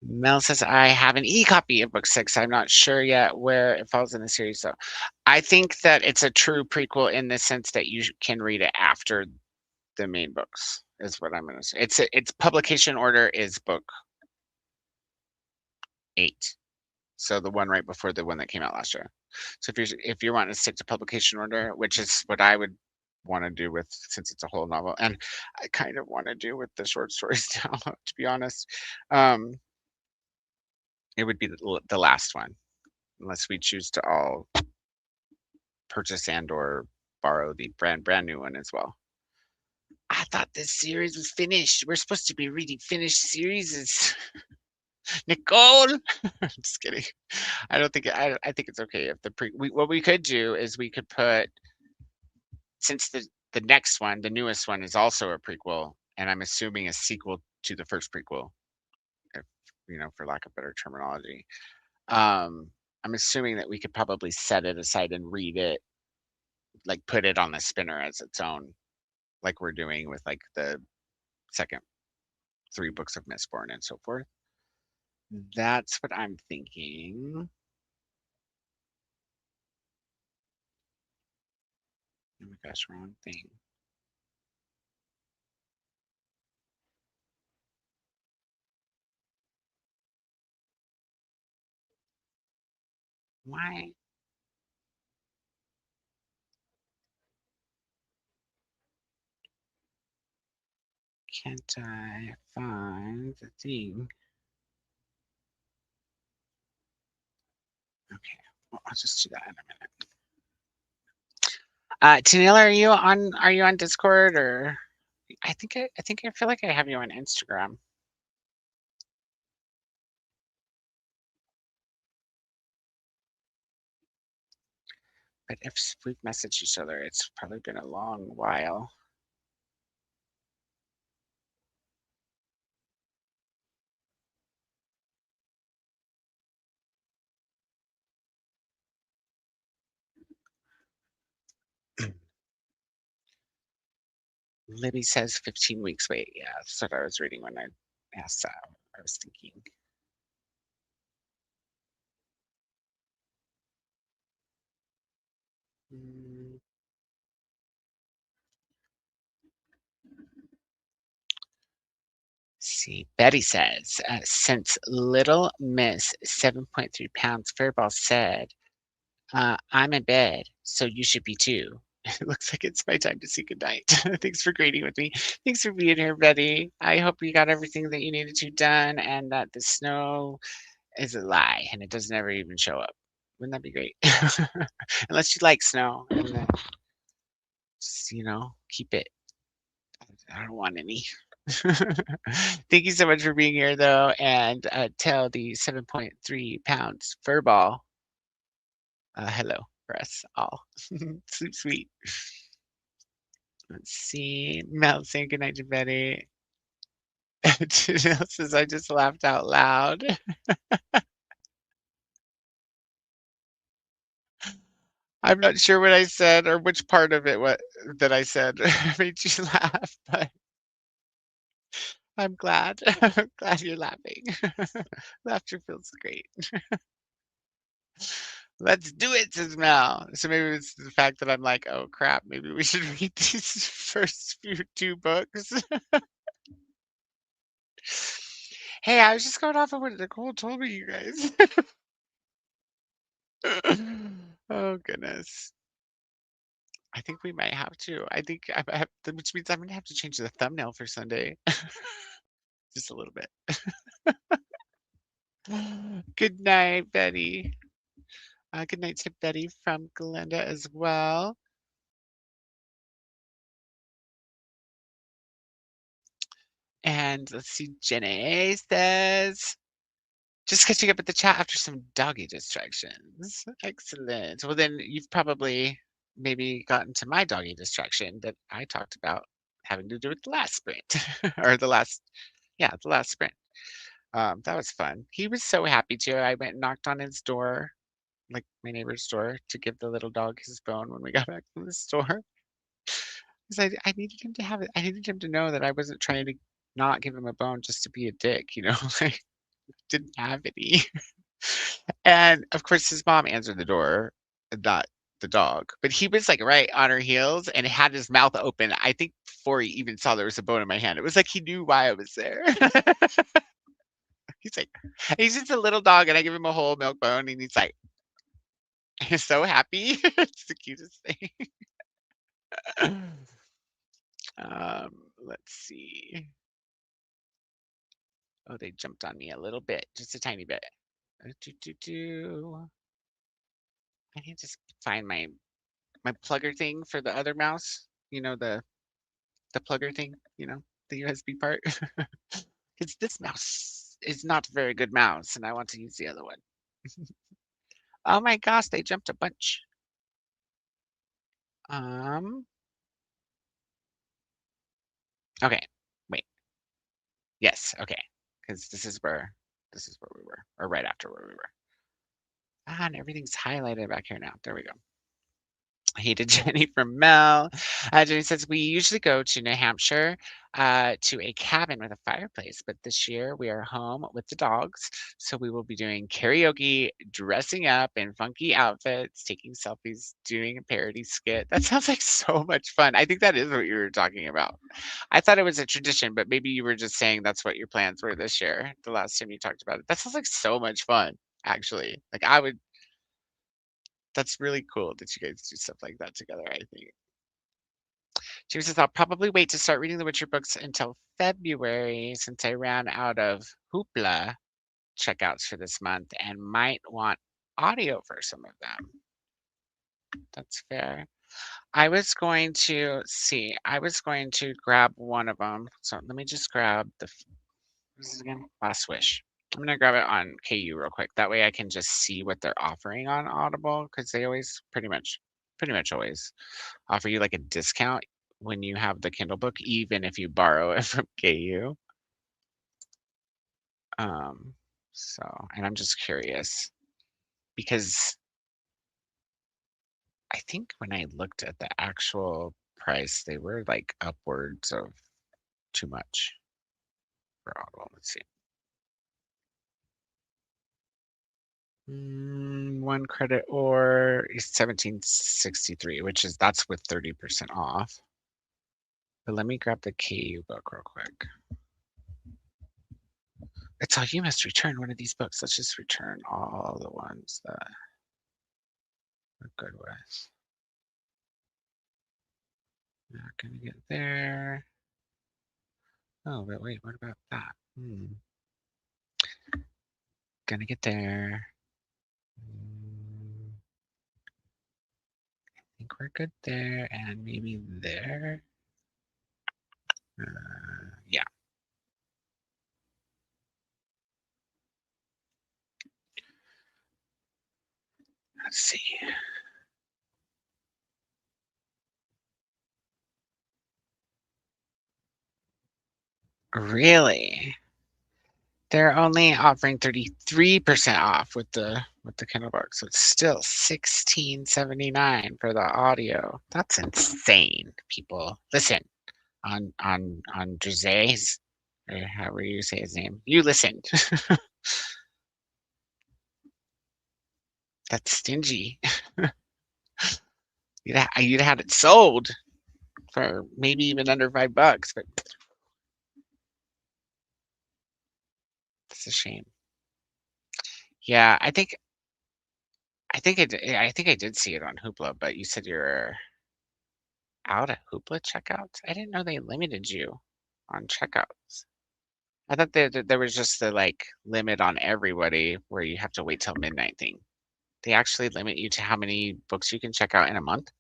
Mel says, I have an e-copy of book 6. I'm not sure yet where it falls in the series, though. I think that it's a true prequel in the sense that you can read it after the main books, is what I'm going to say. Its publication order is book 8. So the one right before the one that came out last year. So if you're wanting to stick to publication order, which is what I would want to do with, since it's a whole novel, and I kind of want to do with the short stories now, to be honest, um, it would be the last one, unless we choose to all purchase and or borrow the brand new one as well. I thought this series was finished. We're supposed to be reading finished series. Nicole. I'm just kidding. I don't think I think it's okay if what we could do is we could put, since the next one, the newest one, is also a prequel, and I'm assuming a sequel to the first prequel, if, for lack of better terminology. I'm assuming that we could probably set it aside and read it, like put it on the spinner as its own, like we're doing with like the second 3 books of Mistborn and so forth. That's what I'm thinking. Oh my gosh, wrong thing. Why can't I find the thing? Okay, well, I'll just do that in a minute. Tanila, are you on Discord, or I feel like I have you on Instagram. But if we've messaged each other, it's probably been a long while. Libby says 15 weeks. Wait, yeah, that's what I was reading when I asked that. I was thinking. Mm. See, Betty says, since Little Miss 7.3 pounds Fairball said, I'm in bed, so you should be too. It looks like it's my time to say goodnight. Thanks for greeting with me. Thanks for being here, Betty. I hope you got everything that you needed to done, and that the snow is a lie and it doesn't ever even show up. Wouldn't that be great? Unless you like snow, and then just, keep it. I don't want any. Thank you so much for being here, though, and tell the 7.3 pounds furball hello for us all. Sleep sweet. Let's see. Mel saying goodnight to Betty. Janelle says, I just laughed out loud. I'm not sure what I said or which part of it that I said made you laugh, but I'm glad. I'm glad you're laughing. Laughter feels great. Let's do it, says Mel. So maybe it's the fact that I'm like, oh crap, maybe we should read these first 2 books. Hey, I was just going off of what Nicole told me, you guys. Oh goodness. I think we might have to. I think which means I'm gonna have to change the thumbnail for Sunday. Just a little bit. Good night, Betty. Good night to Betty from Glenda as well. And let's see, Jenny says, just catching up at the chat after some doggy distractions. Excellent. Well, then you've probably maybe gotten to my doggy distraction that I talked about having to do with the last sprint or the last sprint. That was fun. He was so happy too. I went and knocked on his door, like my neighbor's door, to give the little dog his bone when we got back from the store. Because I needed him to have it. I needed him to know that I wasn't trying to not give him a bone just to be a dick, like didn't have any. And of course his mom answered the door, not the dog. But he was like right on her heels and had his mouth open, I think before he even saw there was a bone in my hand. It was like he knew why I was there. He's like, he's just a little dog and I give him a whole milk bone and he's like, he's so happy. It's the cutest thing. Let's see. Oh, they jumped on me a little bit, just a tiny bit. I need to find my my plugger thing for the other mouse. You know, the plugger thing, the USB part. Because this mouse is not a very good mouse, and I want to use the other one. Oh my gosh, they jumped a bunch. Okay, wait. Yes, okay. Because this is where we were, or right after where we were. Ah, and everything's highlighted back here now. There we go. Hey to Jenny from Mel. Jenny says, we usually go to New Hampshire to a cabin with a fireplace, but this year we are home with the dogs. So we will be doing karaoke, dressing up in funky outfits, taking selfies, doing a parody skit. That sounds like so much fun. I think that is what you were talking about. I thought it was a tradition, but maybe you were just saying that's what your plans were this year, the last time you talked about it. That sounds like so much fun, actually. Like that's really cool that you guys do stuff like that together, I think. She says, I'll probably wait to start reading the Witcher books until February since I ran out of Hoopla checkouts for this month and might want audio for some of them. That's fair. I was going to grab one of them. So let me just grab this is again, Last Wish. I'm gonna grab it on KU real quick. That way I can just see what they're offering on Audible because they always pretty much always offer you like a discount when you have the Kindle book, even if you borrow it from KU. Um, so, and I'm just curious because I think when I looked at the actual price, they were like upwards of too much for Audible. Let's see. One credit or is 1763, that's with 30% off. But let me grab the KU book real quick. It's all you must return one of these books. Let's just return all the ones that we're good with. Not gonna get there. Oh, but wait, what about that? Gonna get there. I think we're good there, and maybe there. Yeah. Let's see. Really? They're only offering 33% off with the Kindle book, so it's still $16.79 for the audio. That's insane, people. Listen, on Dreze's, or however you say his name, you listened. That's stingy. You'd had it sold for maybe even under $5, but it's a shame. Yeah, I think I did see it on Hoopla, but you said you're out of Hoopla checkouts? I didn't know they limited you on checkouts. I thought there was just the like limit on everybody where you have to wait till midnight thing. They actually limit you to how many books you can check out in a month?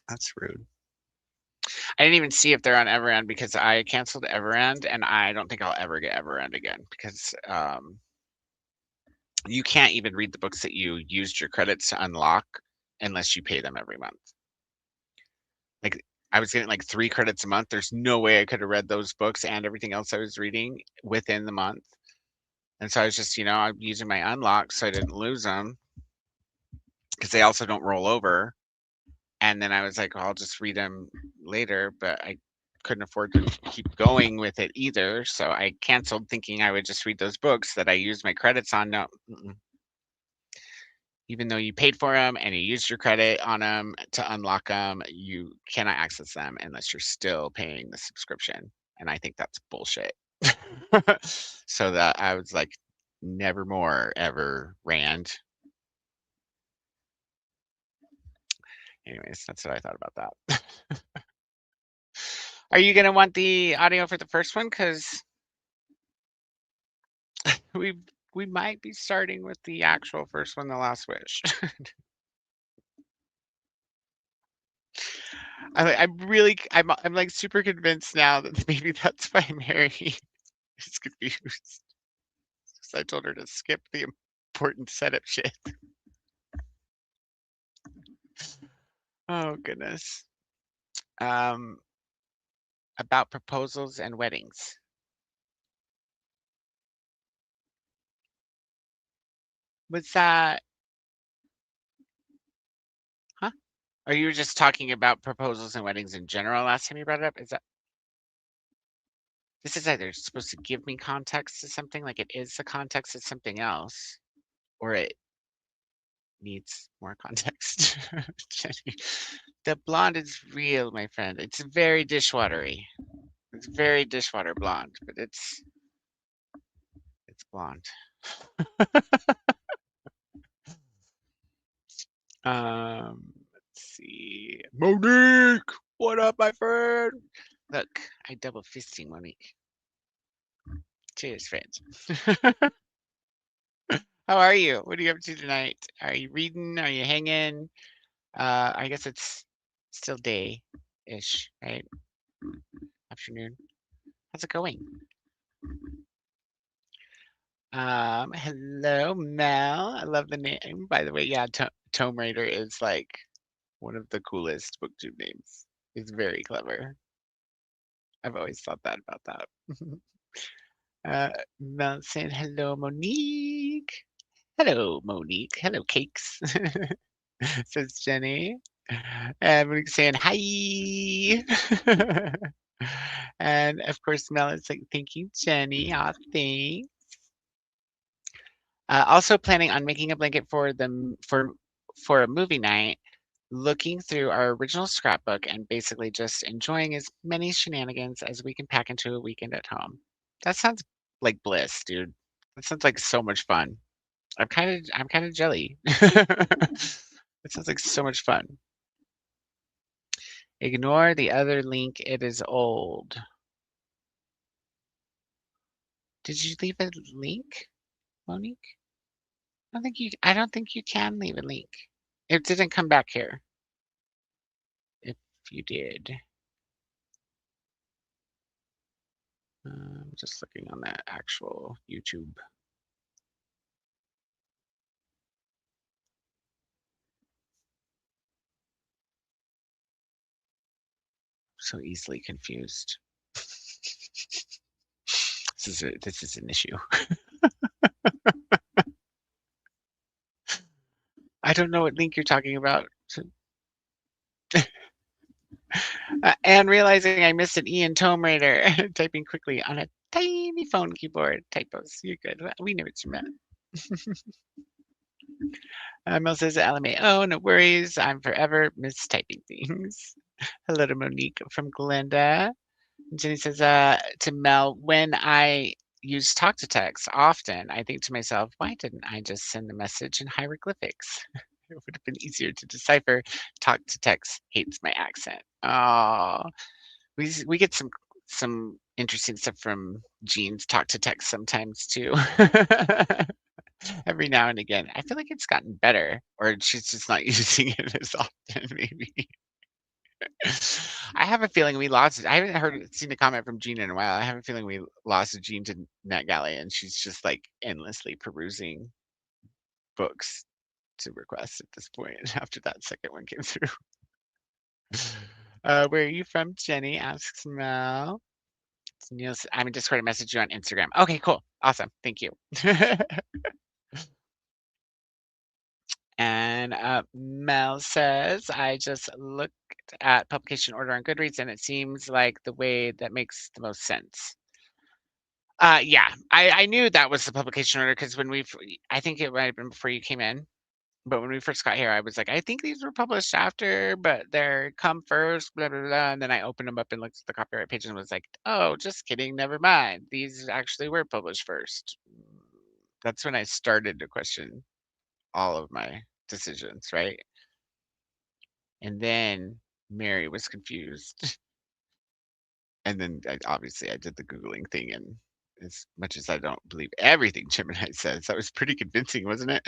That's rude. I didn't even see if they're on Everend because I canceled Everend and I don't think I'll ever get Everend again because you can't even read the books that you used your credits to unlock unless you pay them every month. Like I was getting like 3 credits a month. There's no way I could have read those books and everything else I was reading within the month. And so I was just, I'm using my unlock so I didn't lose them because they also don't roll over. And then I was like, well, I'll just read them later, but I couldn't afford to keep going with it either. So I canceled thinking I would just read those books that I used my credits on. No, even though you paid for them and you used your credit on them to unlock them, you cannot access them unless you're still paying the subscription. And I think that's bullshit. So that I was like, never more ever, Rand. Anyways, that's what I thought about that. Are you gonna want the audio for the first one? Because we've we might be starting with the actual first one, The Last Wish. I'm like super convinced now that maybe that's why Mary is confused. 'Cause I told her to skip the important setup shit. Oh goodness. Um, about proposals and weddings. Was that, huh? Or you were just talking about proposals and weddings in general last time you brought it up? Is that this is either supposed to give me context to something, like it is the context of something else, or it needs more context. Jenny, the blonde is real, my friend. It's very dishwatery. It's very dishwater blonde, but it's blonde. Let's see. Monique, what up, my friend? Look, I double fisting Monique. Cheers, friends. How are you? What are you up to tonight? Are you reading? Are you hanging? I guess it's still day-ish, right? Afternoon. How's it going? Hello, Mel. I love the name. By the way, yeah, Tome Raider is like one of the coolest booktube names. It's very clever. I've always thought that about that. Mel saying hello, Monique. Hello, Monique. Hello, Cakes. Says Jenny. And Monique saying hi. And of course, Mel is like, thank you, Jenny. Aw, thanks. Also planning on making a blanket for for a movie night, looking through our original scrapbook and basically just enjoying as many shenanigans as we can pack into a weekend at home. That sounds like bliss, dude. That sounds like so much fun. I'm kind of jelly. It sounds like so much fun. Ignore the other link. It is old. Did you leave a link, Monique? I don't think you can leave a link. It didn't come back here. If you did. Just looking on that actual YouTube. So easily confused. This is an issue. I don't know what link you're talking about. And realizing I missed an E in Tome Raider, typing quickly on a tiny phone keyboard. Typos. You're good. We knew what you meant. Mel says, LMA. Oh, no worries. I'm forever mistyping things. Hello to Monique from Glenda. Jenny says, to Mel, when I use talk to text often, I think to myself, why didn't I just send the message in hieroglyphics? It would have been easier to decipher. Talk to text hates my accent. Oh, we get some interesting stuff from Jean's talk to text sometimes too. Every now and again. I feel like it's gotten better, or she's just not using it as often, maybe. I have a feeling we lost it. I haven't seen a comment from Jean in a while. I have a feeling we lost Jean to NetGalley, and she's just like endlessly perusing books to request at this point after that second one came through. Where are you from, Jenny? Asks Mel. I'm in Discord. I message you on Instagram. Okay, cool. Awesome. Thank you. And Mel says, I just looked at publication order on Goodreads and it seems like the way that makes the most sense. Yeah, I knew that was the publication order because I think it might have been before you came in, but when we first got here, I was like, I think these were published after, but they're come first, blah, blah, blah. And then I opened them up and looked at the copyright page and was like, oh, just kidding, never mind. These actually were published first. That's when I started to question all of my decisions, right? And then Mary was confused. And then obviously I did the Googling thing and as much as I don't believe everything Gemini says. That was pretty convincing, wasn't it?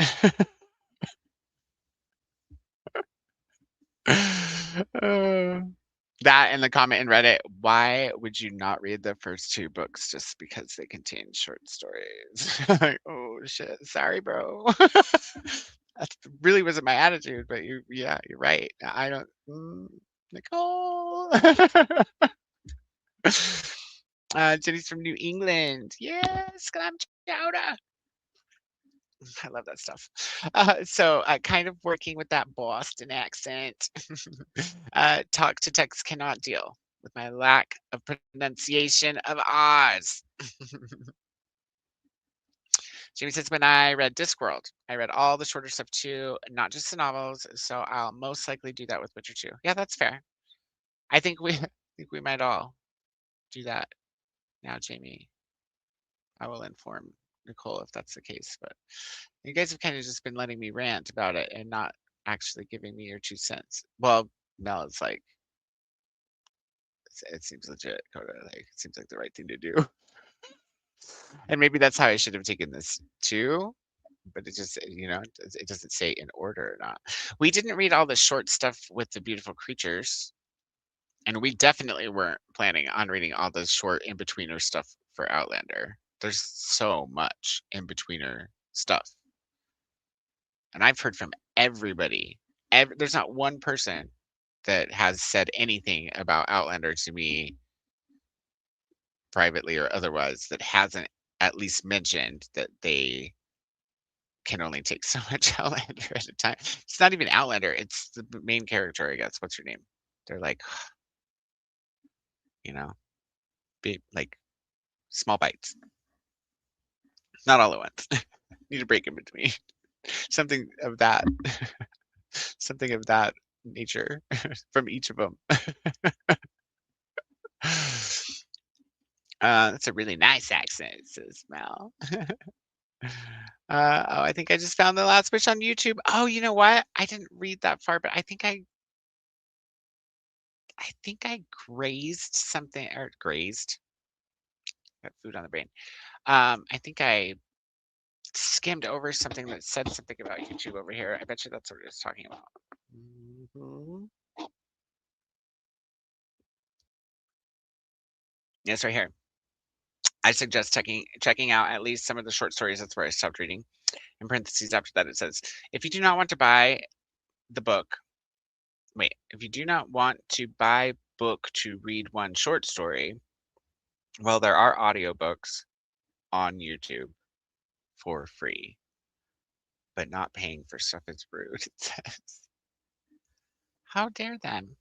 Uh, that and the comment in Reddit, why would you not read the first 2 books just because they contain short stories? Like, oh shit, sorry, bro. That really wasn't my attitude, but yeah, you're right. I don't, Nicole. Jenny's from New England. Yes, clam chowder. I love that stuff. So, kind of working with that Boston accent. Talk to text cannot deal with my lack of pronunciation of R's. Jamie says, when I read Discworld, I read all the shorter stuff too, not just the novels. So I'll most likely do that with Witcher 2. Yeah, that's fair. I think we, I think we might all do that now, Jamie. I will inform Nicole if that's the case. But you guys have kind of just been letting me rant about it and not actually giving me your 2 cents. Well, Mel is like, it seems legit, Coda. Like, it seems like the right thing to do. And maybe that's how I should have taken this too. But it just, it doesn't say in order or not. We didn't read all the short stuff with the beautiful creatures. And we definitely weren't planning on reading all the short in-betweener stuff for Outlander. There's so much in-betweener stuff. And I've heard from everybody. There's not one person that has said anything about Outlander to me privately or otherwise that hasn't at least mentioned that they can only take so much Outlander at a time. It's not even Outlander, it's the main character, I guess. What's her name? They're like, you know, big, like small bites. Not all at once. Need a break in between. Something of that, something of that nature from each of them. That's a really nice accent, says Mel. Oh, I think I just found the last wish on YouTube. Oh, you know what? I didn't read that far, but I think I grazed something or grazed. Got food on the brain. I think I skimmed over something that said something about YouTube over here. I bet you that's what it was talking about. Yes, right here. I suggest checking out at least some of the short stories. That's where I stopped reading. In parentheses after that, it says, if you do not want to buy the book, if you do not want to buy book to read one short story, well, there are audiobooks on YouTube for free, but not paying for stuff is rude, it says. How dare them?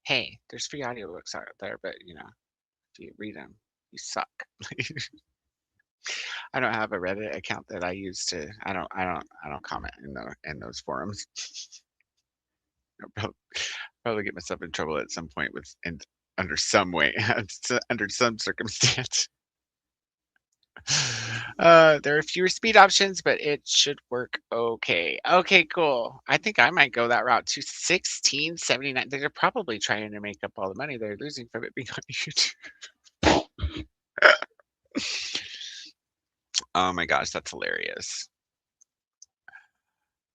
Hey, there's free audiobooks out there, but if you read them, you suck. I don't have a Reddit account that I use to. I don't comment in those forums. I'll probably get myself in trouble at some point under some way, under some circumstance. There are fewer speed options, but it should work okay. Okay, cool. I think I might go that route to 16.79. They're probably trying to make up all the money they're losing from it being on YouTube. Oh my gosh, that's hilarious.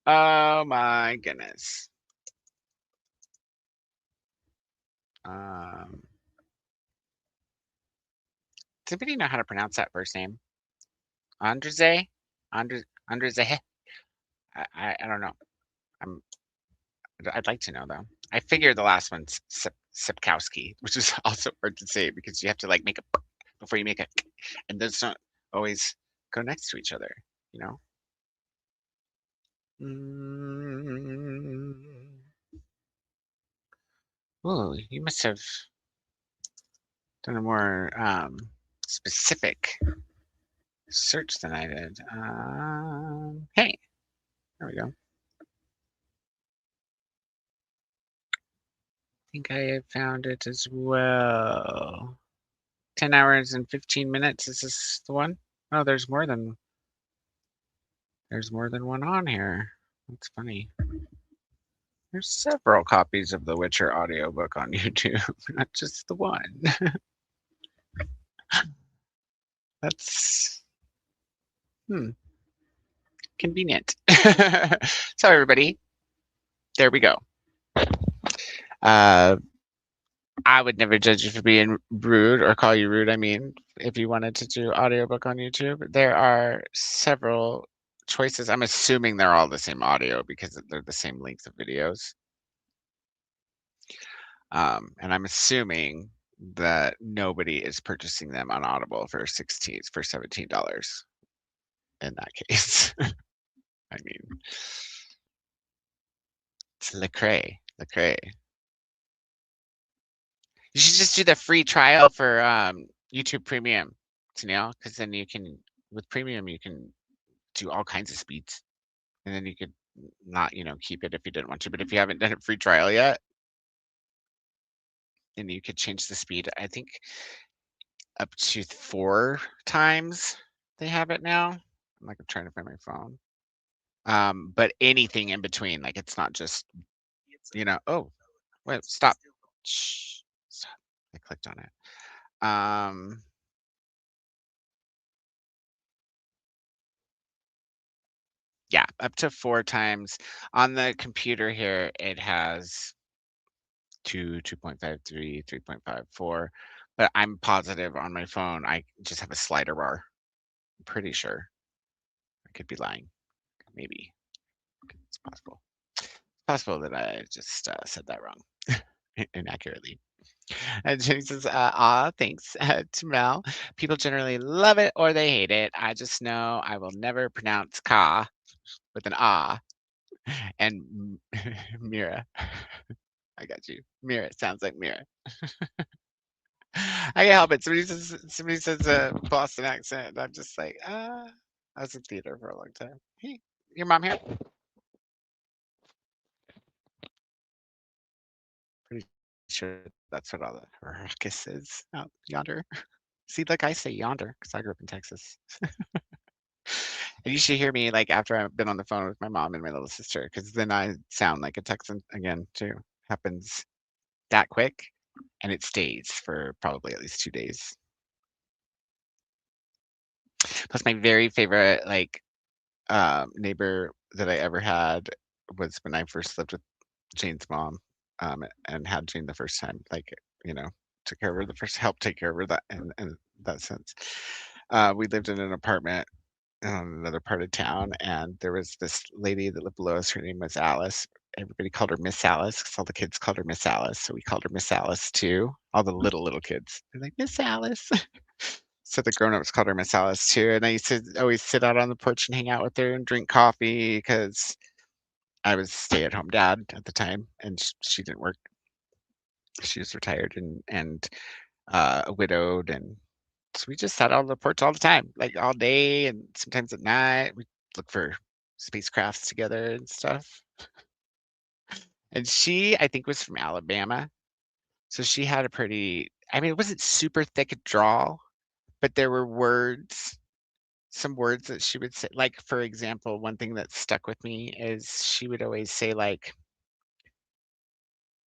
Oh my goodness. Does anybody know how to pronounce that first name? Andrzej? Andrzej? I don't know. I'd like to know though. I figure the last one's Sipkowski, which is also hard to say because you have to like make a before you make a, and those don't always go next to each other, you know? Oh, you must have done a more specific search than I did. Hey, there we go. I think I have found it as well. 10 hours and 15 minutes. Is this the one? Oh, there's more than one on here. That's funny. There's several copies of the Witcher audiobook on YouTube, not just the one. That's convenient. So everybody, there we go. Uh, I would never judge you for being rude or call you rude. I mean, if you wanted to do audiobook on YouTube, there are several choices. I'm assuming they're all the same audio because they're the same length of videos. And I'm assuming that nobody is purchasing them on Audible for $17 in that case. I mean, it's Lecrae. You should just do the free trial for YouTube Premium, because then you can, with Premium, you can do all kinds of speeds, and then you could not, keep it if you didn't want to. But if you haven't done a free trial yet, then you could change the speed. I think up to 4 times they have it now. I'm trying to find my phone. But anything in between, like it's not just, oh, wait, stop. Shh, stop. I clicked on it. Yeah, up to 4 times. On the computer here, it has 2, 2.53, 3.54, but I'm positive on my phone I just have a slider bar. I'm pretty sure. I could be lying. Maybe. It's possible. It's possible that I just said that wrong inaccurately. And Jenny says, thanks to Mel. People generally love it or they hate it. I just know I will never pronounce ka with an ah. And Mira. I got you. Mira. Sounds like Mira. I can't help it. Somebody says a Boston accent. And I'm just like, I was in theater for a long time. Hey, your mom here? Pretty sure that's what all the ruckus is out yonder. See, like I say yonder because I grew up in Texas. And you should hear me like after I've been on the phone with my mom and my little sister, because then I sound like a Texan again too. Happens that quick, and it stays for probably at least 2 days. Plus, my very favorite neighbor that I ever had was when I first lived with Jane's mom, and had Jane the first time. You know, took care of her the first, helped take care of her that in that sense. We lived in an apartment in another part of town, and there was this lady that lived below us. Her name was Alice. Everybody called her Miss Alice because all the kids called her Miss Alice, so we called her Miss Alice too. All the little kids, they're like Miss Alice. So the grown-ups called her Miss Alice too, and I used to always sit out on the porch and hang out with her and drink coffee because I was stay-at-home dad at the time, and she didn't work. She was retired and widowed, and so we just sat out on the porch all the time, like all day, and sometimes at night. We look for spacecrafts together and stuff. And she, I think, was from Alabama, so she had a pretty. I mean, it wasn't super thick drawl, but there were words, some words that she would say. Like for example, one thing that stuck with me is she would always say like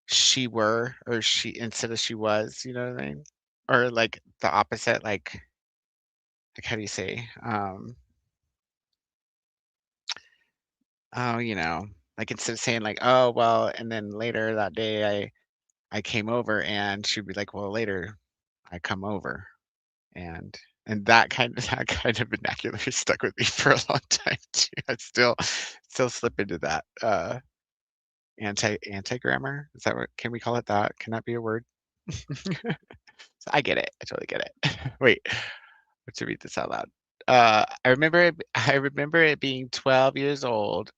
she were or she instead of she was, you know what I mean? Or like the opposite, like how do you say? Oh, like instead of saying like, oh well, and then later that day I came over and she'd be like, well later I come over and that kind of vernacular stuck with me for a long time too. I still slip into that. Anti grammar. Is that what can we call it that? Can that be a word? So I get it. I totally get it. Wait, let's read this out loud. I remember it being 12 years old,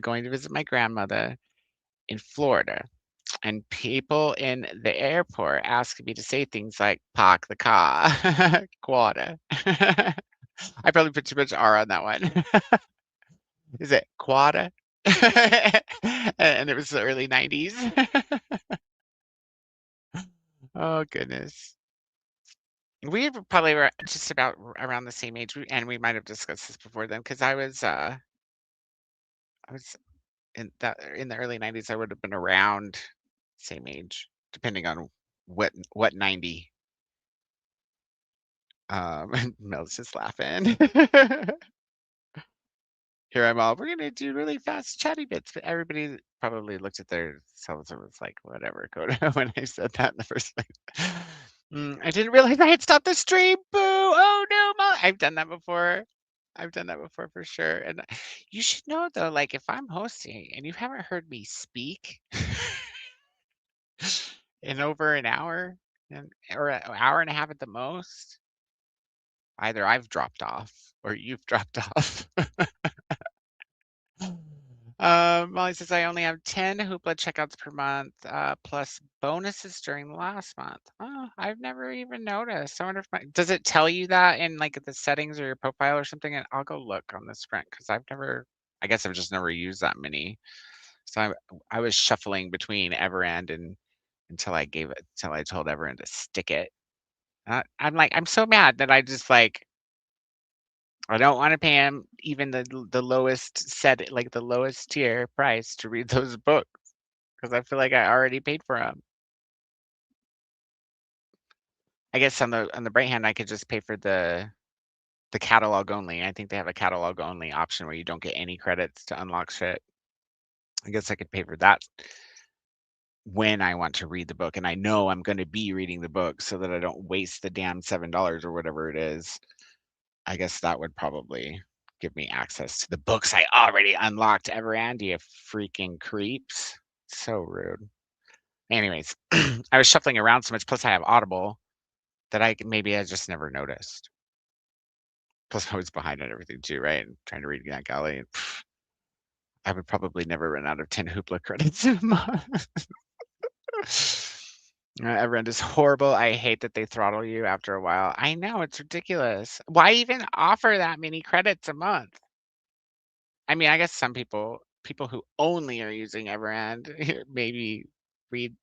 going to visit my grandmother in Florida, and people in the airport asking me to say things like "park the car," "quarter." I probably put too much R on that one. Is it quarter? And it was the early 90s. Oh goodness. We were probably just about around the same age, and we might have discussed this before then, because I was in the early 90s. I would have been around same age, depending on what 90. And Mel's just laughing. Here I'm all, we're gonna do really fast chatty bits, but everybody probably looked at their cells and was like, whatever, Coda, when I said that in the first place. I didn't realize I had stopped the stream. Boo! Oh no, Mom. I've done that before. I've done that before for sure. And you should know though, like if I'm hosting and you haven't heard me speak in over an hour or an hour and a half at the most, either I've dropped off or you've dropped off. Molly says I only have 10 Hoopla checkouts per month, plus bonuses during the last month. Oh, I've never even noticed. I wonder if does it tell you that in like the settings or your profile or something? And I'll go look on the Sprint because I guess I've just never used that many. So I was shuffling between Everend and until I told Everend to stick it. I'm like, I'm so mad that I just like I don't want to pay him even the lowest like the lowest tier price to read those books because I feel like I already paid for them. I guess on the bright hand, I could just pay for the catalog only. I think they have a catalog only option where you don't get any credits to unlock shit. I guess I could pay for that when I want to read the book, and I know I'm going to be reading the book so that I don't waste the damn $7 or whatever it is. I guess that would probably give me access to the books I already unlocked. Everand, you freaking creeps. So rude. Anyways, I was shuffling around so much. Plus, I have Audible that maybe I just never noticed. Plus, I was behind on everything too, right? And trying to read that golly. I would probably never run out of 10 Hoopla credits in a month. Everyone is horrible. I hate that they throttle you after a while. I know, it's ridiculous. Why even offer that many credits a month? I mean, I guess some people who only are using Everend maybe read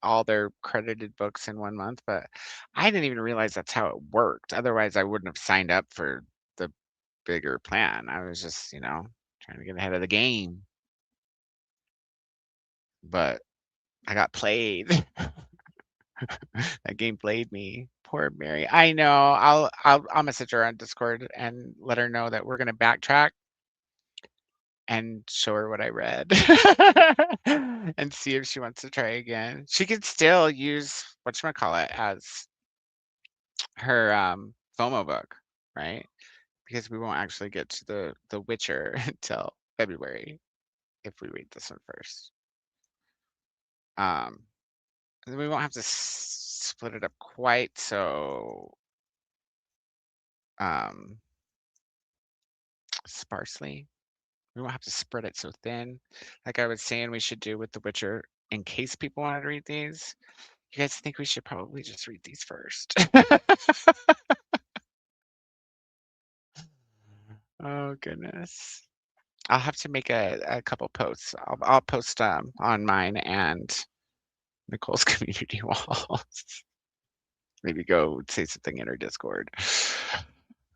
all their credited books in 1 month, but I didn't even realize that's how it worked. Otherwise, I wouldn't have signed up for the bigger plan. I was just, trying to get ahead of the game. But I got played. That game played me. Poor Mary. I know. I'll message her on Discord and let her know that we're gonna backtrack and show her what I read and see if she wants to try again. She could still use whatchamacallit as her FOMO book, right? Because we won't actually get to the Witcher until February if we read this one first. Um, and we won't have to split it up quite so sparsely. We won't have to spread it so thin, like I was saying we should do with The Witcher, in case people wanted to read these. You guys think we should probably just read these first? Oh goodness. I'll have to make a couple posts. I'll post on mine and Nicole's community walls. Maybe go say something in her Discord.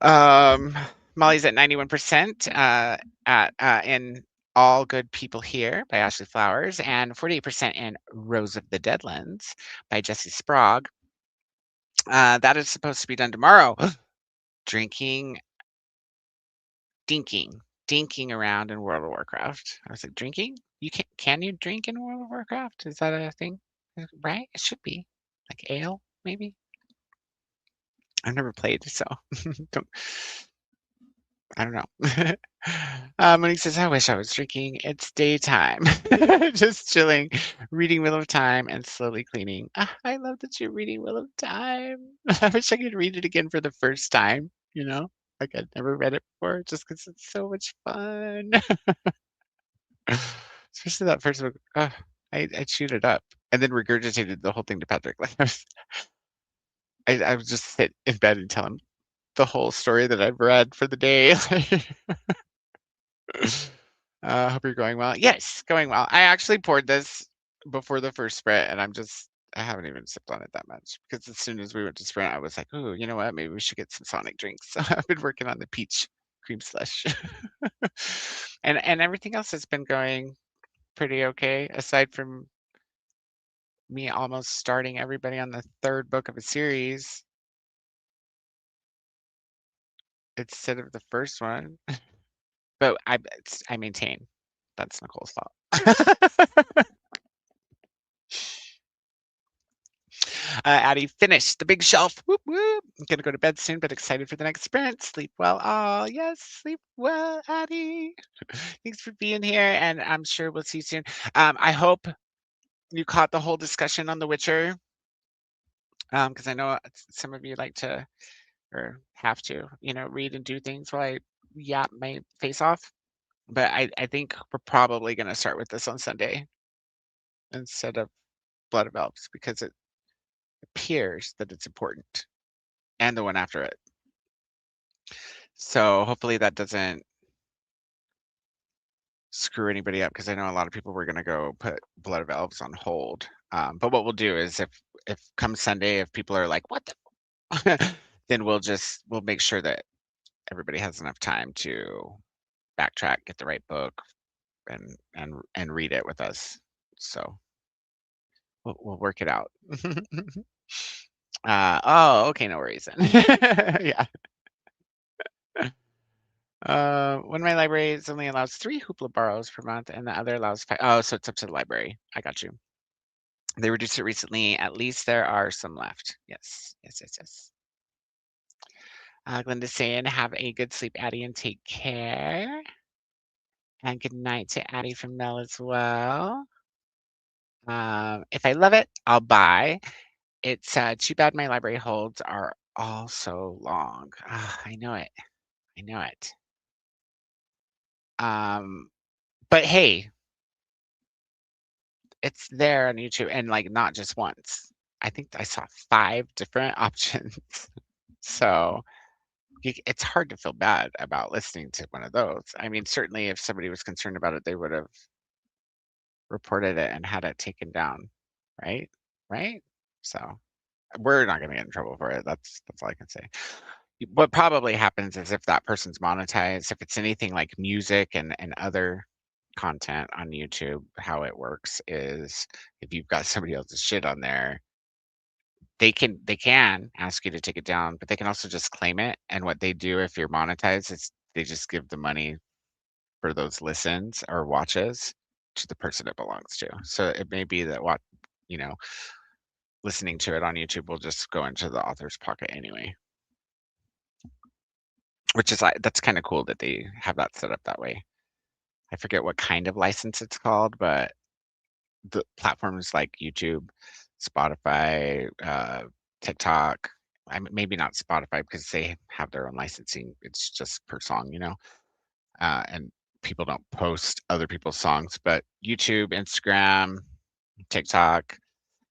Molly's at 91% in All Good People Here by Ashley Flowers and 48% in Rose of the Deadlands by Jesse Sprague. That is supposed to be done tomorrow. Dinking around in World of Warcraft. I was like, drinking? Can you drink in World of Warcraft? Is that a thing? Right? It should be. Like ale, maybe? I've never played, so I don't know. Monique says, I wish I was drinking. It's daytime. Just chilling, reading Wheel of Time and slowly cleaning. I love that you're reading Wheel of Time. I wish I could read it again for the first time, Like I'd never read it before just because it's so much fun. Especially that first book. I chewed it up and then regurgitated the whole thing to Patrick. Like I would just sit in bed and tell him the whole story that I've read for the day. Hope you're going well. Yes, going well. I actually poured this before the first sprint, and I haven't even sipped on it that much because as soon as we went to sprint, I was like, "Ooh, you know what? Maybe we should get some Sonic drinks." So I've been working on the peach cream slush, and everything else has been going pretty okay, aside from me almost starting everybody on the third book of a series. instead of the first one. But I maintain that's Nicole's fault. Addie finished the big shelf. Whoop, whoop. I'm going to go to bed soon, but excited for the next sprint. Sleep well. Oh, yes. Sleep well, Addie. Thanks for being here. And I'm sure we'll see you soon. I hope you caught the whole discussion on The Witcher. Because I know some of you like to or have to, read and do things while I yap my face off. But I think we're probably going to start with this on Sunday instead of Blood of Elves because it appears that it's important and the one after it. So hopefully that doesn't screw anybody up because I know a lot of people were going to go put Blood of Elves on hold. But what we'll do is if come Sunday, if people are like, what the, then we'll make sure that everybody has enough time to backtrack, get the right book and read it with us. So we'll work it out. Oh, okay, no worries then. Yeah. One of my libraries only allows 3 Hoopla borrows per month, and the other allows 5. Oh, so it's up to the library. I got you. They reduced it recently. At least there are some left. Yes, yes, yes, yes. Glenda's saying, have a good sleep, Addie, and take care. And good night to Addie from Mel as well. If I love it, I'll buy. It's too bad my library holds are all so long. I know it. I know it. But hey, it's there on YouTube and like not just once. I think I saw 5 different options. So it's hard to feel bad about listening to one of those. I mean, certainly if somebody was concerned about it, they would have reported it and had it taken down, right? Right? So we're not going to get in trouble for it. That's all I can say. What probably happens is if that person's monetized, if it's anything like music and other content on YouTube, how it works is if you've got somebody else's shit on there, they can ask you to take it down, but they can also just claim it. And what they do if you're monetized is they just give the money for those listens or watches to the person it belongs to. So it may be that you know, listening to it on YouTube will just go into the author's pocket anyway. Which is that's kind of cool that they have that set up that way. I forget what kind of license it's called, but the platforms like YouTube, Spotify, TikTok, maybe not Spotify because they have their own licensing. It's just per song, and people don't post other people's songs. But YouTube, Instagram, TikTok,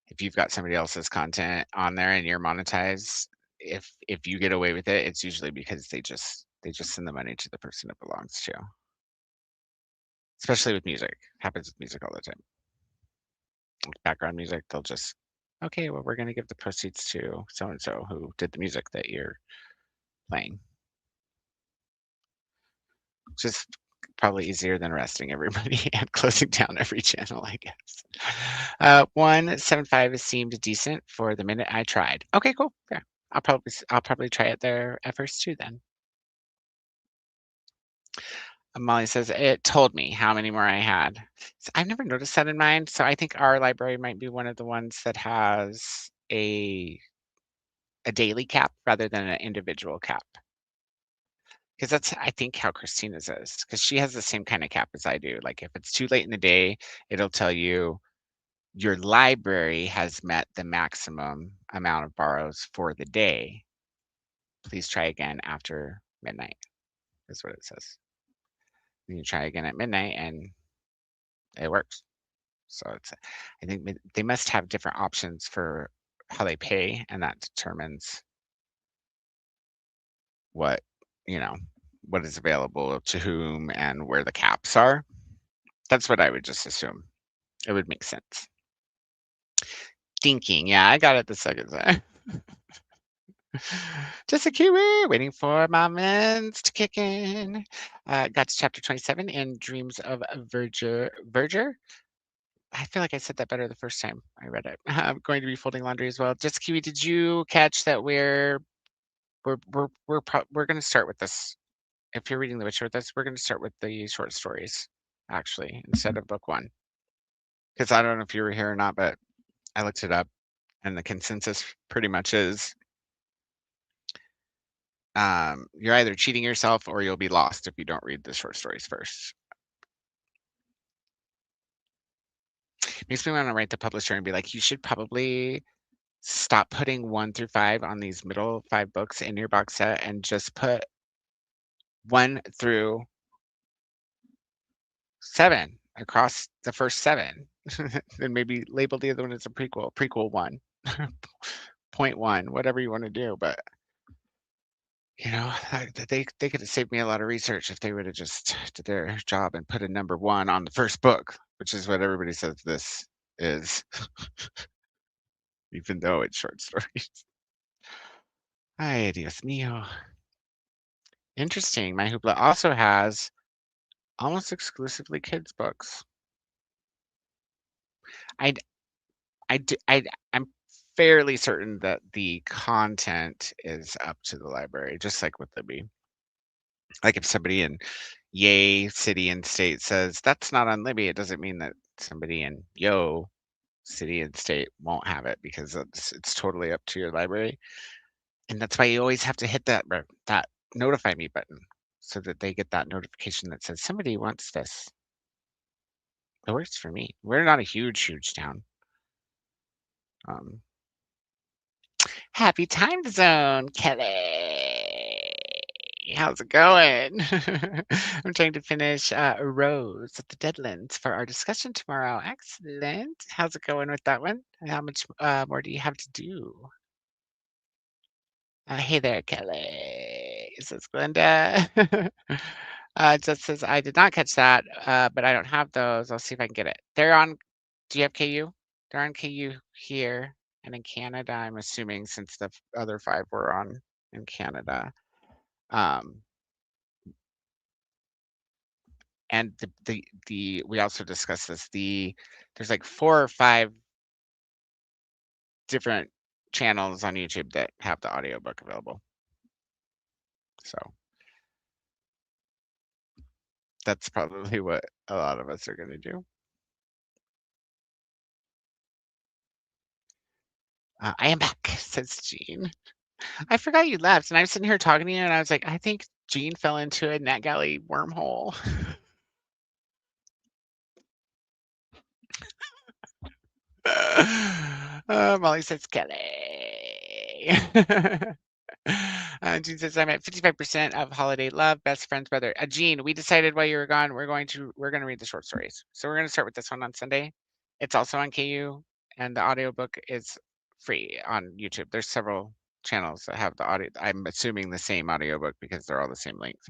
if you've got somebody else's content on there and you're monetized, if you get away with it, it's usually because they just send the money to the person it belongs to. Especially with music. Happens with music all the time. Background music, they'll just, okay, well, we're going to give the proceeds to so and so who did the music that you're playing. Just probably easier than arresting everybody and closing down every channel, I guess. 175 seemed decent for the minute I tried. Okay, cool. Yeah, I'll probably try it there at first too then. Molly says it told me how many more I had. I've never noticed that in mine, so I think our library might be one of the ones that has a daily cap rather than an individual cap. Because that's, I think, how Christina's is. Because she has the same kind of cap as I do. Like if it's too late in the day, it'll tell you your library has met the maximum amount of borrows for the day. Please try again after midnight, is what it says. And you try again at midnight and it works. So I think they must have different options for how they pay, and that determines what, what is available to whom and where the caps are. That's what I would just assume. It would make sense. Thinking, yeah, I got it the second time. Just a Kiwi, waiting for my mins to kick in. Got to chapter 27 in Dreams of Verger. I feel like I said that better the first time I read it. I'm going to be folding laundry as well. Just Kiwi, did you catch that we're we're going to start with this. If you're reading The Witcher with us, we're going to start with the short stories, actually, instead of book one. Because I don't know if you were here or not, but I looked it up, and the consensus pretty much is you're either cheating yourself or you'll be lost if you don't read the short stories first. Makes me want to write the publisher and be like, you should probably stop putting 1 through 5 on these middle 5 books in your box set and just put 1 through 7 across the first 7. Then maybe label the other one as a prequel 1, point 1, whatever you want to do. But they could have saved me a lot of research if they would have just did their job and put a number 1 on the first book, which is what everybody says this is, even though it's short stories. Ay, Dios mío. Interesting. My Hoopla also has almost exclusively kids books. I I'm fairly certain that the content is up to the library, just like with Libby. Like if somebody in Yay City and State says that's not on Libby, it doesn't mean that somebody in Yo City and State won't have it, because it's totally up to your library. And that's why you always have to hit that notify me button so that they get that notification that says somebody wants this. It works for me. We're not a huge town. Happy time zone, Kelly. How's it going? I'm trying to finish Rose at the Deadlands for our discussion tomorrow. Excellent. How's it going with that one? And how much more do you have to do? Hey there, Kelly, says Glenda. Just says, I did not catch that, but I don't have those. I'll see if I can get it. They're on, do you have KU? They're on KU here and in Canada, I'm assuming, since the other 5 were on in Canada. And we also discussed this, there's like 4 or 5 different channels on YouTube that have the audiobook available. So that's probably what a lot of us are going to do. I am back, says Jean. I forgot you left, and I'm sitting here talking to you, and I was like, I think Jean fell into a NetGalley wormhole. Molly says, Kelly. Jean says, I'm at 55% of holiday love, best friend's brother. Jean, we decided while you were gone, we're going to read the short stories. So we're going to start with this one on Sunday. It's also on KU, and the audiobook is free on YouTube. There's several channels that have the audio. I'm assuming the same audiobook because they're all the same length.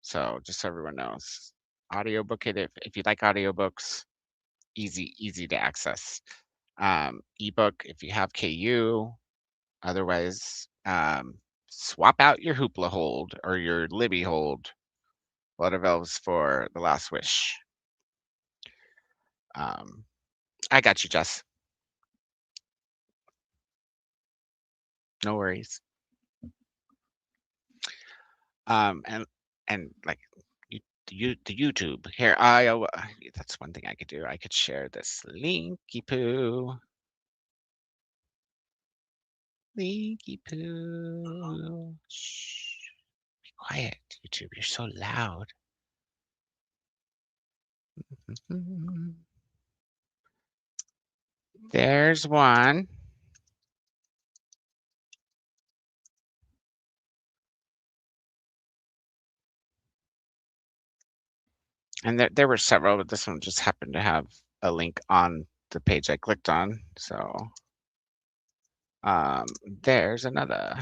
So just so everyone knows, audiobook it if you like audiobooks, easy to access. Ebook if you have KU. Otherwise, swap out your Hoopla hold or your Libby hold. Blood of Elves for The Last Wish. I got you, Jess. No worries. And like the YouTube here, that's one thing I could do. I could share this linky poo. Linky poo. Shh. Be quiet, YouTube. You're so loud. There's one. And there were several, but this one just happened to have a link on the page I clicked on. So there's another.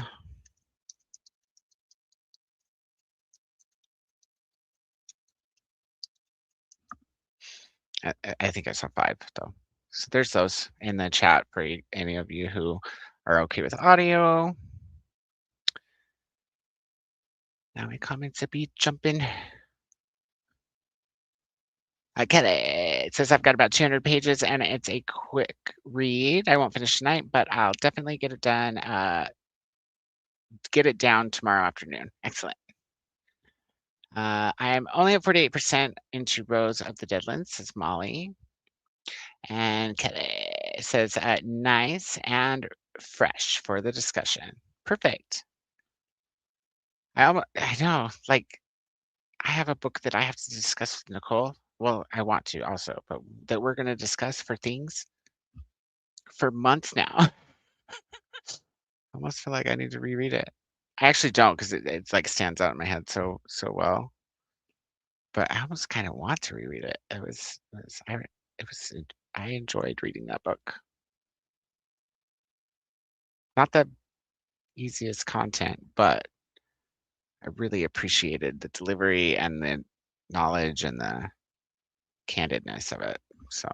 I think I saw 5 though. So there's those in the chat for any of you who are okay with audio. Now my comments will be jumping. I get it. It says I've got about 200 pages and it's a quick read. I won't finish tonight, but I'll definitely get it done get it down tomorrow afternoon. Excellent. I am only at 48% into Rose of the Deadlands, says Molly. And Kelly says, nice and fresh for the discussion. Perfect. I know, like, I have a book that I have to discuss with Nicole. Well, I want to also, but that we're going to discuss for things for months now. I almost feel like I need to reread it. I actually don't because it's like stands out in my head so well. But I almost kind of want to reread it. It was I enjoyed reading that book. Not the easiest content, but I really appreciated the delivery and the knowledge and the candidness of it. So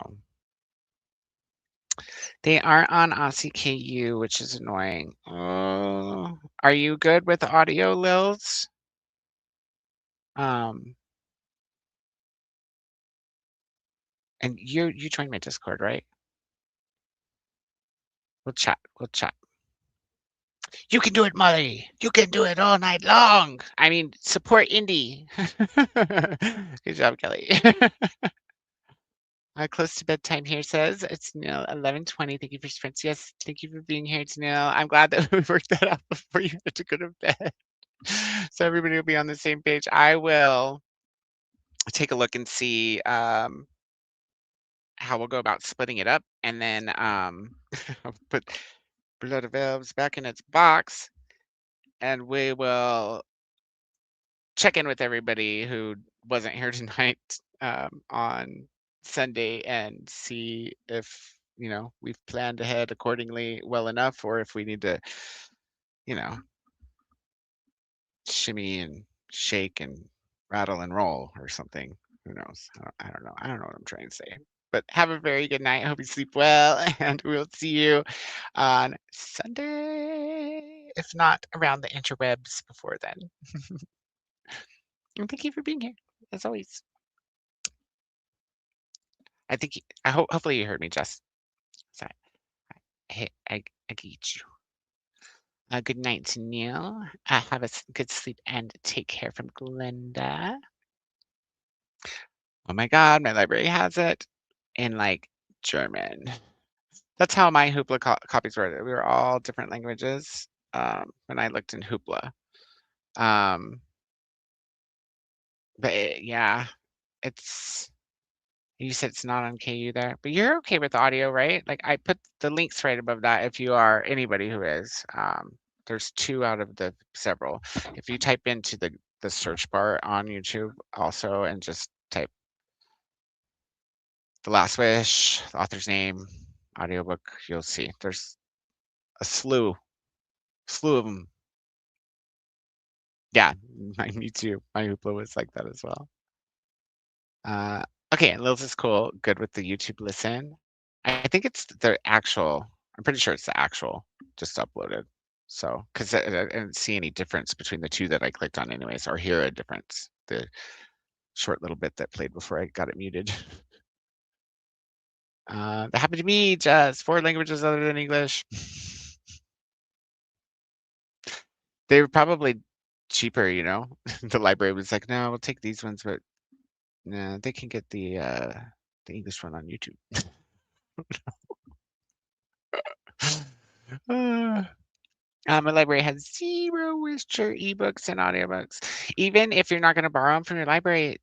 they are on Aussie KU, which is annoying. Oh, are you good with audio, Lils? Um, and you joined my Discord, right? We'll chat. We'll chat. You can do it, Molly. You can do it all night long. I mean, support indie. Good job, Kelly. Close to bedtime here says it's 11:20. Thank you for sprints. Yes, thank you for being here, Tanil. I'm glad that we worked that out before you had to go to bed. So everybody will be on the same page. I will take a look and see how we'll go about splitting it up, and then I'll put Blood of Elves back in its box, and we will check in with everybody who wasn't here tonight on Sunday and see if we've planned ahead accordingly well enough, or if we need to you know shimmy and shake and rattle and roll or something. Who knows? I don't know what I'm trying to say. But have a very good night. I hope you sleep well, and we'll see you on Sunday, if not around the interwebs before then. And thank you for being here, as always. I hope hopefully you heard me, Jess. So I get you. Good night to Neil. Have a good sleep and take care from Glenda. Oh my God, my library has it in like German. That's how my Hoopla copies were. We were all different languages when I looked in Hoopla. Um, but yeah, it's you said it's not on KU there, but you're okay with audio, right? Like I put the links right above that if you are anybody who is. There's 2 out of the several. If you type into the search bar on YouTube also and just type The Last Wish, the author's name, audiobook, you'll see. There's a slew of them. Yeah, me too. My Hoopla was like that as well. Okay, and Lils is cool, good with the YouTube listen. I think it's the actual, I'm pretty sure it's the actual just uploaded. So, because I didn't see any difference between the 2 that I clicked on anyways, or hear a difference. The short little bit that played before I got it muted. That happened to me, just 4 languages other than English. They were probably cheaper, The library was like, no, we'll take these ones, but no, they can get the English one on YouTube. My library has 0 Wisher ebooks and audiobooks. Even if you're not going to borrow them from your library,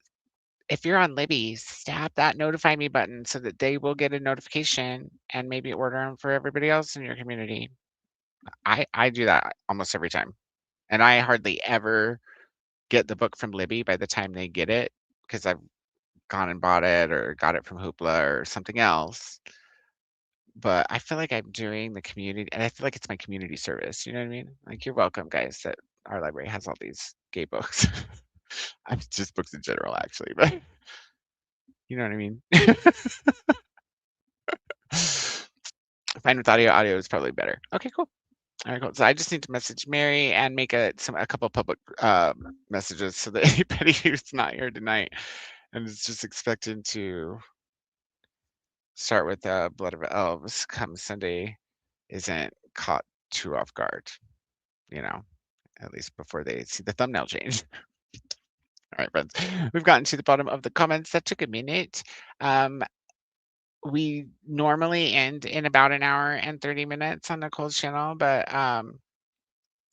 if you're on Libby, tap that notify me button so that they will get a notification and maybe order them for everybody else in your community. I do that almost every time, and I hardly ever get the book from Libby by the time they get it because I've gone and bought it or got it from Hoopla or something else. But I feel like I'm doing the community, and I feel like it's my community service. You know what I mean? Like, you're welcome, guys, that our library has all these gay books. I'm just books in general, actually, but you know what I mean? Fine with audio. Audio is probably better. Okay, cool. All right, cool. So I just need to message Mary and make a couple public messages so that anybody who's not here tonight and is just expecting to start with Blood of Elves come Sunday isn't caught too off guard, you know. at least before they see the thumbnail change. All right, friends, we've gotten to the bottom of the comments. That took a minute. Um, we normally end in about an hour and 30 minutes on Nicole's channel, but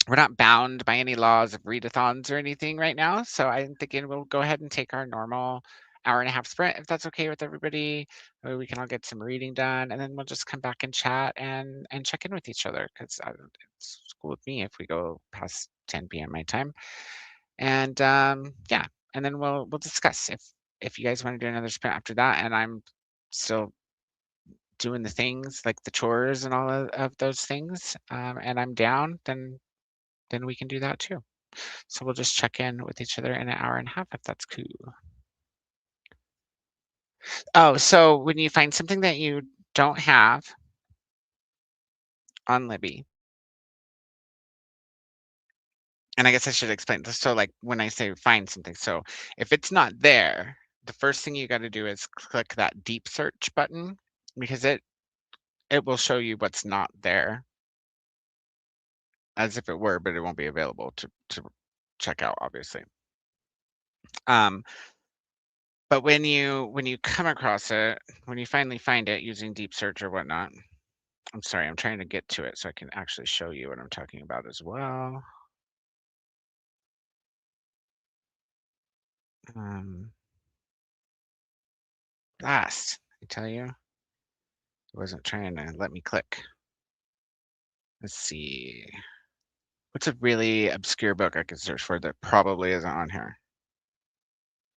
we're not bound by any laws of readathons or anything right now. So I'm thinking we'll go ahead and take our normal hour-and-a-half sprint, if that's okay with everybody. We can all get some reading done, and then we'll just come back and chat and check in with each other, because it's cool with me if we go past 10 p.m. my time. And yeah, and then we'll discuss if you guys want to do another sprint after that, and I'm still doing the things like the chores and all of those things, and I'm down, then we can do that too. So we'll just check in with each other in an hour and a half if that's cool. Oh, so when you find something that you don't have on Libby, and I guess I should explain this. So like when I say find something, so if it's not there, the first thing you got to do is click that deep search button, because it will show you what's not there as if it were, but it won't be available to check out, obviously. But when you come across it, when you finally find it using deep search or whatnot, I'm sorry, I'm trying to get to it so I can actually show you what I'm talking about as well. Um, Last, I tell you, it wasn't trying to let me click. Let's see. What's a really obscure book I could search for that probably isn't on here?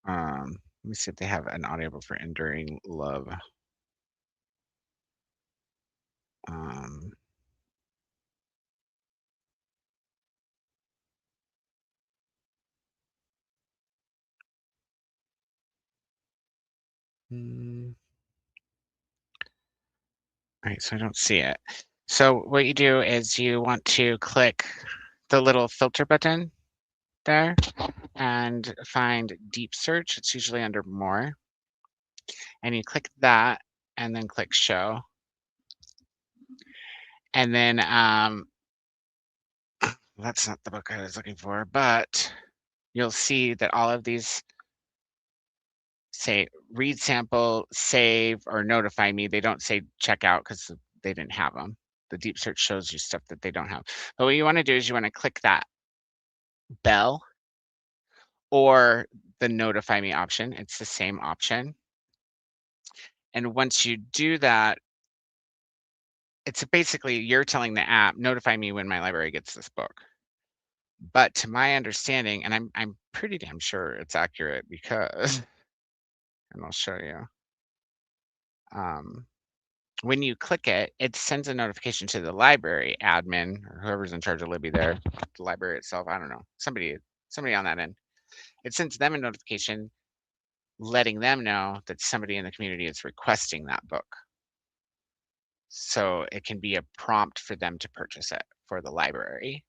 Let me see if they have an audiobook for Enduring Love. Um, mm, all right, so I don't see it. So what you do is you want to click the little filter button there and find deep search. It's usually under more. And you click that and then click show. And then that's not the book I was looking for, but you'll see that all of these say read sample, save, or notify me. They don't say check out because they didn't have them. The deep search shows you stuff that they don't have. But what you want to do is you want to click that bell or the notify me option. It's the same option. And once you do that, it's basically you're telling the app, notify me when my library gets this book. But to my understanding, and I'm pretty damn sure it's accurate because, and I'll show you. When you click it, it sends a notification to the library admin or whoever's in charge of Libby there, the library itself. I don't know, somebody on that end. It sends them a notification letting them know that somebody in the community is requesting that book. So it can be a prompt for them to purchase it for the library.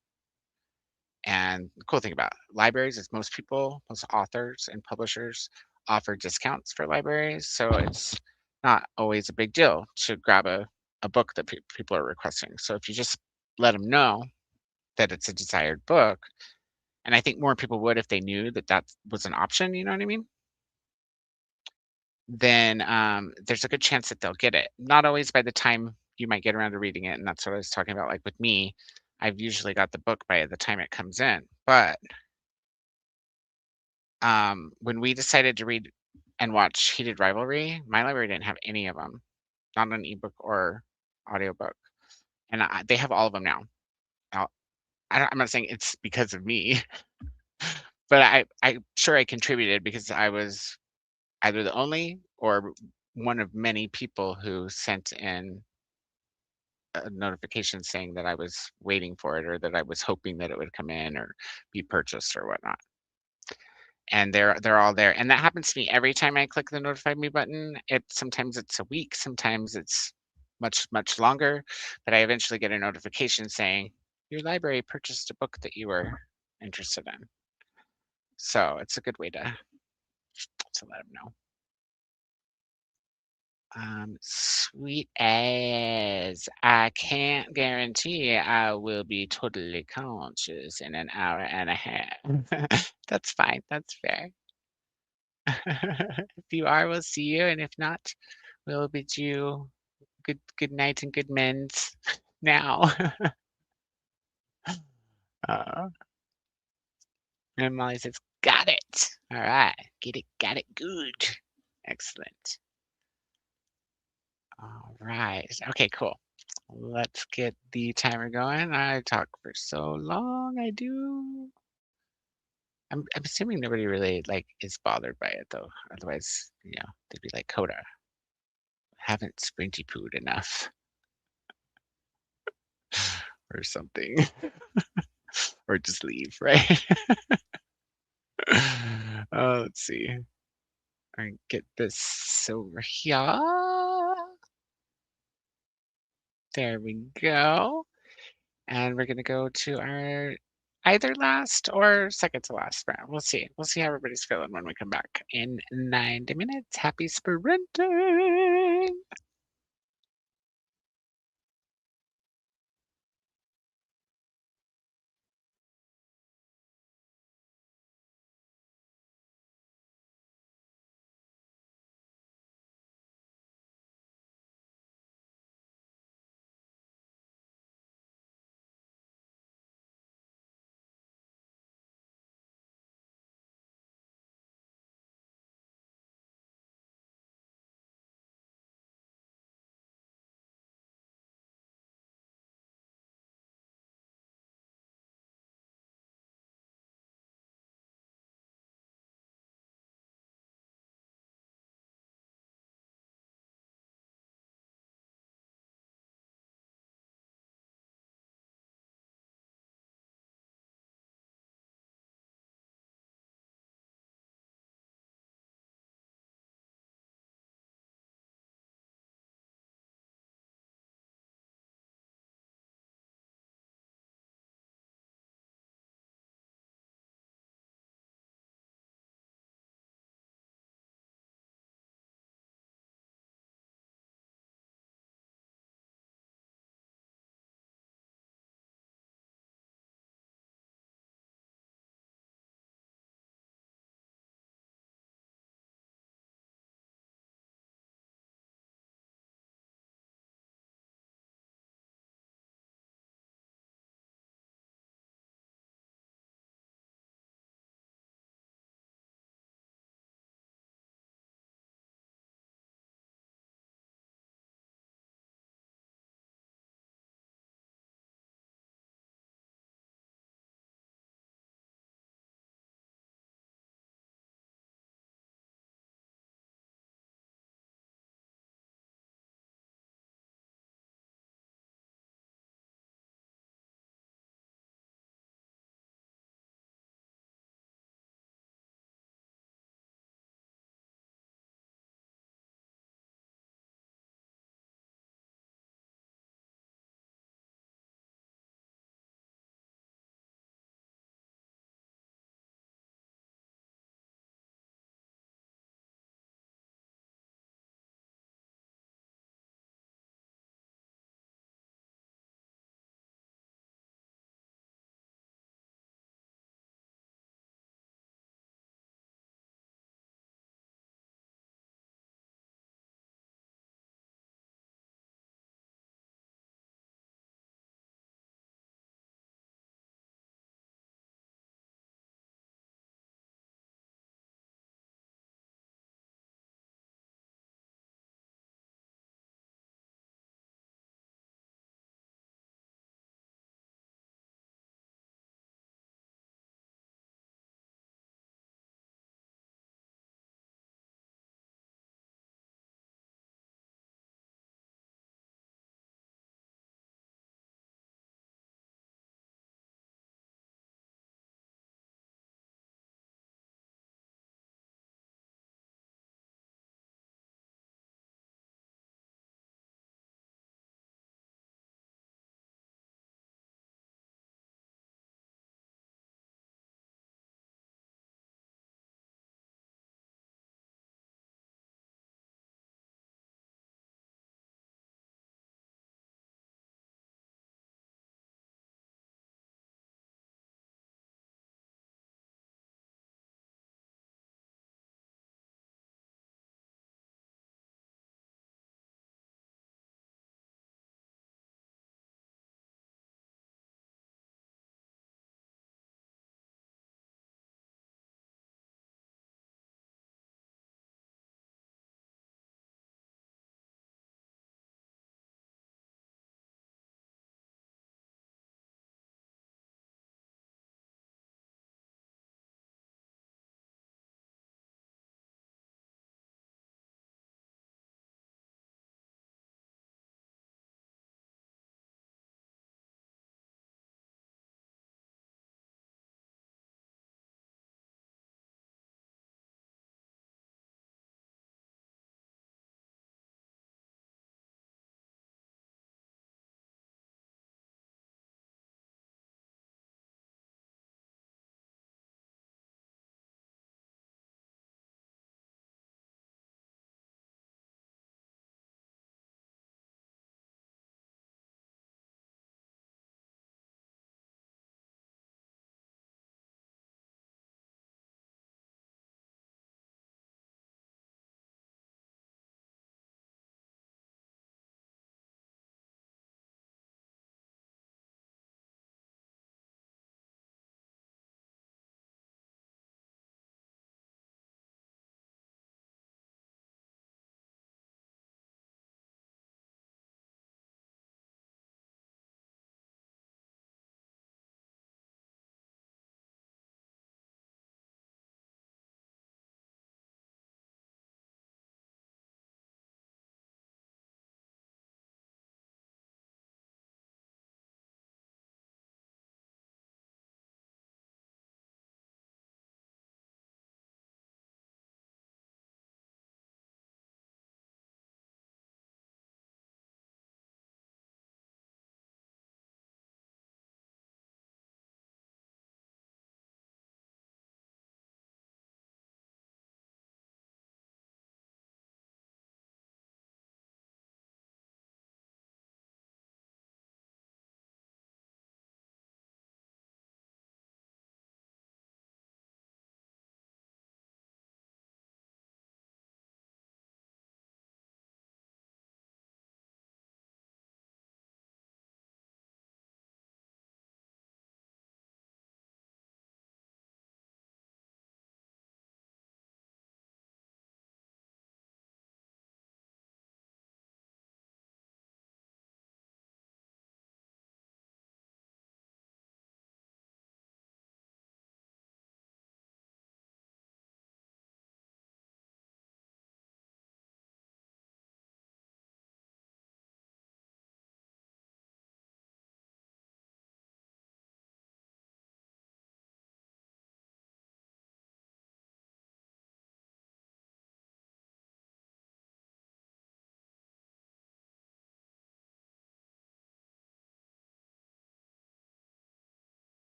And the cool thing about libraries is most people, most authors and publishers offer discounts for libraries. So it's not always a big deal to grab a book that people are requesting. So if you just let them know that it's a desired book, and I think more people would if they knew that that was an option, you know what I mean? Then there's a good chance that they'll get it. Not always by the time you might get around to reading it. And that's what I was talking about. Like with me, I've usually got the book by the time it comes in. But when we decided to read and watch Heated Rivalry, my library didn't have any of them, not an ebook or audiobook, and they have all of them now. Now, I'm not saying it's because of me, but I'm sure I contributed because I was either the only or one of many people who sent in a notification saying that I was waiting for it or that I was hoping that it would come in or be purchased or whatnot. And they're all there, and that happens to me every time I click the notify me button. Sometimes it's a week, sometimes it's much longer, but I eventually get a notification saying your library purchased a book that you were interested in. So it's a good way to let them know. sweet as. I can't guarantee I will be totally conscious in an hour and a half. That's fine. That's fair. If you are, we'll see you, and if not, we'll bid you good night and good mends now. Uh, and Molly says, "Got it. All right, get it, got it, good, excellent. All right, okay, cool. Let's get the timer going. I talk for so long. I do. I'm assuming nobody really like is bothered by it though. Otherwise, they'd be like, Coda, haven't sprinty pooed enough or something, or just leave, right? Let's see. I get this over here. There we go. And we're gonna go to our either last or second to last round. We'll see. We'll see how everybody's feeling when we come back in 90 minutes. Happy sprinting!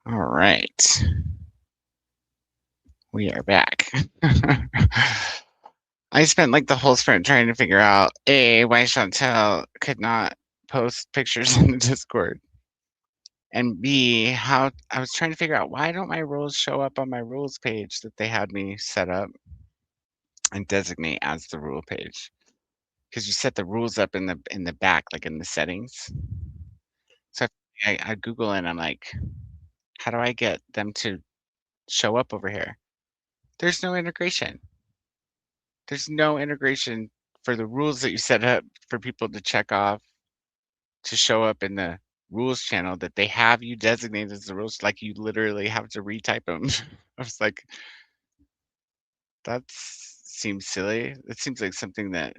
All right. We are back. I spent like the whole sprint trying to figure out A, why Chantel could not post pictures in the Discord, and B, how I was trying to figure out why don't my rules show up on my rules page that they had me set up and designate as the rule page. Because you set the rules up in the back, like in the settings. So I Google and I'm like, how do I get them to show up over here? There's no integration. There's no integration for the rules that you set up for people to check off to show up in the rules channel that they have you designated as the rules. Like you literally have to retype them. I was like, that seems silly. It seems like something that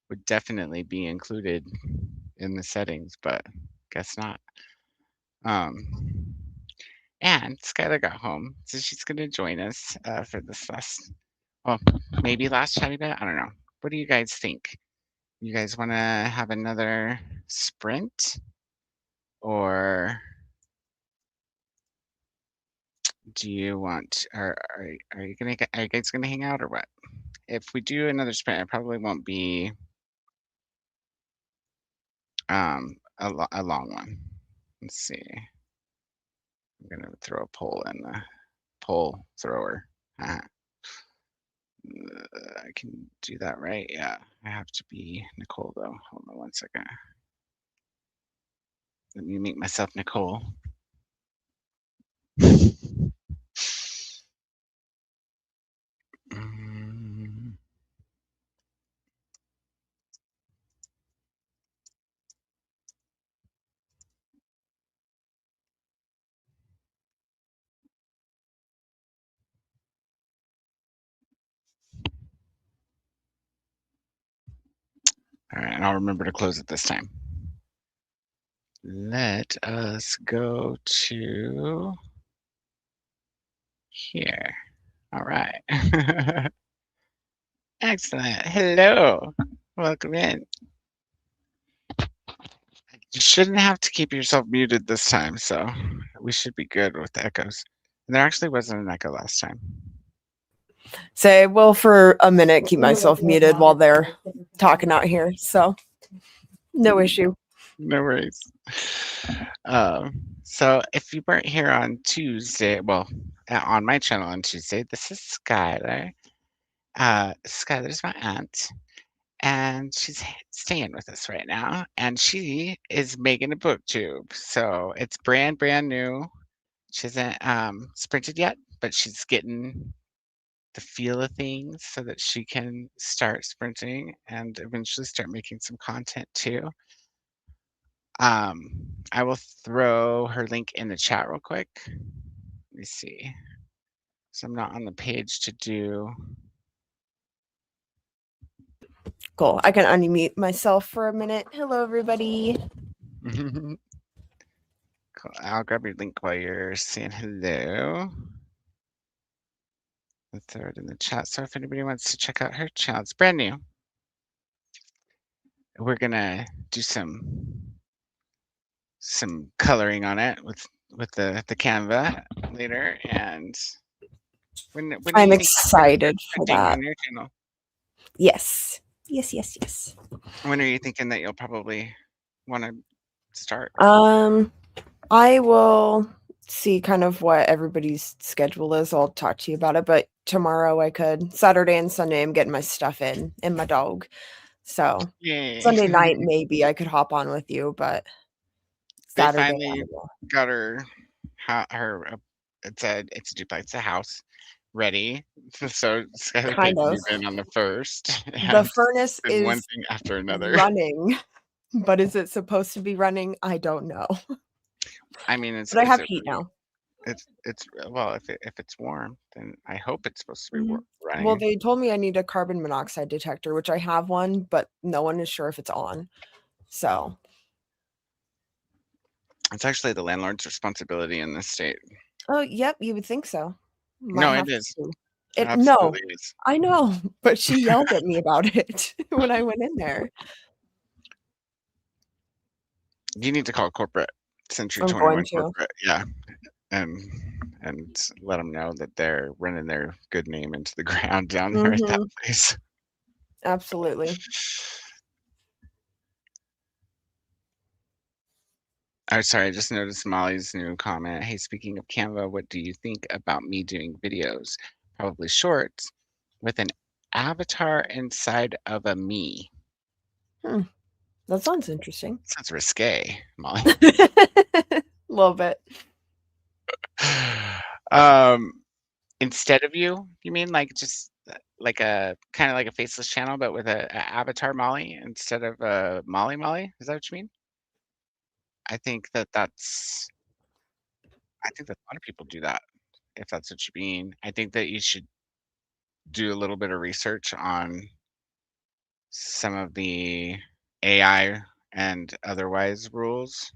would definitely be included in the settings, but guess not. And Skylar got home, so she's gonna join us for this maybe last chatty bit. I don't know. What do you guys think? You guys want to have another sprint, or do you want? Are you guys gonna hang out or what? If we do another sprint, it probably won't be a long one. Let's see. I'm gonna throw a poll in the poll thrower. I can do that, right? Yeah, I have to be Nicole though. Hold on 1 second. Let me make myself Nicole. All right, and I'll remember to close it this time. Let us go to here. All right. Excellent. Hello. Welcome in. You shouldn't have to keep yourself muted this time, so we should be good with the echoes. And there actually wasn't an echo last time. So I will for a minute keep myself muted while they're talking out here, so no issue. No worries. So if you weren't here on Tuesday, well, on my channel on Tuesday, this is Skylar. Skylar's my aunt, and she's staying with us right now, and she is making a booktube. So it's brand new. She hasn't sprinted yet, but she's getting the feel of things so that she can start sprinting and eventually start making some content too. I will throw her link in the chat real quick. Let me see. So I'm not on the page to do. Cool. I can unmute myself for a minute. Hello, everybody. Cool. I'll grab your link while you're saying hello. I'll throw it in the chat. So if anybody wants to check out her channel, it's brand new. We're gonna do some coloring on it with the Canva later, and when I'm excited for that. On your channel? Yes. When are you thinking that you'll probably want to start? I will see kind of what everybody's schedule is. I'll talk to you about it, but tomorrow I could. Saturday and Sunday I'm getting my stuff in my dog. So Yay. Sunday night maybe I could hop on with you, but Saturday they finally got her it's a duplex, a house ready. So Skylar kind of moved in on the 1st. The furnace is one thing after another running, but is it supposed to be running? I don't know. I mean, but I have heat now. It's well, if it's warm, then I hope it's supposed to be running. Well, they told me I need a carbon monoxide detector, which I have one, but no one is sure if it's on. So it's actually the landlord's responsibility in this state. Oh, yep, you would think so. No, it is. No, is. I know, but she yelled at me about it when I went in there. You need to call corporate Century I'm going 21 to. corporate, yeah, and and let them know that they're running their good name into the ground down there at that Mhm. place. Absolutely. Oh, sorry, I just noticed Molly's new comment. Hey, speaking of Canva, what do you think about me doing videos, probably shorts, with an avatar inside of a me? Hmm. That sounds interesting. Sounds risque, Molly. A little bit. Um, instead of you mean like just like a kind of like a faceless channel, but with a avatar Molly instead of Molly Molly? Is that what you mean? I think I think that a lot of people do that, if that's what you mean. I think that you should do a little bit of research on some of the AI and otherwise rules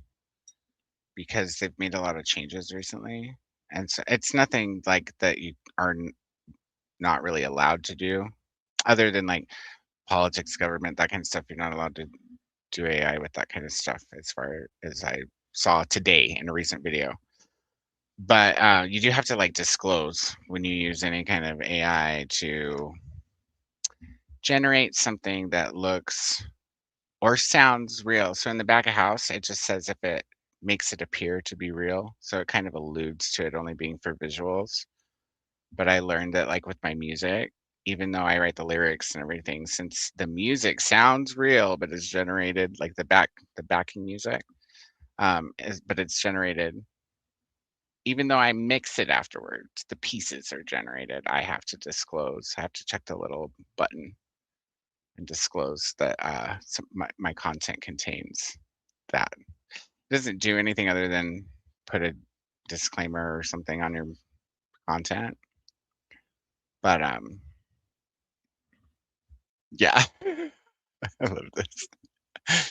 because they've made a lot of changes recently. And so it's nothing like that you are not really allowed to do, other than like politics, government, that kind of stuff. You're not allowed to do AI with that kind of stuff, as far as I saw today in a recent video. But you do have to like disclose when you use any kind of AI to generate something that looks or sounds real. So in the back of house, it just says if it makes it appear to be real. So it kind of alludes to it only being for visuals. But I learned that like with my music, even though I write the lyrics and everything, since the music sounds real but is generated like the backing music, but it's generated even though I mix it afterwards, the pieces are generated. I have to disclose. I have to check the little button and disclose that my content contains that. It doesn't do anything other than put a disclaimer or something on your content. But yeah, I love this.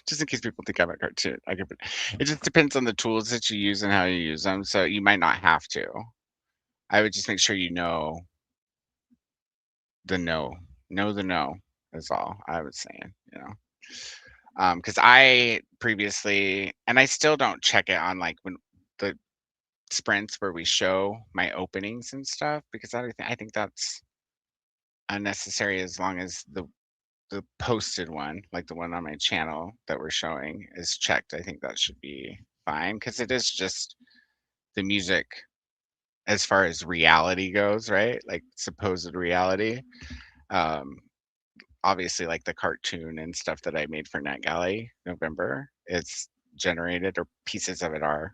Just in case people think I'm a cartoon, I could. It just depends on the tools that you use and how you use them. So you might not have to. I would just make sure you the know the know is all I was saying. Because I previously, and I still don't check it on like when the sprints where we show my openings and stuff, because I think that's unnecessary as long as the posted one, like the one on my channel that we're showing, is checked. I think that should be fine because it is just the music as far as reality goes, right? Like supposed reality. Um, Obviously, like the cartoon and stuff that I made for NetGalley November, it's generated or pieces of it are.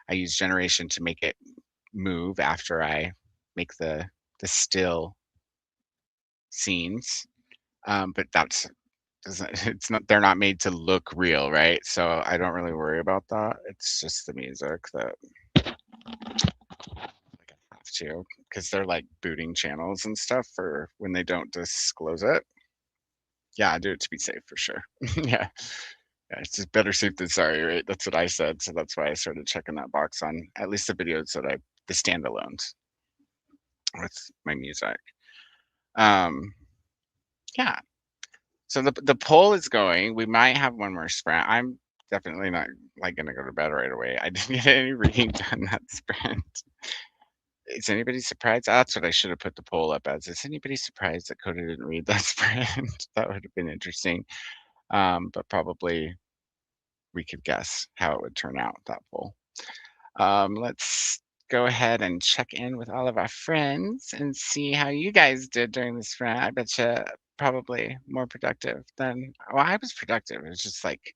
I use generation to make it move after I make the still scenes. But that's it's not they're not made to look real, right? So I don't really worry about that. It's just the music that like I have to because they're like booting channels and stuff for when they don't disclose it. Yeah, I do it to be safe for sure. Yeah. Yeah, it's just better safe than sorry, right? That's what I said. So that's why I started checking that box on at least the videos the standalones with my music. Um, yeah. So the poll is going. We might have one more sprint. I'm definitely not like gonna go to bed right away. I didn't get any reading done that sprint. Is anybody surprised? That's what I should have put the poll up as. Is anybody surprised that Coda didn't read that sprint? That would have been interesting. But probably we could guess how it would turn out, that poll. Let's go ahead and check in with all of our friends and see how you guys did during this sprint. I bet you probably more productive than, well, I was productive. It was just like,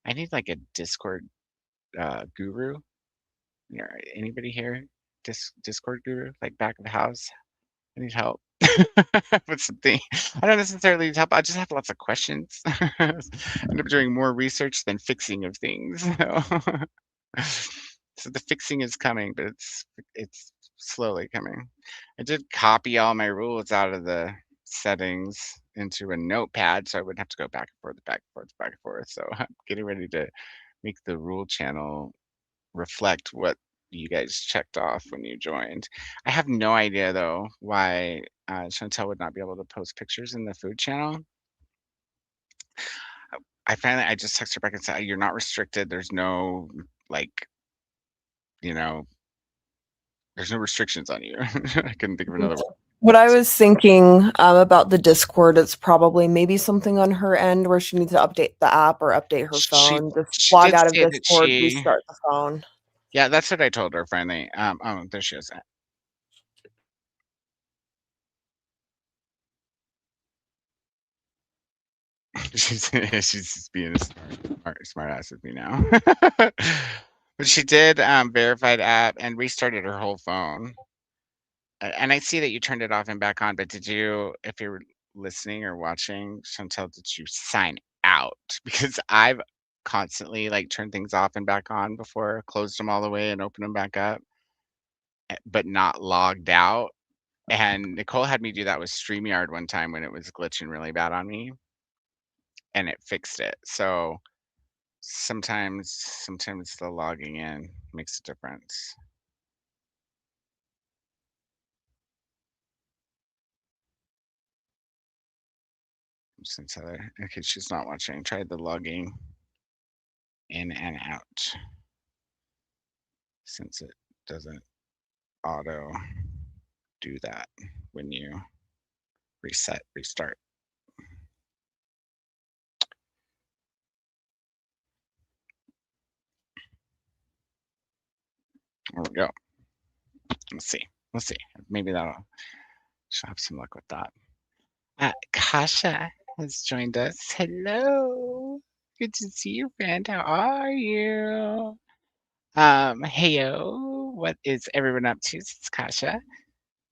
I need like a Discord guru. Yeah, anybody here? Discord guru, like back of the house? I need help with something. I don't necessarily need help. I just have lots of questions. End up doing more research than fixing of things. So the fixing is coming, but it's slowly coming. I did copy all my rules out of the settings into a notepad, so I wouldn't have to go back and forth, back and forth, back and forth. So I'm getting ready to make the rule channel reflect what you guys checked off when you joined. I have no idea though why Chantel would not be able to post pictures in the food channel. I just texted her back and said, "You're not restricted. There's no like, there's no restrictions on you. I couldn't think of another word. What I was thinking about the Discord, it's probably maybe something on her end where she needs to update the app or update her phone. Just log Did out of say that Discord, restart the phone. Yeah, that's what I told her finally. Oh, there she is. She's just being a smart ass with me now. But she did verified app and restarted her whole phone. And I see that you turned it off and back on, but did you, if you're listening or watching, Chantel, did you sign out? Because I've constantly like turned things off and back on before, closed them all the way and opened them back up, but not logged out. And Nicole had me do that with StreamYard one time when it was glitching really bad on me, and it fixed it. So sometimes the logging in makes a difference. Since okay, she's not watching. Tried the logging in and out since it doesn't auto do that when you restart. There we go. Let's see. Maybe she'll have some luck with that. Kasha has joined us. Hello. Good to see you, friend. How are you? Heyo. What is everyone up to? It's Kasha.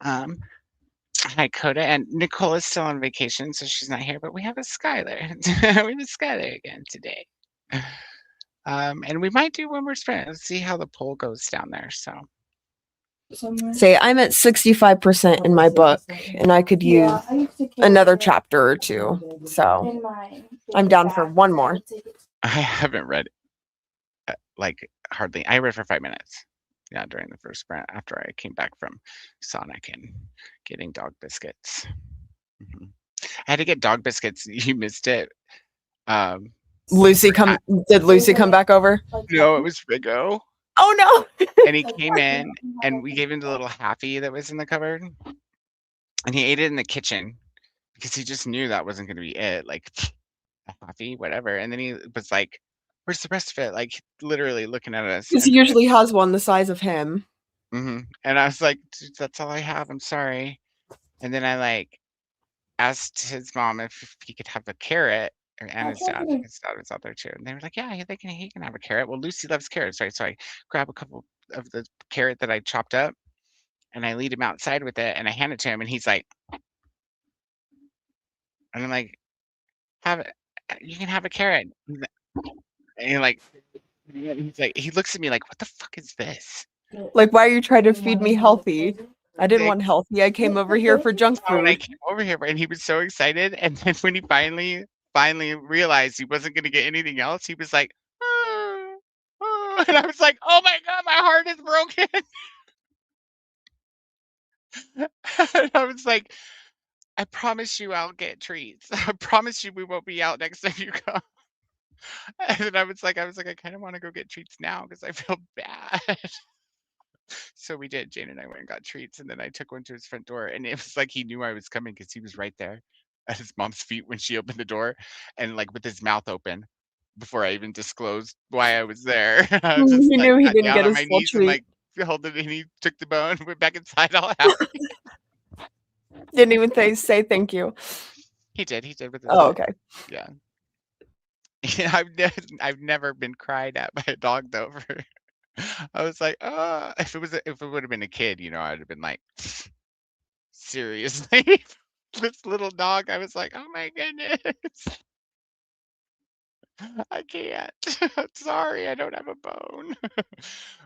Hi, Coda. And Nicole is still on vacation, so she's not here, but we have a Skylar. We have a Skylar again today. And we might do one more sprint. Let's see how the poll goes down there. So say I'm at 65% in my book, and I could use another chapter or two. So I'm down for one more. I haven't read like hardly. I read for 5 minutes. Yeah, during the first sprint after I came back from Sonic and getting dog biscuits. I had to get dog biscuits. You missed it. Lucy did Lucy come back over? No, it was Rigo. Oh no. And he came in and we gave him the little happy that was in the cupboard. And he ate it in the kitchen because he just knew that wasn't gonna be it. Like a happy, whatever. And then he was like, where's the rest of it? Like literally looking at us. Because he usually has one the size of him. And I was like, dude, that's all I have. I'm sorry. And then I like asked his mom if he could have a carrot, and his dad. His dad was out there too. And they were like, yeah, he can have a carrot. Well, Lucy loves carrots, right? So I grab a couple of the carrot that I chopped up and I lead him outside with it and I hand it to him and he's like, and I'm like, have it. You can have a carrot. And like, he's like, he looks at me like, what the fuck is this? Like, why are you trying to feed me healthy? I didn't want healthy. I came over here for junk food. I came over here and he was so excited. And then when he finally realized he wasn't going to get anything else, he was like, and I was like, oh my God, my heart is broken. And I was like, I promise you I'll get treats. I promise you we won't be out next time you come. And then I was like, I kind of want to go get treats now because I feel bad. So we did. Jane and I went and got treats, and then I took one to his front door, and it was like he knew I was coming because he was right there at his mom's feet when she opened the door, and like with his mouth open before I even disclosed why I was there. I was just he like knew he got didn't down get on his my full knees and treat. like held it, and he took the bone, went back inside all happy. Didn't even say thank you. He did with his Oh, okay. Yeah. Yeah, I've never been cried at by a dog though. I was like, if it would have been a kid, I'd have been like, seriously, this little dog. I was like, oh my goodness, I can't. Sorry, I don't have a bone.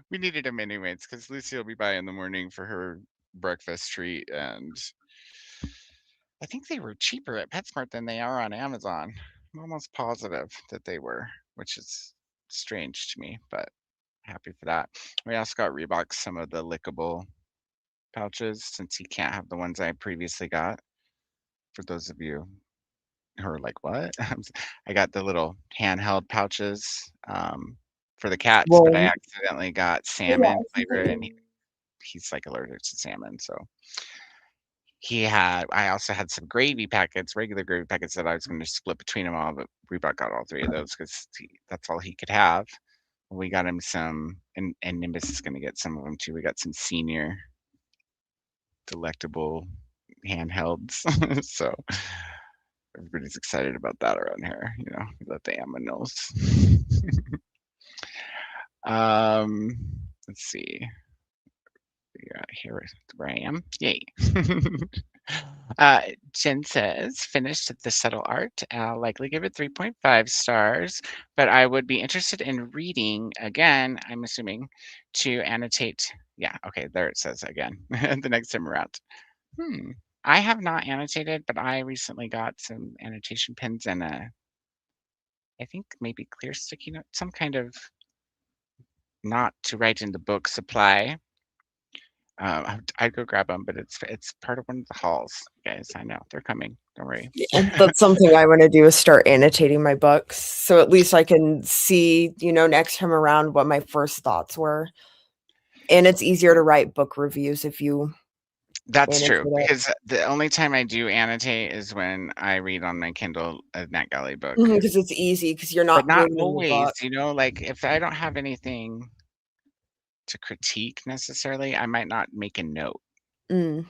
We needed him anyways because Lucy will be by in the morning for her breakfast treat, and I think they were cheaper at PetSmart than they are on Amazon. I'm almost positive that they were, which is strange to me, but happy for that. We also got Reebok some of the lickable pouches since he can't have the ones I previously got. For those of you who are like, what? I got the little handheld pouches for the cats, but I Well, accidentally got salmon flavor, and he's like allergic to salmon, so I also had some gravy packets, regular gravy packets that I was gonna split between them all, but Reebok got all 3 of those 'cause that's all he could have. We got him some, and Nimbus is gonna get some of them too. We got some senior delectable handhelds, so everybody's excited about that around here, let the Amma knows. Um, let's see. Yeah, here where I am. Yay. Jen says, finished the subtle art. I'll likely give it 3.5 stars, but I would be interested in reading again, I'm assuming, to annotate. Yeah, okay, there it says again, the next time around. I have not annotated, but I recently got some annotation pens and I think maybe clear sticky note, some kind of not to write in the book supply. I'd go grab them, but it's part of one of the hauls, guys. I know they're coming. Don't worry. yeah, that's something I want to do is start annotating my books, so at least I can see, next time around what my first thoughts were. And it's easier to write book reviews if you That's annotate true, it. because the only time I do annotate is when I read on my Kindle a NetGalley book, Because it's easy because you're but not not reading the always. book. Like if I don't have anything to critique necessarily, I might not make a note. Mm.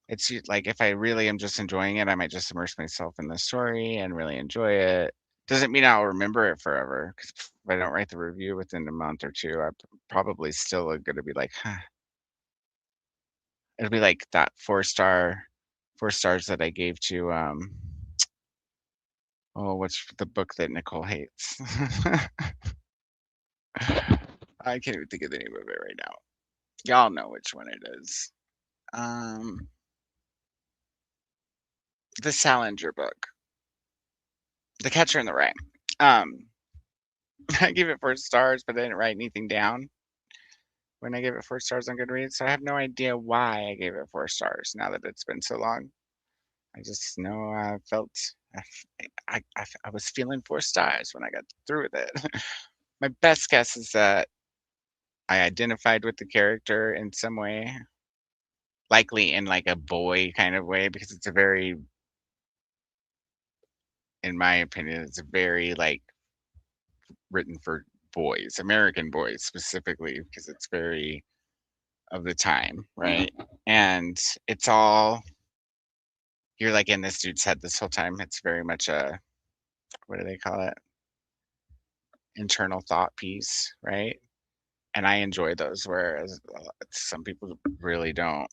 It's like if I really am just enjoying it, I might just immerse myself in the story and really enjoy it. Doesn't mean I'll remember it forever, because if I don't write the review within a month or two, I'm probably still going to be like, huh. It'll be like that 4 stars that I gave to oh, what's the book that Nicole hates? I can't even think of the name of it right now. Y'all know which one it is. The Salinger book, The Catcher in the Rye. I gave it 4 stars, but I didn't write anything down when I gave it 4 stars on Goodreads, so I have no idea why I gave it 4 stars now that it's been so long. I just know I felt I was feeling 4 stars when I got through with it. My best guess is that I identified with the character in some way, likely in like a boy kind of way, because it's a very, in my opinion, it's a very like written for boys, American boys specifically, because it's very of the time, right? And it's all, you're like in this dude's head this whole time. It's very much a, what do they call it? Internal thought piece, right? And I enjoy those, whereas some people really don't.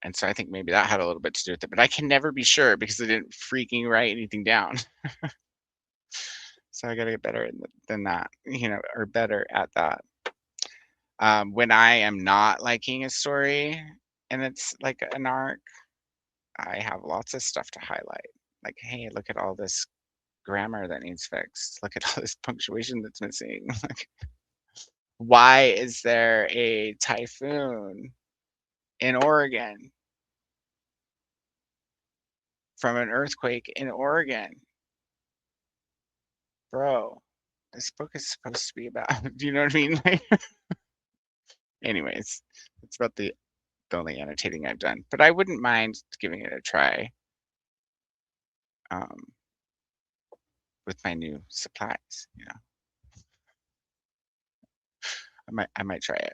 And so I think maybe that had a little bit to do with it, but I can never be sure because I didn't freaking write anything down. So I got to get better than that, or better at that. When I am not liking a story and it's like an arc, I have lots of stuff to highlight. Like, hey, look at all this grammar that needs fixed. Look at all this punctuation that's missing. Like, why is there a typhoon in Oregon from an earthquake in Oregon? Bro, this book is supposed to be about, do you know what I mean? Like, anyways, it's about the only annotating I've done, but I wouldn't mind giving it a try with my new supplies. I might try it.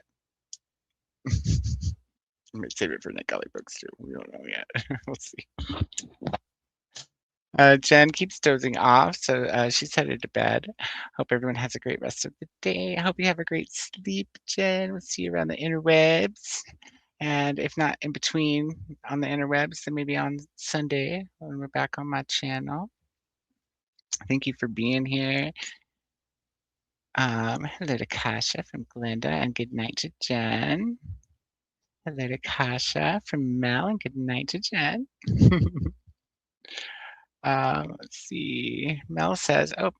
I might save it for NICalOnDar books too. We don't know yet. We'll see. Jen keeps dozing off, so she's headed to bed. Hope everyone has a great rest of the day. I hope you have a great sleep, Jen. We'll see you around the interwebs. And if not in between on the interwebs, then maybe on Sunday when we're back on my channel. Thank you for being here. Hello to Kasha from Glenda, and good night to Jen. Hello to Kasha from Mel, and good night to Jen. Let's see. Mel says, oh,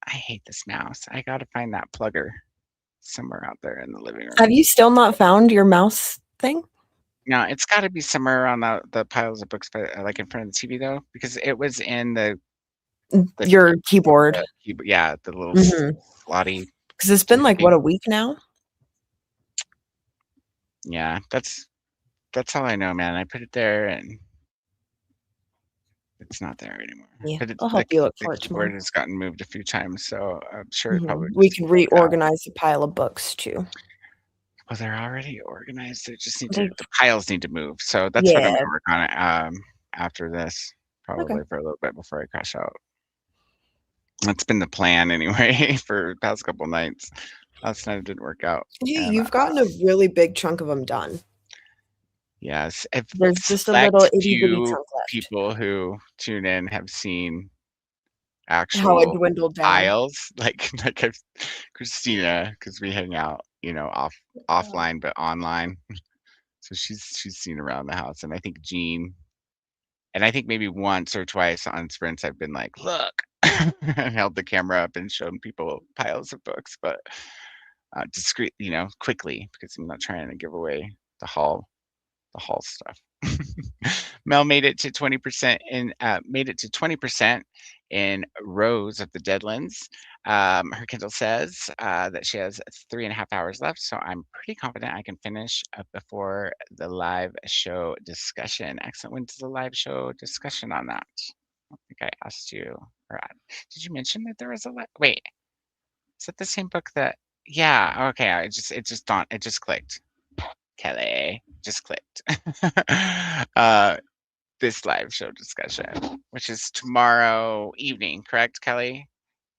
I hate this mouse. I got to find that plugger somewhere out there in the living room. Have you still not found your mouse thing? No, it's got to be somewhere on the piles of books, but like in front of the TV though, because it was in your keyboard. yeah, the little slotty Because it's been like, what, a week now? Yeah, that's all I know, man. I put it there and it's not there anymore. Yeah, But I'll help you look the for it tomorrow. keyboard has gotten moved a few times, so I'm sure it probably We just can broke out. reorganize the pile of books too. Well, they're already organized. They just need They- to, the piles need to move. So that's what I'm Yeah. gonna work on it after this, probably Okay. for a little bit before I crash out. That's been the plan anyway for the past couple nights. Last night it didn't work out. Hey, And you've gotten a really big chunk of them done. yes, There's just a select little itty bitty few chunk left. people who tune in have seen How it actual dwindled down. piles, like Christina, because we hang out, offline but online. So she's seen around the house, and I think Jean, and I think maybe once or twice on sprints I've been like, look, and held the camera up and shown people piles of books, but discreet, quickly, because I'm not trying to give away the haul stuff. Mel made it to 20% in rows of the Deadlands. Her Kindle says that she has 3.5 hours left, so I'm pretty confident I can finish before the live show discussion. Excellent. When's the live show discussion on that? I don't think I asked you. Or did you mention that there was a wait? Is that the same book that? Yeah. Okay. It just clicked. Kelly just clicked. This live show discussion, which is tomorrow evening, correct, Kelly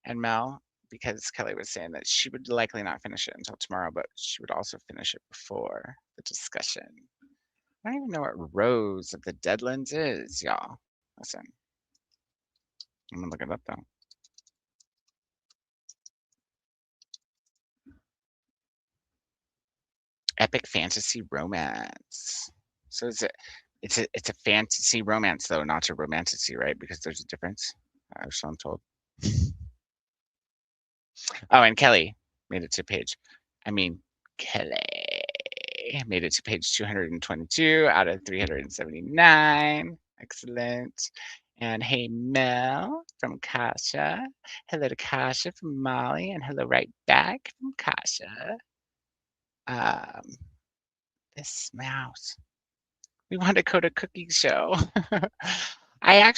and Mel? Because Kelly was saying that she would likely not finish it until tomorrow, but she would also finish it before the discussion. I don't even know what Rose of the Deadlands is, y'all. Listen, I'm gonna look it up though. Epic fantasy romance. So it's a fantasy romance though, not a romantasy, right? Because there's a difference. So I'm told. Oh, and Kelly made it to Kelly made it to page 222 out of 379. Excellent. And hey, Mel from Kasha. Hello to Kasha from Molly, and hello right back from Kasha. This mouse. We want to go to cooking show. I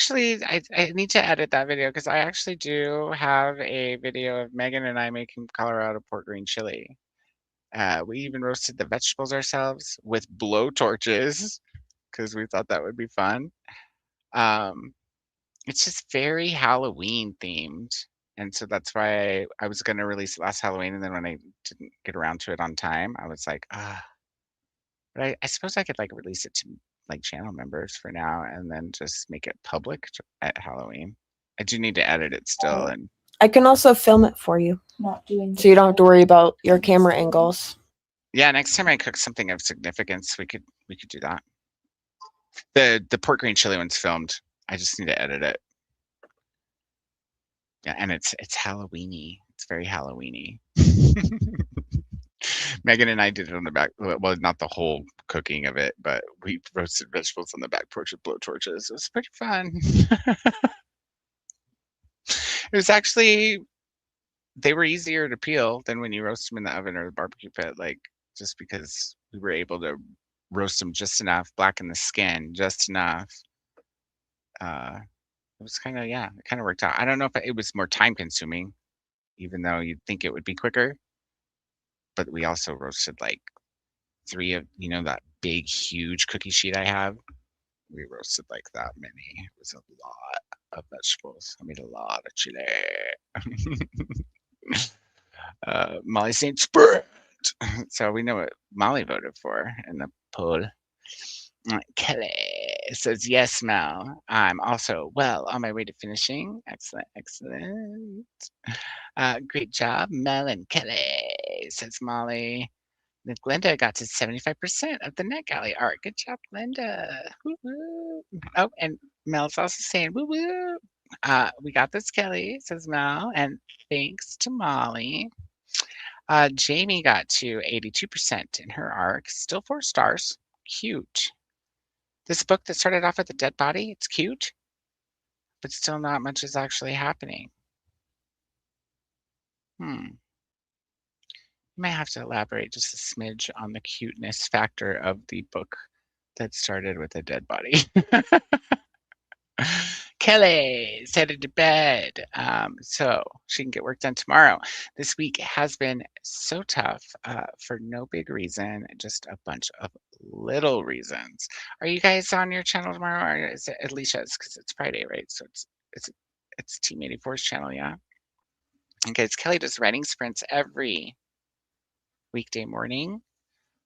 need to edit that video because I actually do have a video of Megan and I making Colorado pork green chili. We even roasted the vegetables ourselves with blow torches because we thought that would be fun. It's just very Halloween themed. And so that's why I was going to release it last Halloween. And then when I didn't get around to it on time, I was like, but I suppose I could like release it to like channel members for now and then just make it public at Halloween. I do need to edit it still. And I can also film it for you, so you don't have to worry about your camera angles. yeah, next time I cook something of significance, we could do that. The pork green chili one's filmed. I just need to edit it. Yeah, and it's Halloweeny. It's very Halloweeny. Megan and I did it on the back. Well, not the whole cooking of it, but we roasted vegetables on the back porch with blow torches. It was pretty fun. It was actually, they were easier to peel than when you roast them in the oven or the barbecue pit, like just because we were able to roast them just enough, blacken the skin just enough. It was kind of, yeah, it kind of worked out. I don't know if it was more time consuming, even though you'd think it would be quicker. But we also roasted like 3 of, that big, huge cookie sheet I have. We roasted like that many. It was a lot of vegetables. I made a lot of chili. Molly saying sprint. So we know what Molly voted for in the poll. Kelly says, yes, Mel. I'm also well on my way to finishing. Excellent, excellent. Great job, Mel and Kelly, says Molly. Then Glenda got to 75% of the NetGalley art. Good job, Glenda. Woo-woo. Oh, and Mel's also saying, woo-woo. We got this, Kelly, says Mel. And thanks to Molly. Jamie got to 82% in her arc. Still 4 stars. Cute. This book that started off with a dead body, it's cute, but still not much is actually happening. You might have to elaborate just a smidge on the cuteness factor of the book that started with a dead body. Kelly's headed to bed, so she can get work done tomorrow. This week has been so tough for no big reason, just a bunch of little reasons. Are you guys on your channel tomorrow, or is it Alicia's? Because it's Friday, right? So it's Team 84's channel, yeah. And guys, Kelly does writing sprints every weekday morning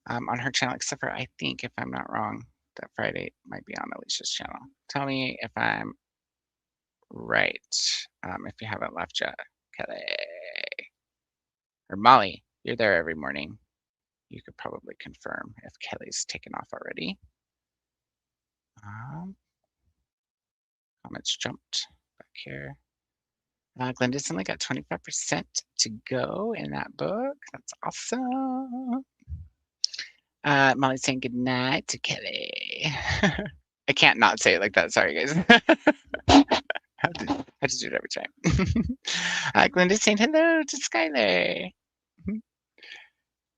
on her channel, except for I think, if I'm not wrong, that Friday might be on Alicia's channel. Tell me if I'm right. If you haven't left yet, Kelly or Molly, you're there every morning. You could probably confirm if Kelly's taken off already. Comments jumped back here. Glenda's only got 25% to go in that book. That's awesome. Molly's saying good night to Kelly. I can't not say it like that. Sorry, guys. I have to do it every time. Glenda's saying hello to Skylar.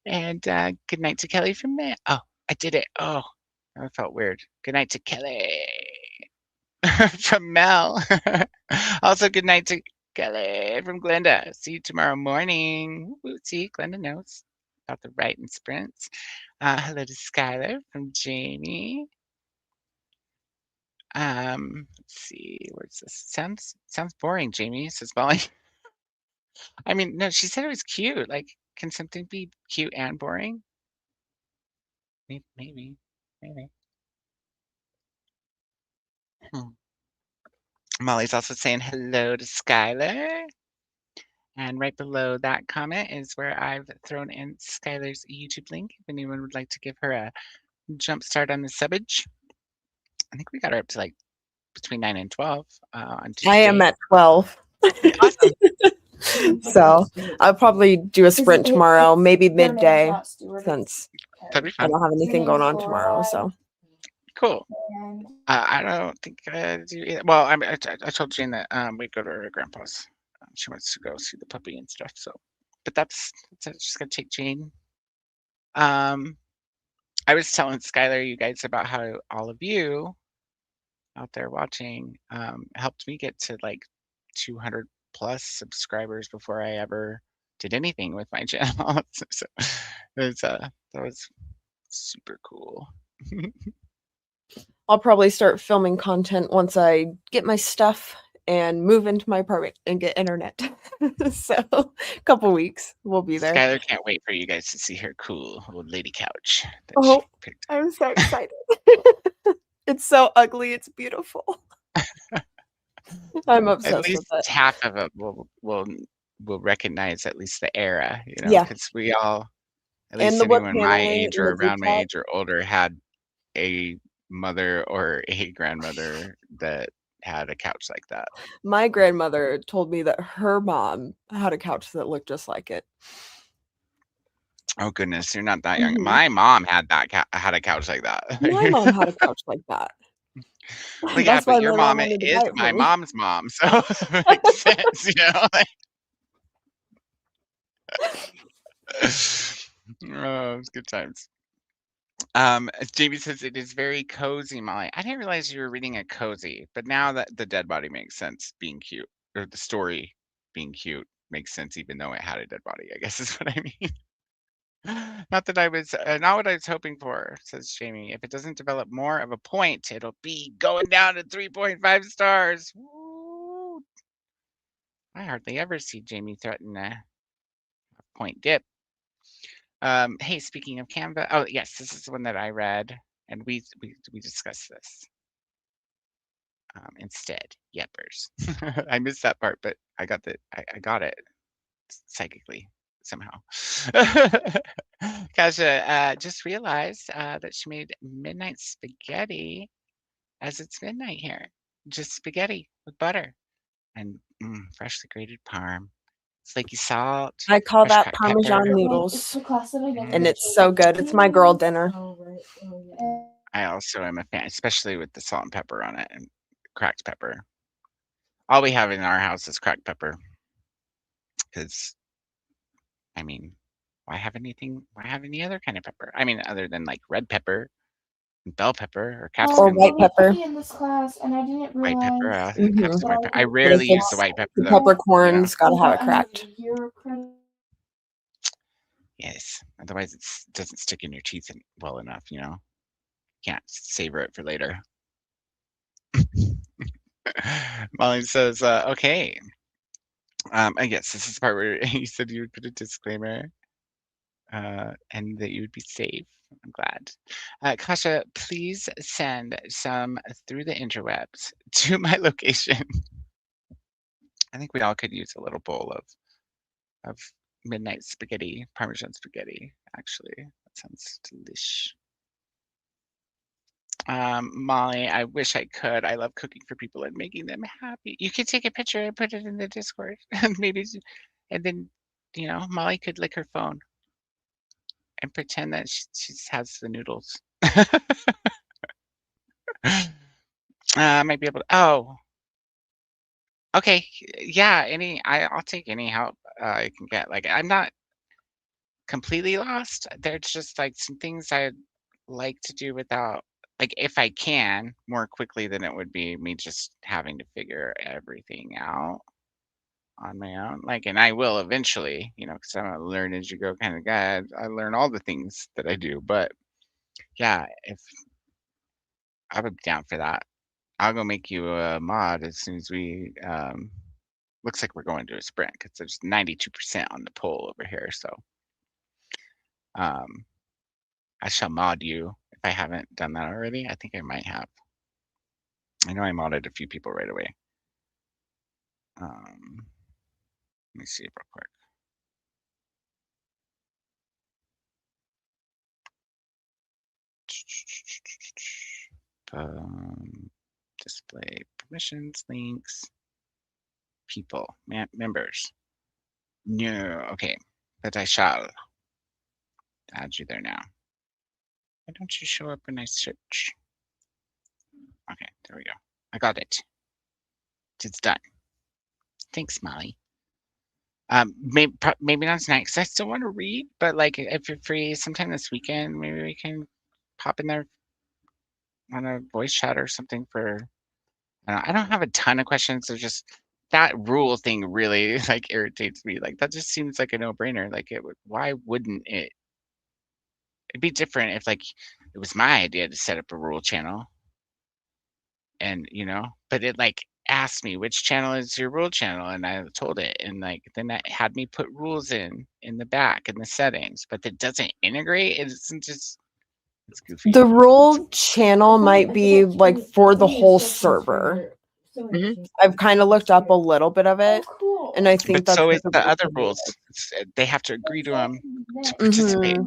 And good night to Kelly from me. Oh, I did it. Oh, that felt weird. Good night to Kelly from Mel. Also, good night to Kelly from Glenda. See you tomorrow morning. See, Glenda knows about the writing sprints. Hello to Skylar from Jamie. Let's see, where's this? Sounds boring, Jamie, says Molly. I mean, no, she said it was cute. Like, can something be cute and boring? Maybe. Molly's also saying hello to Skylar. And right below that comment is where I've thrown in Skylar's YouTube link. If anyone would like to give her a jump start on the subbage. I think we got her up to like between 9 and 12 on Tuesday. I am at 12. Awesome. So I'll probably do a sprint tomorrow, maybe midday, since That'd be I fun. don't have anything going on tomorrow. So Cool. I don't think I do either. Well, I told Jane that we go to her grandpa's. She wants to go see the puppy and stuff. So, but that's it. She's gonna take Jane. I was telling Skylar, you guys, about how all of you out there watching helped me get to like 200 plus subscribers before I ever did anything with my channel. So that was super cool. I'll probably start filming content once I get my stuff and move into my apartment and get internet. So a couple weeks we'll be there. Skylar can't wait for you guys to see her cool old lady couch that Oh, she picked. I'm so excited. It's so ugly. It's beautiful. I'm obsessed At least with it. half of it will recognize at least the era, you know, Yeah. because we all, at And least the wood anyone my paneling age in or the group around my chat. age or older had a mother or a grandmother that had a couch like that. My grandmother told me that her mom had a couch that looked just like it. Oh goodness, you're not that young. Mhm. My mom had had a couch like that. My mom had a couch like that. Well, yeah, That's why but your my mom mom wanted to is buy it my for me. mom's mom, so it makes sense, you know. Oh, it's good times. Jamie says it is very cozy, Molly. I didn't realize you were reading a cozy, but now that the dead body makes sense being cute, or the story being cute makes sense, even though it had a dead body, I guess is what I mean. Not that I was, not what I was hoping for, says Jamie. If it doesn't develop more of a point, it'll be going down to 3.5 stars. Woo! I hardly ever see Jamie threaten a point dip. Hey, speaking of Canva, oh yes, this is the one that I read, and we discussed this. Instead, yepers. I missed that part, but I got I got it psychically somehow. Kasha just realized that she made midnight spaghetti as it's midnight here. Just spaghetti with butter and freshly grated parm, flaky salt. I call Fresh that cracked Parmesan pepper. noodles. And it's so good. It's my girl dinner. I also am a fan, especially with the salt and pepper on it and cracked pepper. All we have in our house is cracked pepper. Because, I mean, Why have any other kind of pepper? I mean, other than like red pepper, bell pepper, or capsicum. Or white pepper. In this class, and I didn't White pepper, realize. capsicum white pepper. I But rarely if use the it's white pepper the though. peppercorn's gotta have it cracked. Yes, otherwise it doesn't stick in your teeth well enough, you know? Can't savor it for later. Molly says, okay. I guess this is the part where you said you would put a disclaimer and that you would be safe. I'm glad. Kasha, please send some through the interwebs to my location. I think we all could use a little bowl of midnight spaghetti, Parmesan spaghetti, actually. That sounds delish. Molly, I wish I could. I love cooking for people and making them happy. You could take a picture and put it in the Discord, and maybe, and then, you know, Molly could lick her phone and pretend that she has the noodles. I might be able to. Oh, okay. Yeah. I'll take any help I can get. Like, I'm not completely lost. There's just like some things I'd like to do without, like, if I can, more quickly than it would be me just having to figure everything out on my own. Like, and I will eventually, you know, because I'm a learn as you go kind of guy. I learn all the things that I do. But yeah, if I would be down for that, I'll go make you a mod as soon as we. Looks like we're going to a sprint because there's 92% on the poll over here. So I shall mod you if I haven't done that already. I think I might have. I know I modded a few people right away. Let me see real quick. Display permissions, links, people, members. No, okay, but I shall add you there now. Why don't you show up when I search? Okay, there we go. I got it. It's done. Thanks, Molly. Maybe not tonight because I still want to read, but like if you're free sometime this weekend, maybe we can pop in there on a voice chat or something for. I don't have a ton of questions. There's just that rule thing really like irritates me. Like that just seems like a no-brainer. Like it would. Why wouldn't it? It'd be different if like it was my idea to set up a rule channel, and you know, but it like asked me which channel is your rule channel, and I told it, and like then that had me put rules in the back in the settings, but it doesn't integrate. It isn't just. It's goofy. The rule channel might be like for the whole server. I've kind of looked up a little bit of it, and I think But that's so what is the other rules. They have to agree to them to participate.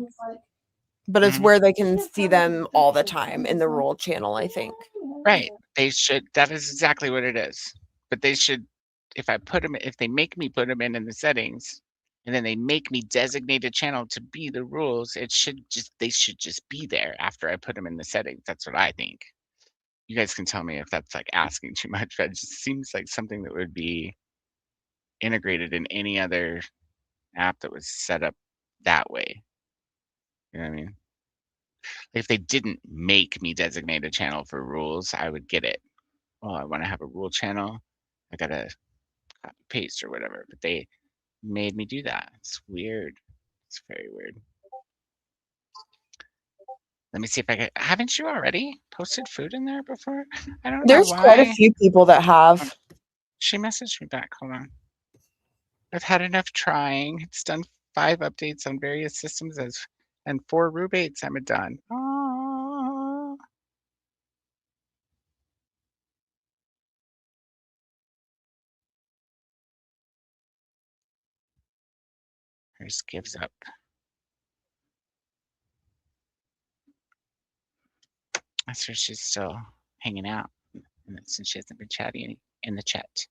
But it's where they can see them all the time in the rule channel, I think. Right. They should. That is exactly what it is. But they should. If they make me put them in the settings, and then they make me designate a channel to be the rules, they should just be there after I put them in the settings. That's what I think. You guys can tell me if that's like asking too much, but it just seems like something that would be integrated in any other app that was set up that way. You know what I mean? If they didn't make me designate a channel for rules, I would get it. Oh, I want to have a rule channel. I gotta copy paste or whatever. But they made me do that. It's weird. It's very weird. Let me see if I can. Haven't you already posted food in there before? I don't know There's why. quite a few people that have. She messaged me back. Hold on. I've had enough trying. It's done 5 updates on various systems and 4 rubates. I'm done. Oh. Her just gives up. That's where she's still hanging out since she hasn't been chatting in the chat.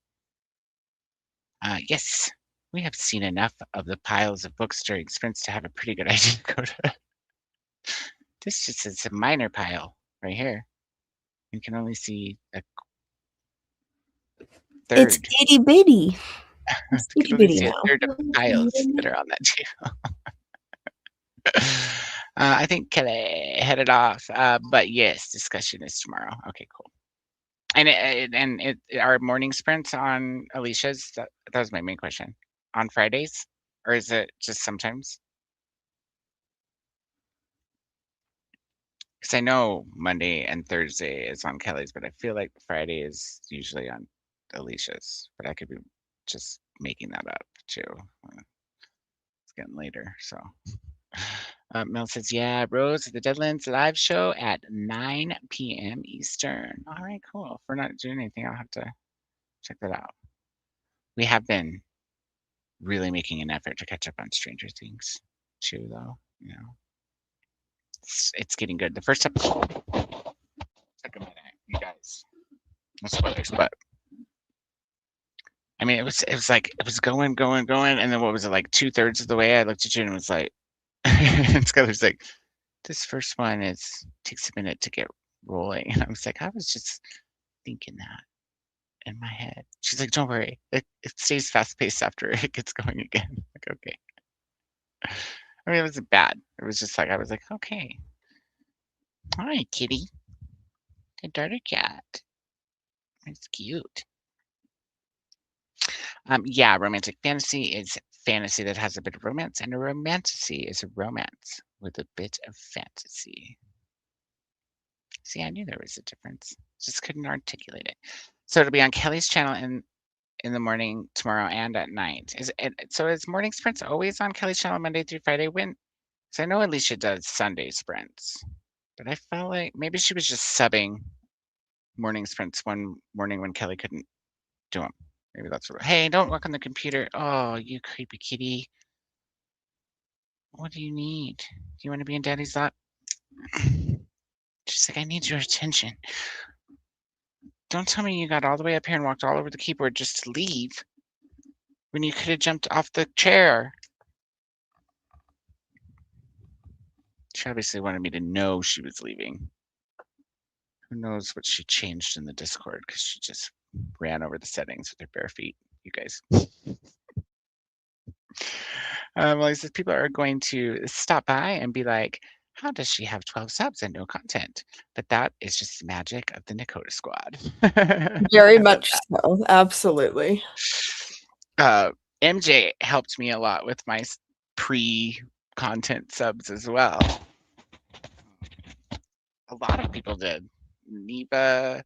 Yes, we have seen enough of the piles of books during sprints to have a pretty good idea, Coda. This just is a minor pile right here. You can only see a third. It's itty bitty. You can only see a third of the piles that are on that table. I think Kelly headed off. But yes, discussion is tomorrow. Okay, cool. And are morning sprints on Alicia's? That was my main question. On Fridays, or is it just sometimes? Because I know Monday and Thursday is on Kelly's, but I feel like Friday is usually on Alicia's. But I could be just making that up too. It's getting later, so. Mel says, yeah, Rose, the Deadlands live show at 9 p.m. Eastern. All right, cool. If we're not doing anything, I'll have to check that out. We have been really making an effort to catch up on Stranger Things too, though. You know, it's getting good. The first episode took a minute, you guys. No spoilers, but I mean, it was like it was going, and then what was it like 2/3 of the way? I looked at you and was like, and Skylar's like, this first one takes a minute to get rolling, and I was like, I was just thinking that in my head. She's like, don't worry, it stays fast paced after it gets going again. Like, okay. I mean, it wasn't bad. It was just like I was like, okay, hi, kitty, the darter cat. It's cute. Yeah, romantic fantasy is fantasy that has a bit of romance, and a romantasy is a romance with a bit of fantasy. See, I knew there was a difference. Just couldn't articulate it. So it'll be on Kelly's channel in the morning tomorrow and at night. Is morning sprints always on Kelly's channel Monday through Friday? When? So I know Alicia does Sunday sprints, but I felt like maybe she was just subbing morning sprints one morning when Kelly couldn't do them. Maybe that's what. Hey, don't look on the computer. Oh, you creepy kitty. What do you need? Do you want to be in Daddy's lap? She's like, I need your attention. Don't tell me you got all the way up here and walked all over the keyboard just to leave when you could have jumped off the chair. She obviously wanted me to know she was leaving. Who knows what she changed in the Discord because she just ran over the settings with her bare feet, you guys. Well, he says people are going to stop by and be like, how does she have 12 subs and no content? But that is just the magic of the Nicoda squad. Very much so. Absolutely. MJ helped me a lot with my pre-content subs as well. A lot of people did. Neva,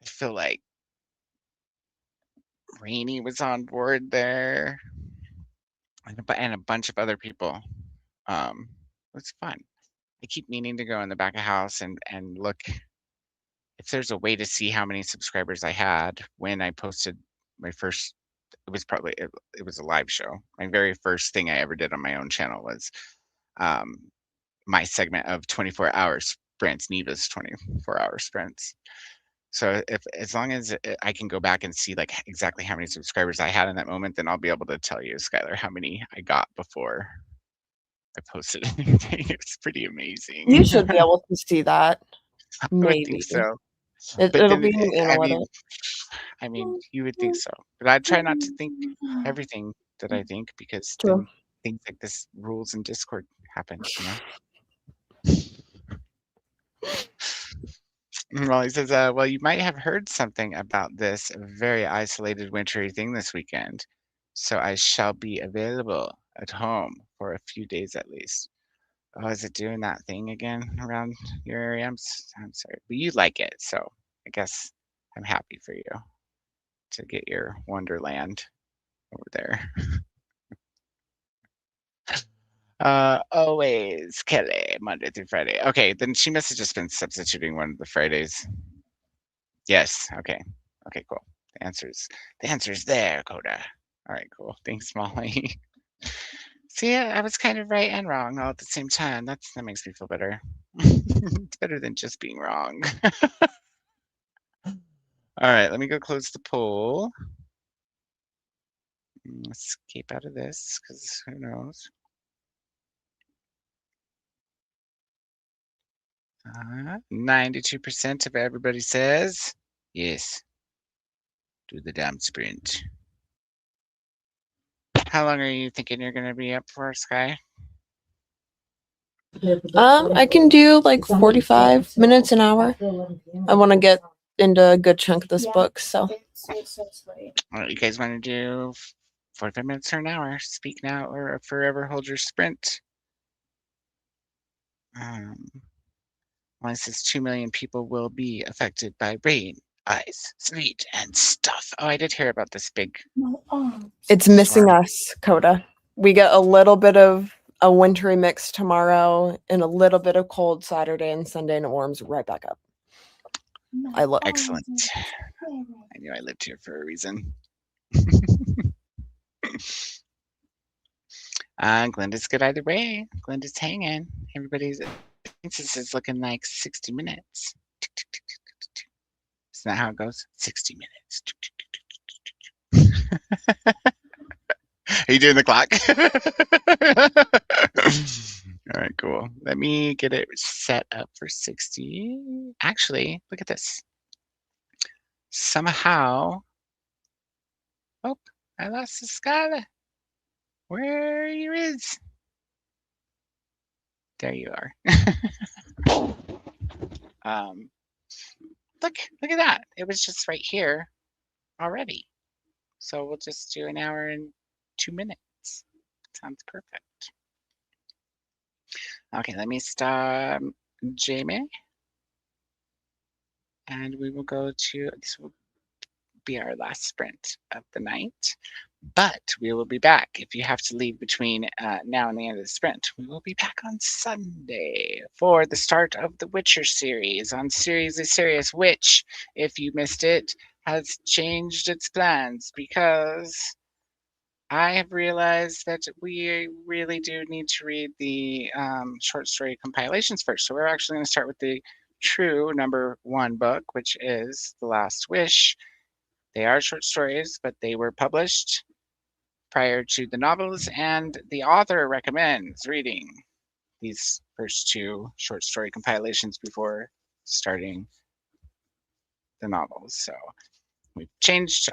I feel like Rainey was on board there, and a bunch of other people. It's fun. I keep meaning to go in the back of house and look if there's a way to see how many subscribers I had when I posted my first. It was probably it was a live show. My very first thing I ever did on my own channel was my segment of 24-hour sprints, Neva's 24-hour sprints. So if as long as I can go back and see like exactly how many subscribers I had in that moment, then I'll be able to tell you, Skylar, how many I got before I posted anything. It's pretty amazing. You should be able to see that. I would think Maybe. so. But It'll then, be an analytic. I mean, you would think so. But I try not to think everything that I think because True. then things like this rules in Discord happen, you know? Well, he says, well, you might have heard something about this very isolated wintry thing this weekend. So I shall be available at home for a few days at least. Oh, is it doing that thing again around your area? I'm sorry, but you like it, so I guess I'm happy for you to get your wonderland over there. Always Kelly, Monday through Friday. Okay, then she must have just been substituting one of the Fridays. Yes. Okay. Okay. Cool. The answer's there, Coda. All right. Cool. Thanks, Molly. See, I was kind of right and wrong all at the same time. That makes me feel better. It's better than just being wrong. All right. Let me go close the poll. Escape out of this because who knows. 92% of everybody says yes. Do the damn sprint. How long are you thinking you're going to be up for, Sky? I can do like 45 minutes, an hour. I want to get into a good chunk of this book, so. You guys want to do 45 minutes or an hour? Speak now or forever hold your sprint. Only says 2 million people will be affected by rain, ice, sleet, and stuff. Oh, I did hear about this big. It's missing us, Coda. We get a little bit of a wintry mix tomorrow and a little bit of cold Saturday and Sunday, and it warms right back up. Excellent. I knew I lived here for a reason. Glenda's good either way. Glenda's hanging. Everybody's. I think this is looking like 60 minutes. Isn't that how it goes? 60 minutes. Are you doing the clock? All right, cool. Let me get it set up for 60. Actually, look at this. Somehow. Oh, I lost the Skyla. Where you is? There you are. Look at that. It was just right here already. So we'll just do an hour and 2 minutes. Sounds perfect. Okay, let me stop Jamie. And we will go to, this will be our last sprint of the night. But we will be back. If you have to leave between now and the end of the sprint, we will be back on Sunday for the start of the Witcher series on Seriously Serious, which, if you missed it, has changed its plans because I have realized that we really do need to read the short story compilations first. So we're actually going to start with the true #1 book, which is The Last Wish. They are short stories, but they were published prior to the novels, and the author recommends reading these first 2 short story compilations before starting the novels. So I've changed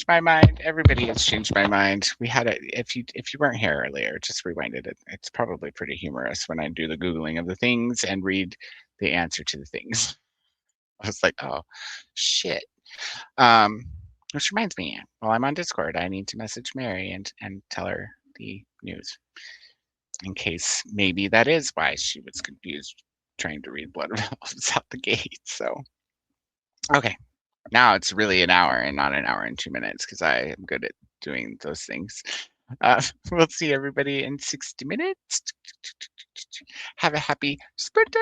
my mind. Everybody has changed my mind. We had it. If you weren't here earlier, just rewind it. It's probably pretty humorous when I do the Googling of the things and read the answer to the things. I was like, oh shit. Which reminds me, while I'm on Discord, I need to message Mary and tell her the news. In case maybe that is why she was confused trying to read Blood of Elves out the gate. So okay. Now it's really an hour and not an hour and 2 minutes because I am good at doing those things. We'll see everybody in 60 minutes. Have a happy sprinting!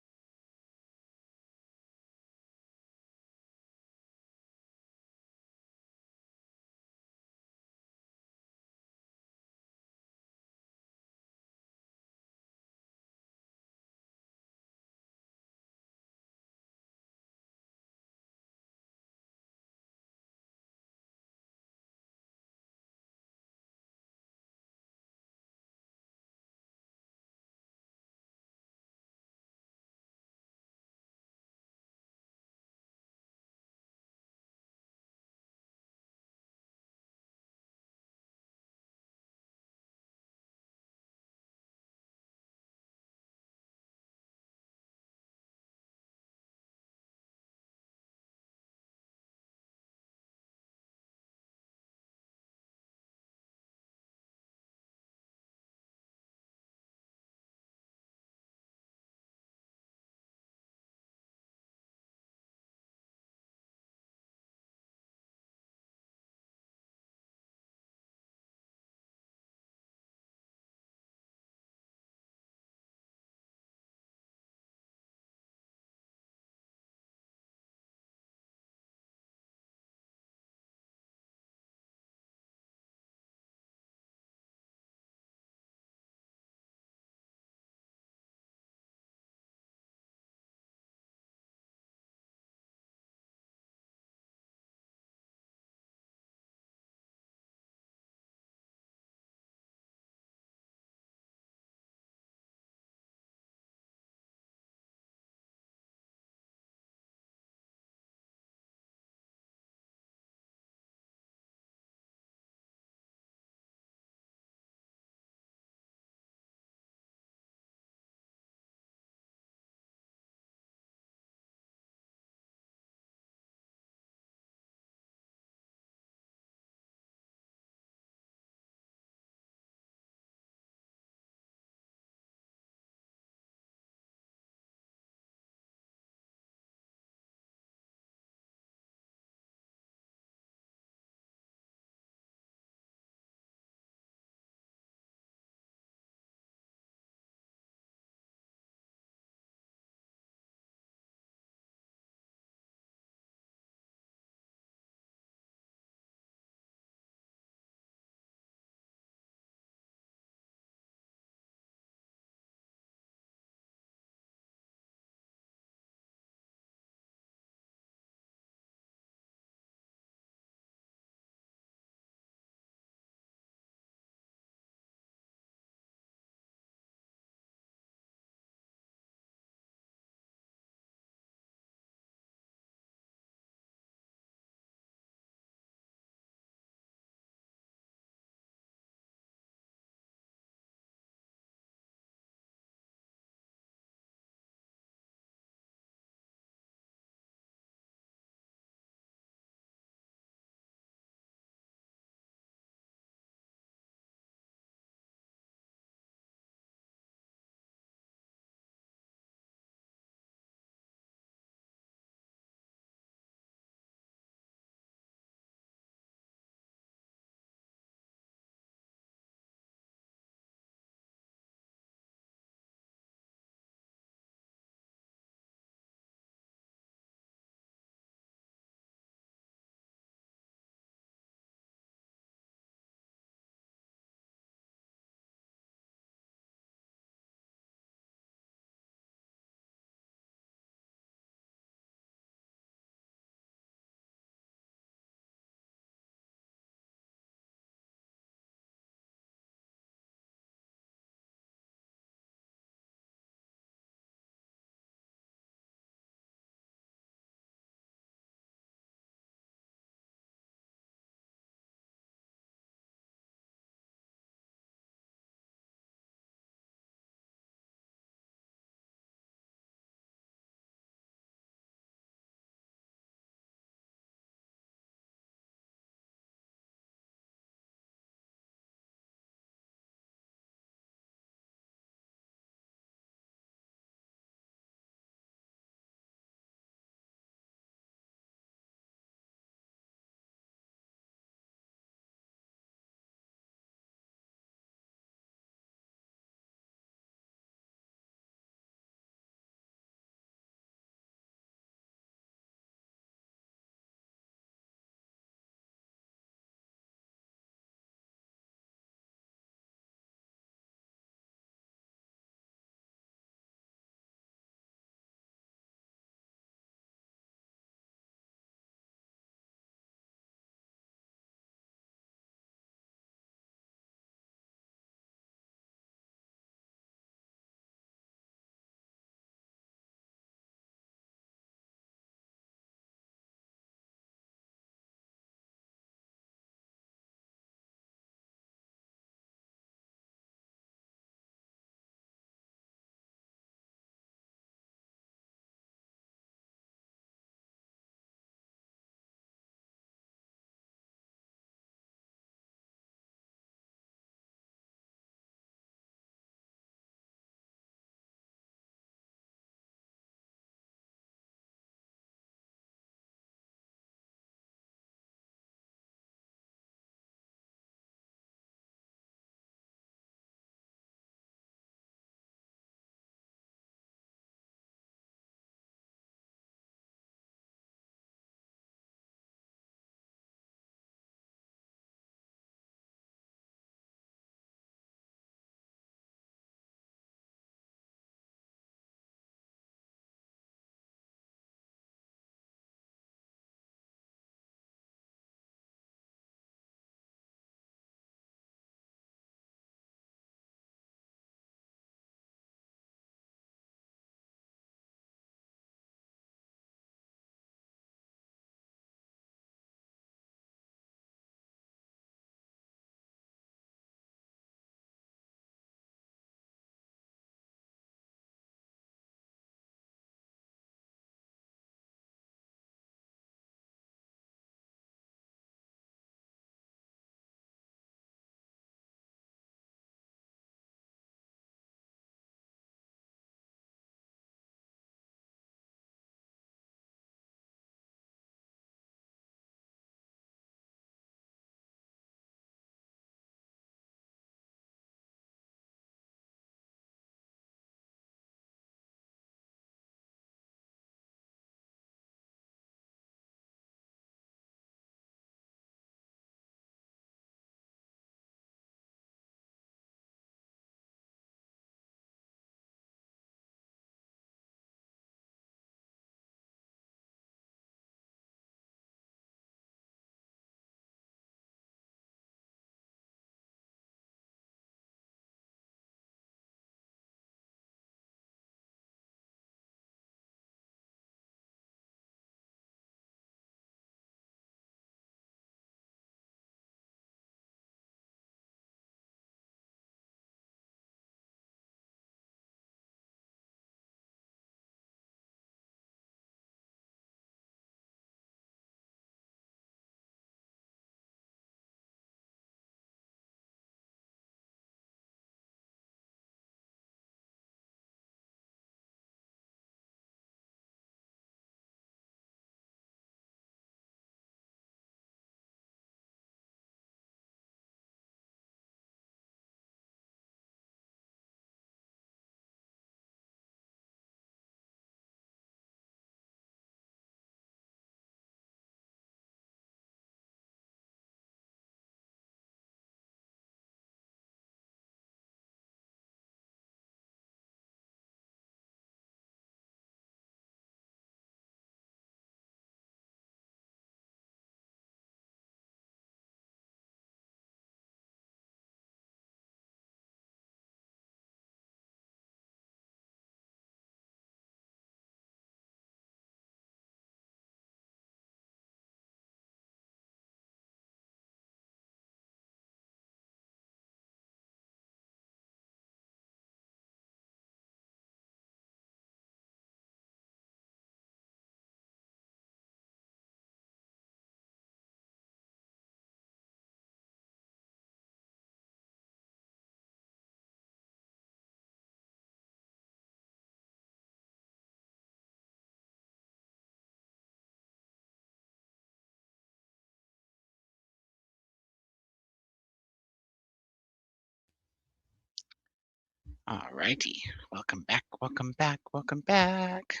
Alrighty. Welcome back, welcome back, welcome back.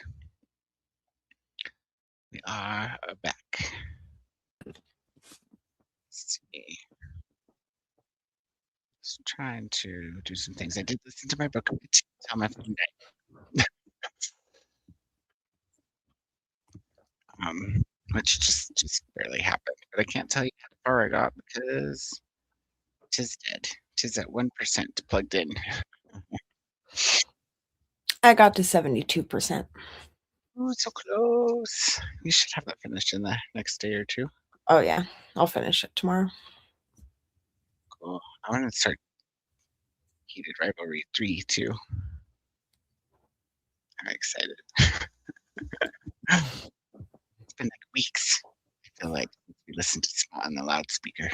We are back. Let's see. Just trying to do some things. I did listen to my book tell my phone died. Which just barely happened. But I can't tell you how far I got because tis dead. Tis at 1% plugged in. I got to 72%. Oh, so close. You should have that finished in the next day or two. Oh yeah, I'll finish it tomorrow. Cool. I want to start Heated Rivalry 3 too. I'm excited. It's been like weeks. I feel like we listened to Spot on the loudspeaker.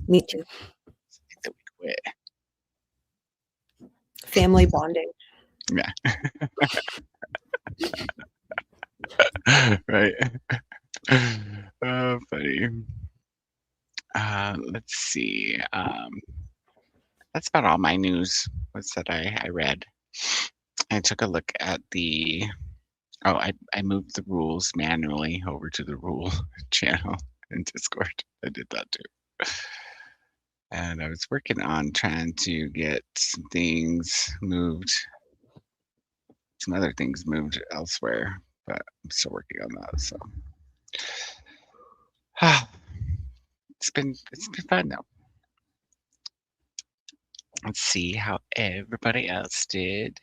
Me too. I think that we quit. Family bonding. Yeah. Right. Oh, funny. Let's see. That's about all my news was that I read. I took a look at the. Oh, I moved the rules manually over to the rule channel in Discord. I did that too. And I was working on trying to get some things moved, some other things moved elsewhere, but I'm still working on that. So it's been fun though. Let's see how everybody else did.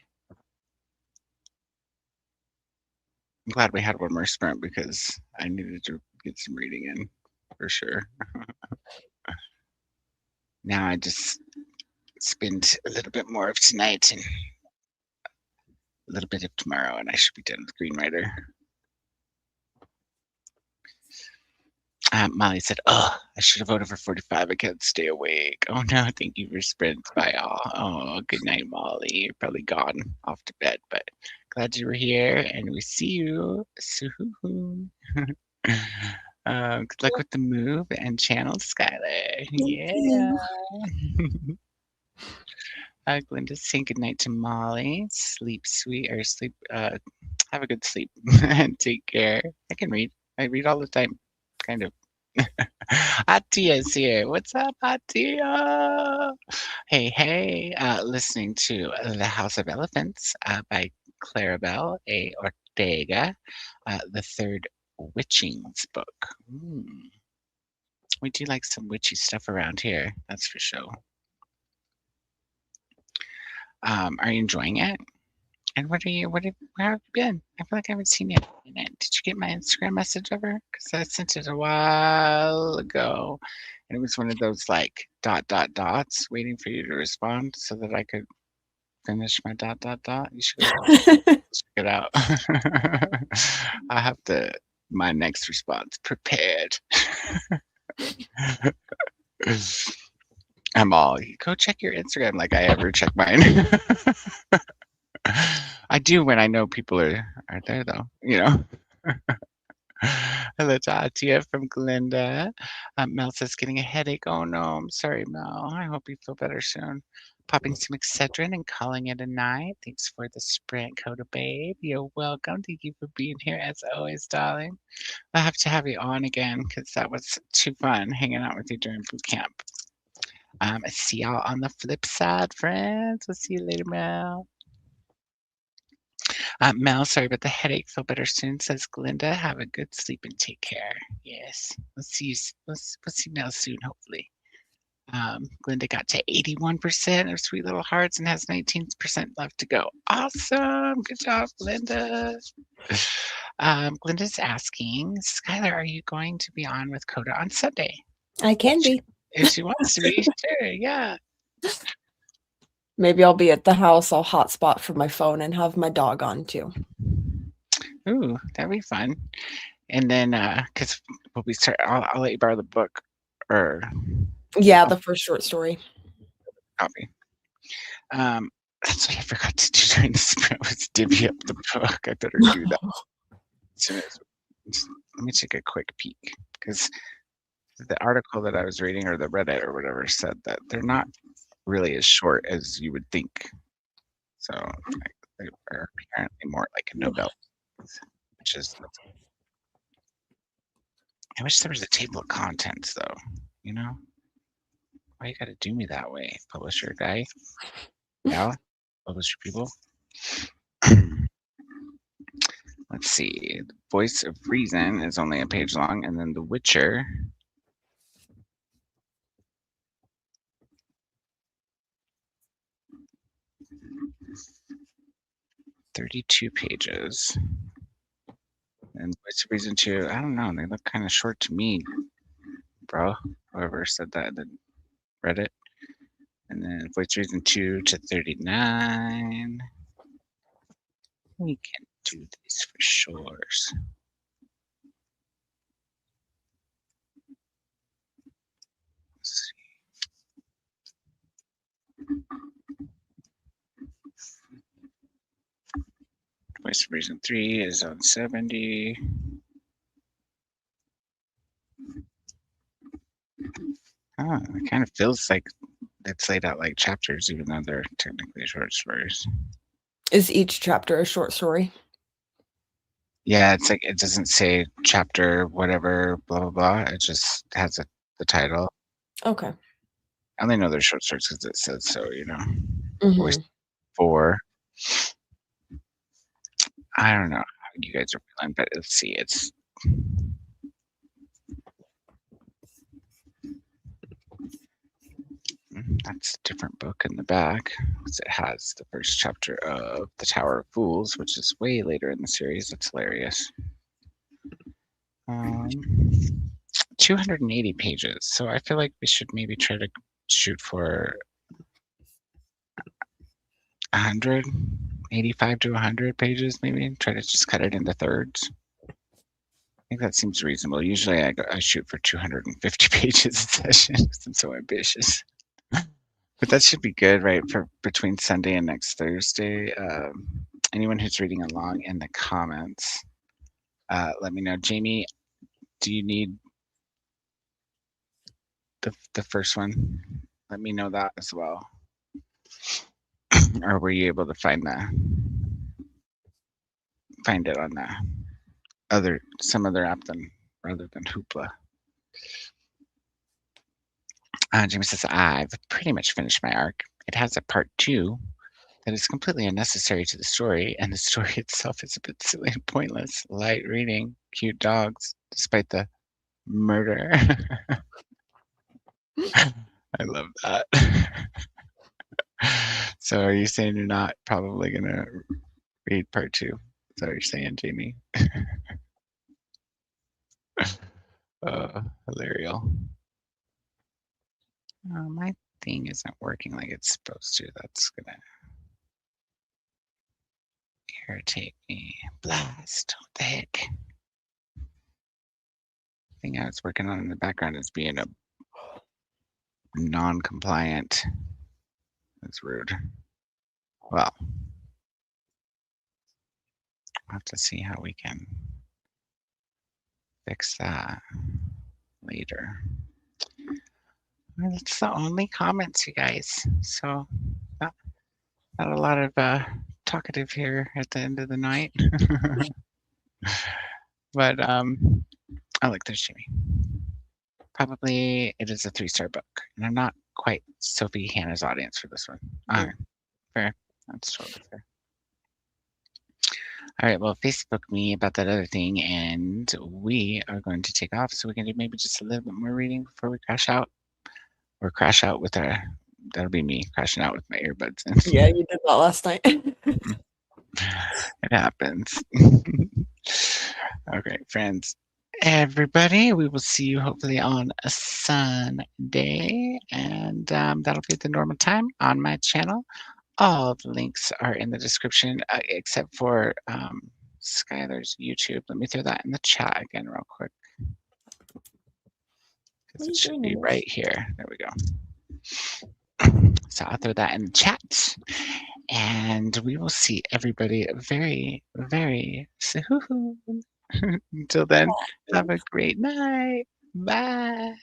I'm glad we had one more sprint because I needed to get some reading in for sure. Now I just spend a little bit more of tonight and a little bit of tomorrow, and I should be done with Green Rider. Molly said, "Oh, I should have voted for 45. I can't stay awake. Oh no, thank you for sprints. Bye all. Oh, good night, Molly. You're probably gone off to bed, but glad you were here, and we see you soon." Good luck with the move and channel, Skylar. Yeah. Glinda's saying good night to Molly. Sleep sweet or sleep. Have a good sleep and take care. I can read. I read all the time, kind of. Atia's here. What's up, Atia? Hey. Listening to The House of Elephants by Clarabelle A. Ortega, the third Witchings book. We do like some witchy stuff around here, that's for sure. Are you enjoying it? And where have you been? I feel like I haven't seen you in it. Did you get my Instagram message ever? Because I sent it a while ago. And it was one of those like ... waiting for you to respond so that I could finish my ... You should check it out. I have my next response prepared. I'm all, go check your Instagram like I ever check mine. I do when I know people are there, though, you know. Hello to Atia from Glinda. Mel says, getting a headache. Oh, no, I'm sorry, Mel. I hope you feel better soon. Popping some Excedrin and calling it a night. Thanks for the sprint, Coda Babe. You're welcome. Thank you for being here, as always, darling. I'll have to have you on again because that was too fun hanging out with you during boot camp. See y'all on the flip side, friends. We'll see you later, Mel. Mel, sorry about the headache. Feel better soon, says Glinda. Have a good sleep and take care. Yes, we'll see Mel soon, hopefully. Glinda got to 81% of Sweet Little Hearts and has 19% left to go. Awesome. Good job, Glinda. Glinda's asking, Skylar, are you going to be on with Coda on Sunday? I can be. If she wants to be, sure, yeah. Maybe I'll be at the house. I'll hotspot from my phone and have my dog on too. Ooh, that'd be fun. And then, because we'll be I'll let you borrow the book, or yeah, the first short story. Copy. That's what I forgot to do during the sprint was divvy up the book. I better do that. So let me take a quick peek because the article that I was reading or the Reddit or whatever said that they're not really as short as you would think. So they are apparently more like a novella, which is. I wish there was a table of contents, though. You know, why you gotta do me that way, publisher guy? Yeah, publisher people. Let's see. The Voice of Reason is only a page long, and then The Witcher. 32 pages. And Voice of Reason 2, I don't know, they look kind of short to me, bro. Whoever said that, then read it. And then Voice of Reason 2 to 39. We can do this for sure. Let's see. Voice of Reason 3 is on 70. Oh, it kind of feels like it's laid out like chapters, even though they're technically short stories. Is each chapter a short story? Yeah, it's like it doesn't say chapter whatever, blah blah blah. It just has the title. Okay. I only know they're short stories because it says so, you know. Voice Mm-hmm. 4. I don't know how you guys are feeling, but let's see. It's that's a different book in the back. It has the first chapter of The Tower of Fools, which is way later in the series. That's hilarious. 280 pages. So I feel like we should maybe try to shoot for 185 to 100 pages, maybe. Try to just cut it into thirds. I think that seems reasonable. Usually I shoot for 250 pages a session because I'm so ambitious. But that should be good, right, for between Sunday and next Thursday. Anyone who's reading along in the comments, let me know. Jamie, do you need the first one? Let me know that as well. Or were you able to find it on some other app rather than Hoopla? Jamie says, I've pretty much finished my arc. It has a part 2 that is completely unnecessary to the story, and the story itself is a bit silly and pointless. Light reading, cute dogs, despite the murder. I love that. So are you saying you're not probably going to read part 2? Is that what you're saying, Jamie? Hilarious. My thing isn't working like it's supposed to. That's going to irritate me. Blast. What the heck? The thing I was working on in the background is being a non-compliant. That's rude. Well, I'll have to see how we can fix that later. Well, that's the only comments, you guys. So not a lot of talkative here at the end of the night. But I like this, Jimmy. Probably it is a 3-star book, and I'm not quite Sophie Hannah's audience for this one. All right, fair. That's totally fair. All right, well, Facebook me about that other thing, and we are going to take off so we can do maybe just a little bit more reading before we crash out. Or crash out with that'll be me crashing out with my earbuds in. Yeah, you did that last night. It happens. Okay, friends. Everybody, we will see you hopefully on a Sunday, and that'll be at the normal time on my channel. All the links are in the description, except for Skylar's YouTube. Let me throw that in the chat again real quick, because it should be right here. There we go. So I'll throw that in the chat, and we will see everybody very, very soon. Until then, have a great night. Bye.